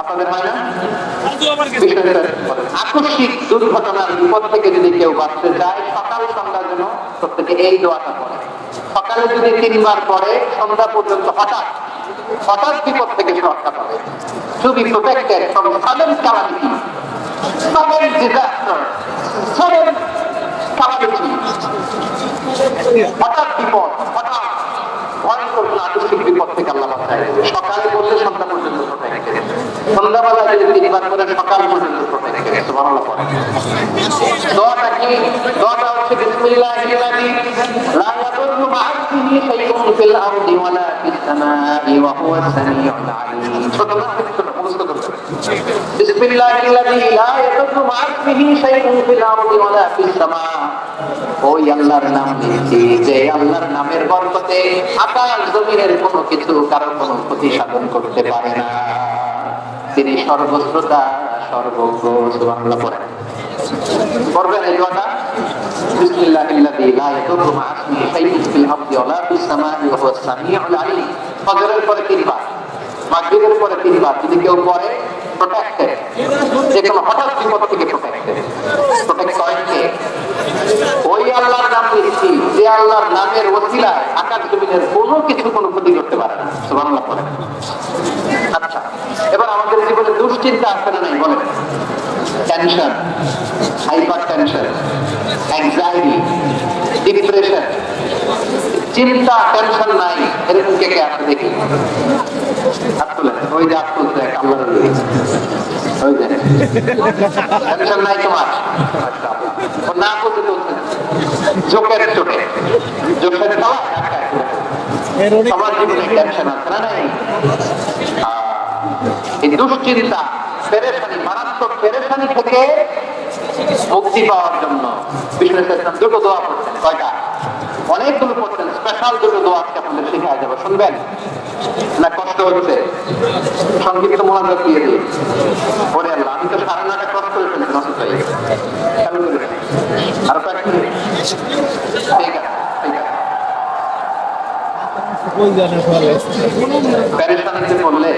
E: আপনাদের হয় না আকস্মিক দুর্ঘটনার বিপদ থেকে যদি কেউ বাঁচতে চায় সকাল সন্ধ্যার জন্য প্রত্যেকে এই দোয়াটা পড়ে সকালে যদি 3 বার পড়ে সন্ধ্যা পর্যন্ত হঠাৎ বিপদ থেকে সে রক্ষা পাবে to be protected from sudden calamity sudden disaster sudden calamity হঠাৎ বিপদ হঠাৎ ভয়ঙ্কর আকস্মিক বিপদ থেকে আল্লাহ বাঁচায় সকালে বললে সন্ধ্যা পর্যন্ত প্রোটেক্টেড সন্ধ্যাবেলা যদি 3 বার করে সকাল পর্যন্ত প্রোটেক্টেড সুবহানাল্লাহ পড়ে দোয়াটা কি দোয়াটা হচ্ছে বিসমিল্লাহিল্লাযী লা ইয়াদুররু মা ইসমিহি শাইউন ফিল আরদি ওয়ালা ফিস সামাই ওয়া হুয়াস সামিউল আলীম ছোট মুখস্থ করতে বিসমিল্লাহিল্লাযী লা ইয়াদুররু মা ইসমিহি শাইউন ফিল আরদি ওয়ালা ফিস সামা ওই আল্লাহর নাম নিয়েছি যে আল্লাহর নামের বরকতে আকাশ জমিনের কোনো কিছু কারোর কোনো ক্ষতি সাধন করতে পারে না তিনি সর্বশ্রোতা সর্বজ্ঞ সুবহানাল্লাহ পড়েন পড়বেন এই দোয়াটা বিসমিল্লাহিল্লাযী লা ইয়াদুররু মা ইসমিহি শাইউন ফিল আরদি ওয়ালা ফিস সামাই ওয়া হুয়াস সামিউল আলীম ফজরের পরে 3 বার মাগরিবের পরে 3 বার যদি কেউ পড়ে প্রোটেক্টেড যে কোনো হঠাৎ বিপদ থেকে প্রোটেক্টেড হয় কে ওই আল্লাহর নাম নিয়েছি যে আল্লাহর নামের ওসিলায় আকাশ জমিনের কোনো কিছু কোনো ক্ষতি করতে পারে না সুবহানাল্লাহ পড়েন আচ্ছা এবার আমাদের জীবনে দুশ্চিন্তা আছে না নাই বলেন tension hyper tension anxiety depression চিন্তা টেনশন নাই এরকম কে কে আছে দেখি আসলে ওই যে আসলে আল্লাহর ওই যে টেনশন নাই তোমার ও না করতে চলছে জোকের চোটে জোকের খাওয়া সবার জীবনে টেনশন আছে না নাই এই দুশ্চিন্তা পেরেশানি মারাত্মক পেরেশানি থেকে মুক্তি পাওয়ার জন্য বিষ্ণু ইসলাম দুটো দোয়া পড়ছেন কয়টা অনেকগুলো পড়ছেন স্পেশাল দুটো দোয়া আজকে আপনাদের শেখায় যাবে শুনবেন না কষ্ট হচ্ছে সংক্ষিপ্ত মোনাজাত দিয়ে দিই ওরে আল্লাহ আমি তো 9:30 ক্রস করে ফেলেছি নষ্ট হয়ে আর কয়েক মিনিট ঠিক আছে পেরেশানিতে বললে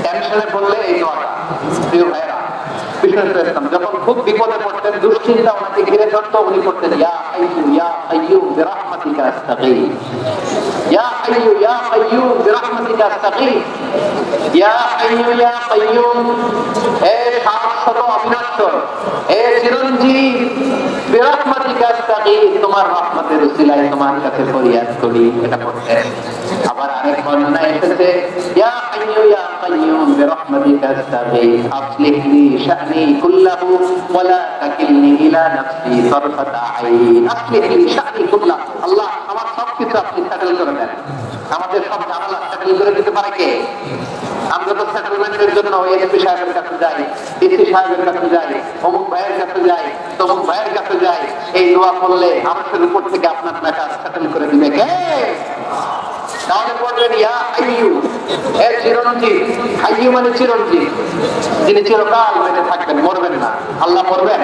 E: টেনশনে বললে এই দোয়াটা প্রিয় ভাইরা যখন খুব বিপদে পড়তেন দুশ্চিন্তা ওনাকে ঘিরে ধরতো উনি করতেন ইয়া কাইয়্যুম বিরহমাতিকা আস্তাগীথ ইয়া কাইয়্যুম বিরহমাতিকা আস্তাগীথ ইয়া কাইয়্যুম হে শাশ্বত অবিনশ্বর হে চিরঞ্জীব বিরহমাতিকা আস্তাগীথ তোমার রহমতের উসিলায় তোমার কাছে ফরিয়াদ করি এটা পড়তেন আবার আরেক বর্ণনায় এসেছে ইয়া কাইয়্যুম বিরহমাতিকা আস্তাগীথ আসলিহ লি শা'নি কুল্লাহু ওয়া লা তাকিলনি ইলা নাফসি তারফাতা আইন আসলিহ লি শা'নি কুল্লাহু আল্লাহ আমার সব কিছু আপনি সেটেল করে দেন আমাদের সব ঝামেলা সেটেল করে দিতে পারে কে আমরা তো সেটেলমেন্টের জন্য এসপি সাহেবের কাছে যাই, ডিসি সাহেবের কাছে যাই, অমুক ভাইয়ের কাছে যাই, তমুক ভাইয়ের কাছে যাই। এই দোয়া করলে মানুষের উপর থেকে আপনার ম্যাটার সেটেল করে দিবে কে? তাহলে বলবেন ইয়া হাইয়ু, এ চিরঞ্জীব। হাইয়ু মানে চিরঞ্জীব, যিনি চিরকাল বেঁচে থাকবেন, মরবেন না। আল্লাহ মরবেন?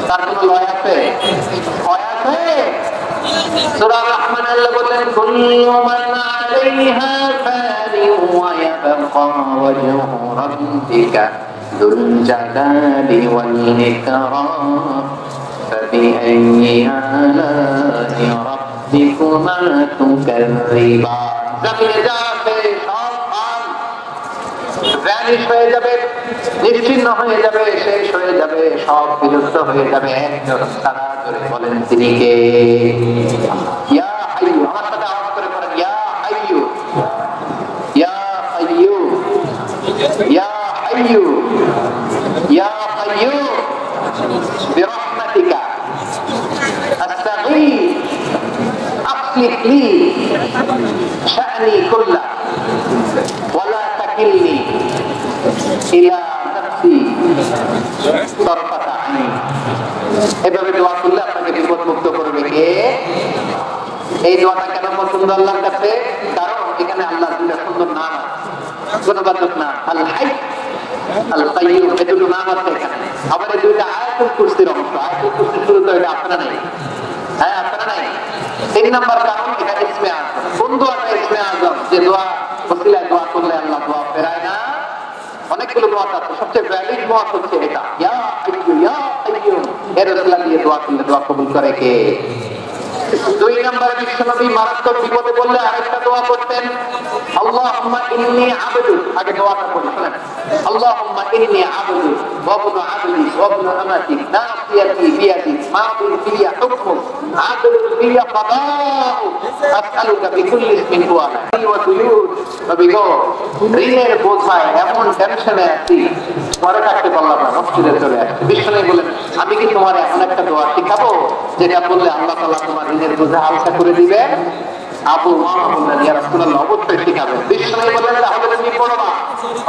E: তার কোনো লয় আছে? ভয় আছে? সূরা রহমান আল্লাহ বলেন কুল্লু মান আলাইহা ফানি ওয়া ইয়াবকা ওয়াজহু রাব্বিকা যুল জালালি ওয়াল ইকরাম ফাবিআইয়ি আলা'i রাব্বিকুমা তুকাযযিবান। জমিনে যা আছে সব ভ্যানিশ হয়ে যাবে, নিশ্চিহ্ন হয়ে যাবে, শেষ হয়ে যাবে, সব বিলুপ্ত হয়ে যাবে। একজন তারা ধরে বলেন তিনি কে? ইয়া হাইয়ু। আমার সাথে আওয়াজ করে বলেন ইয়া হাইয়ু, ইয়া হাইয়ু, ইয়া হাইয়ু, ইয়া হাইয়ু বিরহমাতিকা আস্তাগীথ আসলিহ লি শা'নি কুল্লাহ ওয়ালা তাকিলনি ইলা নাফসি তারফাতা আইন। এভাবে দোয়া করলে আপনাকে বিপদ মুক্ত করবে কে? এই দোয়াটা কেন পছন্দ আল্লাহর কাছে? কারণ এখানে আল্লাহর দুইটা সুন্দর নাম আছে, গুণবাচক নাম, আল হাই, আল কাইয়্যুম, এই দুটো নাম আছে এখানে। আবার এই দুইটা আয়াতুল কুরসির অংশ। আয়াতুল কুরসি শুরু তো এটা আপনারা নাই, হ্যাঁ আপনারা নাই। 3 নাম্বার কারণ এটা ইসমে আযম। কোন দোয়াটা ইসমে আযম? যে দোয়া ওসিলায় দোয়া করলে আল্লাহ দোয়া ফেরায় না। অনেকগুলো দোয়া আছে, সবচেয়ে ভ্যালিড দোয়া হচ্ছে এটা, ইয়া হাইয়্যু ইয়া কাইয়্যুম। এর ওসিলা দিয়ে দোয়া করলে দোয়া কবুল করে কে? 2 নম্বরে বিশ্বনবী মারাত্মক বিপদে পড়লে আরেকটা দোয়া করতেন, আল্লাহুম্মা ইন্নী আবদু। আগে দোয়াটা পড়ি শুনেন, আল্লাহুম্মা ইন্নী আবদু ওয়া ইবনু আবদি ওয়া ইবনু আমাতি নাসিয়াতি বিয়াদি মাদিন ফিয়া হুকমুক আদলুন ফিয়া কাদাউ আসআলুকা বিকুল্লি ইসমিন হুয়া লাক ওয়া দুয়ুদ। নবী গো, ঋণের বোঝায় এমন টেনশনে আছি, ঘরে থাকতে পারলাম না, মসজিদে চলে আসছি। বিশ্বনবী বলেন, আমি কি তোমার এমন একটা দোয়া শিখাবো যেটা বললে আল্লাহ তাআলা তোমার ঋণের বোঝা হালকা করে দিবেন? আবু উমামা বললেন, ইয়া রাসূলুল্লাহ, অবশ্যই শিখাবেন। বিশ্বনবী বললেন, তাহলে তুমি পড়বা,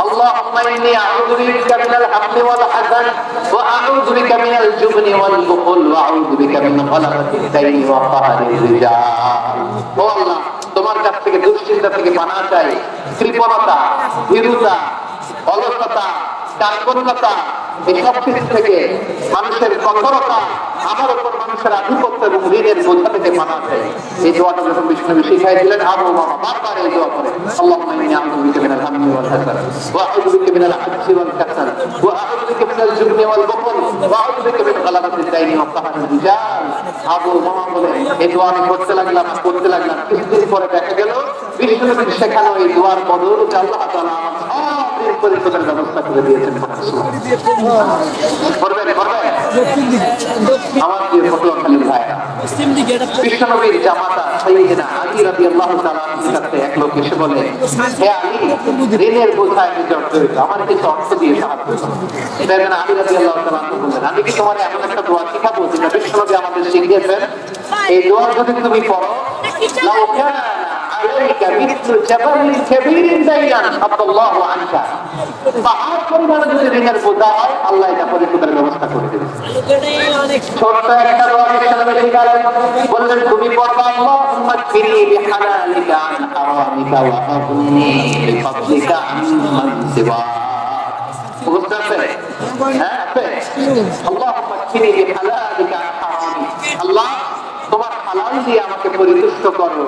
E: আল্লাহুম্মা ইন্নী আউযু বিকা মিনাল হামমি ওয়াল হাযান ওয়া আউযু বিকা মিনাল জুবনি ওয়াল বুখল ওয়া আউযু বিকা মিন গালাবাতিদ দাইনি ওয়া কাহরির রিজাল। ও আল্লাহ, তোমার কাছ থেকে দুশ্চিন্তা থেকে পানাহ চাই, কৃপণতা, ভীরুতা, অলসতা, কার্পণ্যতা, এসব কিছু থেকে, মানুষের কঠোরতা, আমার উপর মানুষের আধিপত্য এবং ঋণের বোঝা থেকে পানাহ চাই। এই দোয়াটা যখন বিশ্বনবী শিখাই দিলেন, আবু উমামা বারবার এই দোয়া করে, আল্লাহুম্মা ইন্নী আউযু বিকা মিনাল হামমি ওয়াল হাযান ওয়া আউযু বিকা মিনাল আজজি ওয়াল কাসাল ওয়া আউযু বিকা মিনাল জুবনি ওয়াল বুখল ওয়া আউযু বিকা মিন গালাবাতিদ দাইনি ওয়া কাহরির রিজাল। আবু উমামা বলেন, এই দোয়া আমি করতে লাগলাম। কিছুদিন পরে দেখা গেল বিশ্বনবীর শেখানো এই দোয়ার বদৌলতে আল্লাহ তাআলা আমার সব ঋণ পরিশোধের ব্যবস্থা করে দিয়েছেন। করবেন করবেন আমার প্রিয় পটুয়াখালীর ভাইরা, বিশ্বনবীর জামাতা সাইয়্যিদনা আলী রাদিয়াল্লাহু তাআলা আনহুর কাছে এক লোক এসে বলে, হে আলী, ঋণের বোঝায় আমি জর্জরিত, আমার কিছু অর্থ দিয়ে সাহায্য করুন। সাইয়্যিদনা আলী রাদিয়াল্লাহু তাআলা আনহু বললেন, আমি কি তোমার এমন একটা দোয়া শিখাবো যেটা বিশ্বনবী আমাদের শিখিয়েছেন? এই দোয়া যদি তুমি পড়ো, লাউ কানা আলাইকা মিথলু জাবালিন কাবীরিন দাইয়ান আল্লাহু আনকা, পাহাড় পরিমাণ যদি ঋণের বোঝা হয়, আল্লাহ এটা পরিশোধের ব্যবস্থা করে দেবে। ছোট্ট একটা দোয়া বিশ্বনবী শিখালেন, বললেন, তুমি পড়বা, আল্লাহুম্মা কফিনি বিহালালিকা আন হারামিকা ওয়া আগনি বিফাদলিকা আম্মান সিওয়াক। বুঝতে পারছেন? হ্যাঁ, আল্লাহুম্মা কফিনি বিহালালিকা আন হারামি। আল্লাহ, তোমার হালাল দিয়ে আমাকে পরিতুষ্ট করো,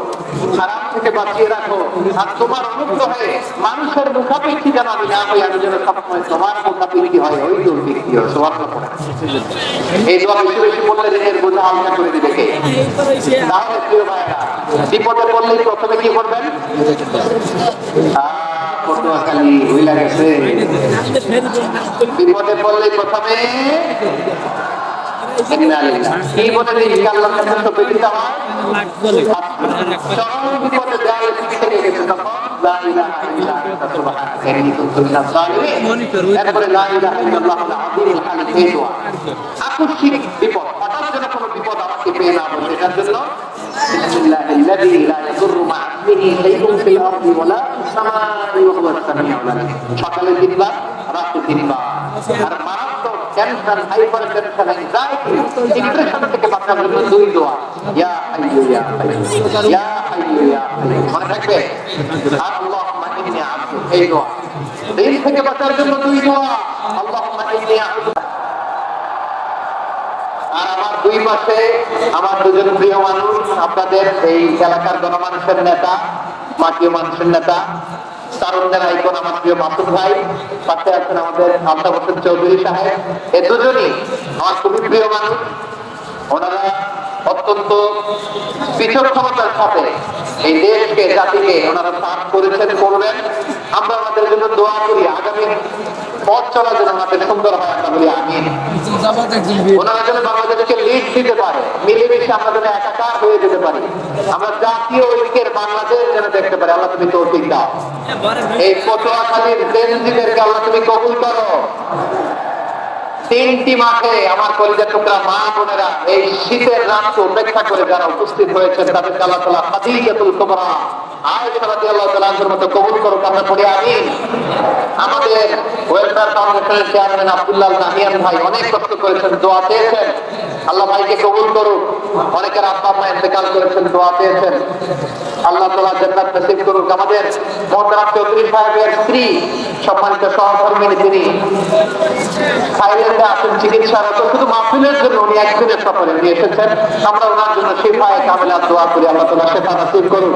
E: হারাম থেকে বাঁচিয়ে রাখো, আর তোমার অনুগ্রহে মানুষের মুখাপেক্ষী যেন আমি না হই, আমি যেন সবসময় তোমার মুখাপেক্ষী হয়, ওই তৌফিক দিও। সুবহানাল্লাহ। এই দোয়া বেশি বেশি বললে ঋণের বোঝা হালকা করে দিবে কে? তাহলে প্রিয় ভাইরা, বিপদে পড়লেই প্রথমে কি করবেন? পটুয়াখালী হইলা গেছে, বিপদে পড়লেই প্রথমে কি বলে দিই, আল্লাহর কাছে সবে দিতে হয়। চরম বিপদে দেওয়ালে থেকে গেছে, তখন লা ইলাহা ইল্লা আনতা সুবহানাকা ইন্নী কুনতু মিনাজ জালিমিন। এরপরে লা ইলাহা ইল্লাল্লাহুল আযীমুল হালিম। এই দোয়া আকস্মিক বিপদ, হঠাৎ যেন কোনো বিপদ আমাকে পেয়ে না বসে, এটার জন্য বিসমিল্লাহিল্লাযী লা ইয়াদুররু মা ইসমিহি
A: শাইউন ফিল আরদি ওয়ালা ফিস সামাই ওয়া হুয়া আস-সামিউল আলীম। সকালে 3 বার, রাতে 3 বার। আর মারাত্মক ক্যান্সার, হাইপারটেনশন, অ্যাংজাইটি, ডিপ্রেশন থেকে বাঁচার জন্য 2 দোয়া, ইয়া হাইয়ু ইয়া কাইয়ুম, ইয়া হাইয়ু ইয়া কাইয়ুম। মনে রাখবে, আল্লাহুম্মা ইন্নী আবদুক, এই দোয়া। দিন থেকে বাঁচার জন্য 2 দোয়া, আল্লাহুম্মা ইন্নী আবদুক। আর আমার 2 পাশে আমার 2জন প্রিয় মানুষ, আপনাদের এই এলাকার গণমানুষের নেতা, মাটিও মানুষের নেতা, তারুণ্যের আইকন আমার প্রিয় মাসুদ ভাই, পাশে আছেন আমাদের আলতাফ হোসেন চৌধুরী সাহেব। এই দুজনই আমার খুবই প্রিয় মানুষ। ওনারা অত্যন্ত বিচক্ষণতার সাথে এই দেশকে, জাতিকে ওনারা সার্ভ করেছেন, করবেন। আমরা আমাদের জন্য দোয়া করি, আগামী পথ চলার জন্য আমাদের সুন্দর হয়, আমরা বলি আমিন। ওনারা যেন বাংলাদেশকে লিড দিতে পারে, মিলেমিশে আমরা যেন একাকার হয়ে যেতে পারি, আমরা জাতীয় ঐক্যের বাংলাদেশ যেন দেখতে পারি। আল্লাহ তুমি তৌফিক দাও। এই পটুয়াখালীর বেনজিদেরকে আল্লাহ তুমি কবুল করো। 3টি মাঠে আমার কলিজার টুকরা মা বোনেরা এই শীতের রাত উপেক্ষা করে যারা উপস্থিত হয়েছেন, তাদেরকে আল্লাহ তাআলা খাদিজাতুল কুবরা আয়েশা রাদিয়াল্লাহু তাআলা আনহার মতো কবুল করুক, আমরা পড়ি আমিন। আমাদের ওয়েলফেয়ার ফাউন্ডেশনের চেয়ারম্যান আব্দুল্লাহ নাহিয়ান ভাই অনেক কষ্ট করেছেন, দোয়া চেয়েছেন, আল্লাহ ভাইকে কবুল করুক। অনেকের আব্বা আম্মা ইন্তেকাল করেছেন, দোয়া চেয়েছেন, আল্লাহ তাআলা জান্নাত নসিব করুক। আমাদের মোহতারাম চৌধুরী সাহেবের স্ত্রী, সম্মানিত সহকর্মী, তিনি থাইল্যান্ডে আছেন চিকিৎসারত, শুধু মাহফিলের জন্য উনি একদিনের সফরে নিয়ে এসেছেন। আমরা ওনার জন্য শিফায়ে কামিলা দোয়া করি, আল্লাহ তাআলা শিফা নসিব করুন।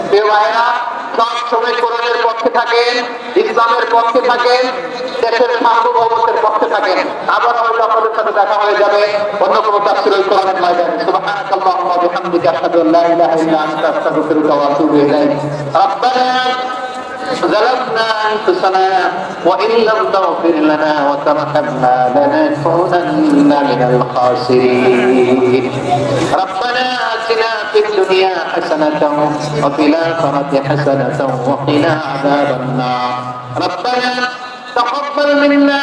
A: প্রিয় ভাইরা, সব সময় কোরআনের পক্ষে থাকেন, ইসলামের পক্ষে থাকেন, দেশের সার্বভৌমত্বের পক্ষে থাকেন। আবার হয়তো আপনাদের সাথে দেখা হয়ে যাবে অন্য কোনো তাফসীরুল কোরআনের ময়দানে। সুবহানাকাল্লাহুম্মা ওয়া বিহামদিকা আশহাদু আল্লা ইলাহা ইল্লা আনতা আস্তাগফিরুকা ওয়া আতুবু ইলাইক। রব্বানা ظلمنا أنفسنا وإن لم تغفر لنا وترحمنا لنكونن من الخاسرين. ربنا آتنا في الدنيا حسنة وفي الآخرة حسنة وقنا عذاب النار. ربنا تقبل منا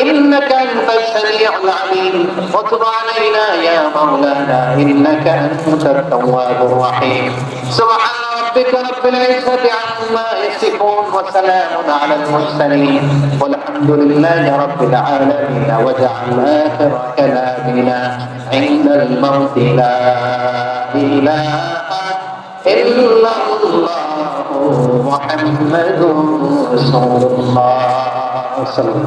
A: إنك أنت السميع العليم وتب علينا يا مولانا إنك أنت التواب الرحيم. سبحان ربك رب العزة عما يصفون وسلام على المرسلين والحمد لله رب العالمين. واجعل آخر كلامنا عند الموت لا إله إلا الله محمد رسول الله صلى الله عليه وسلم.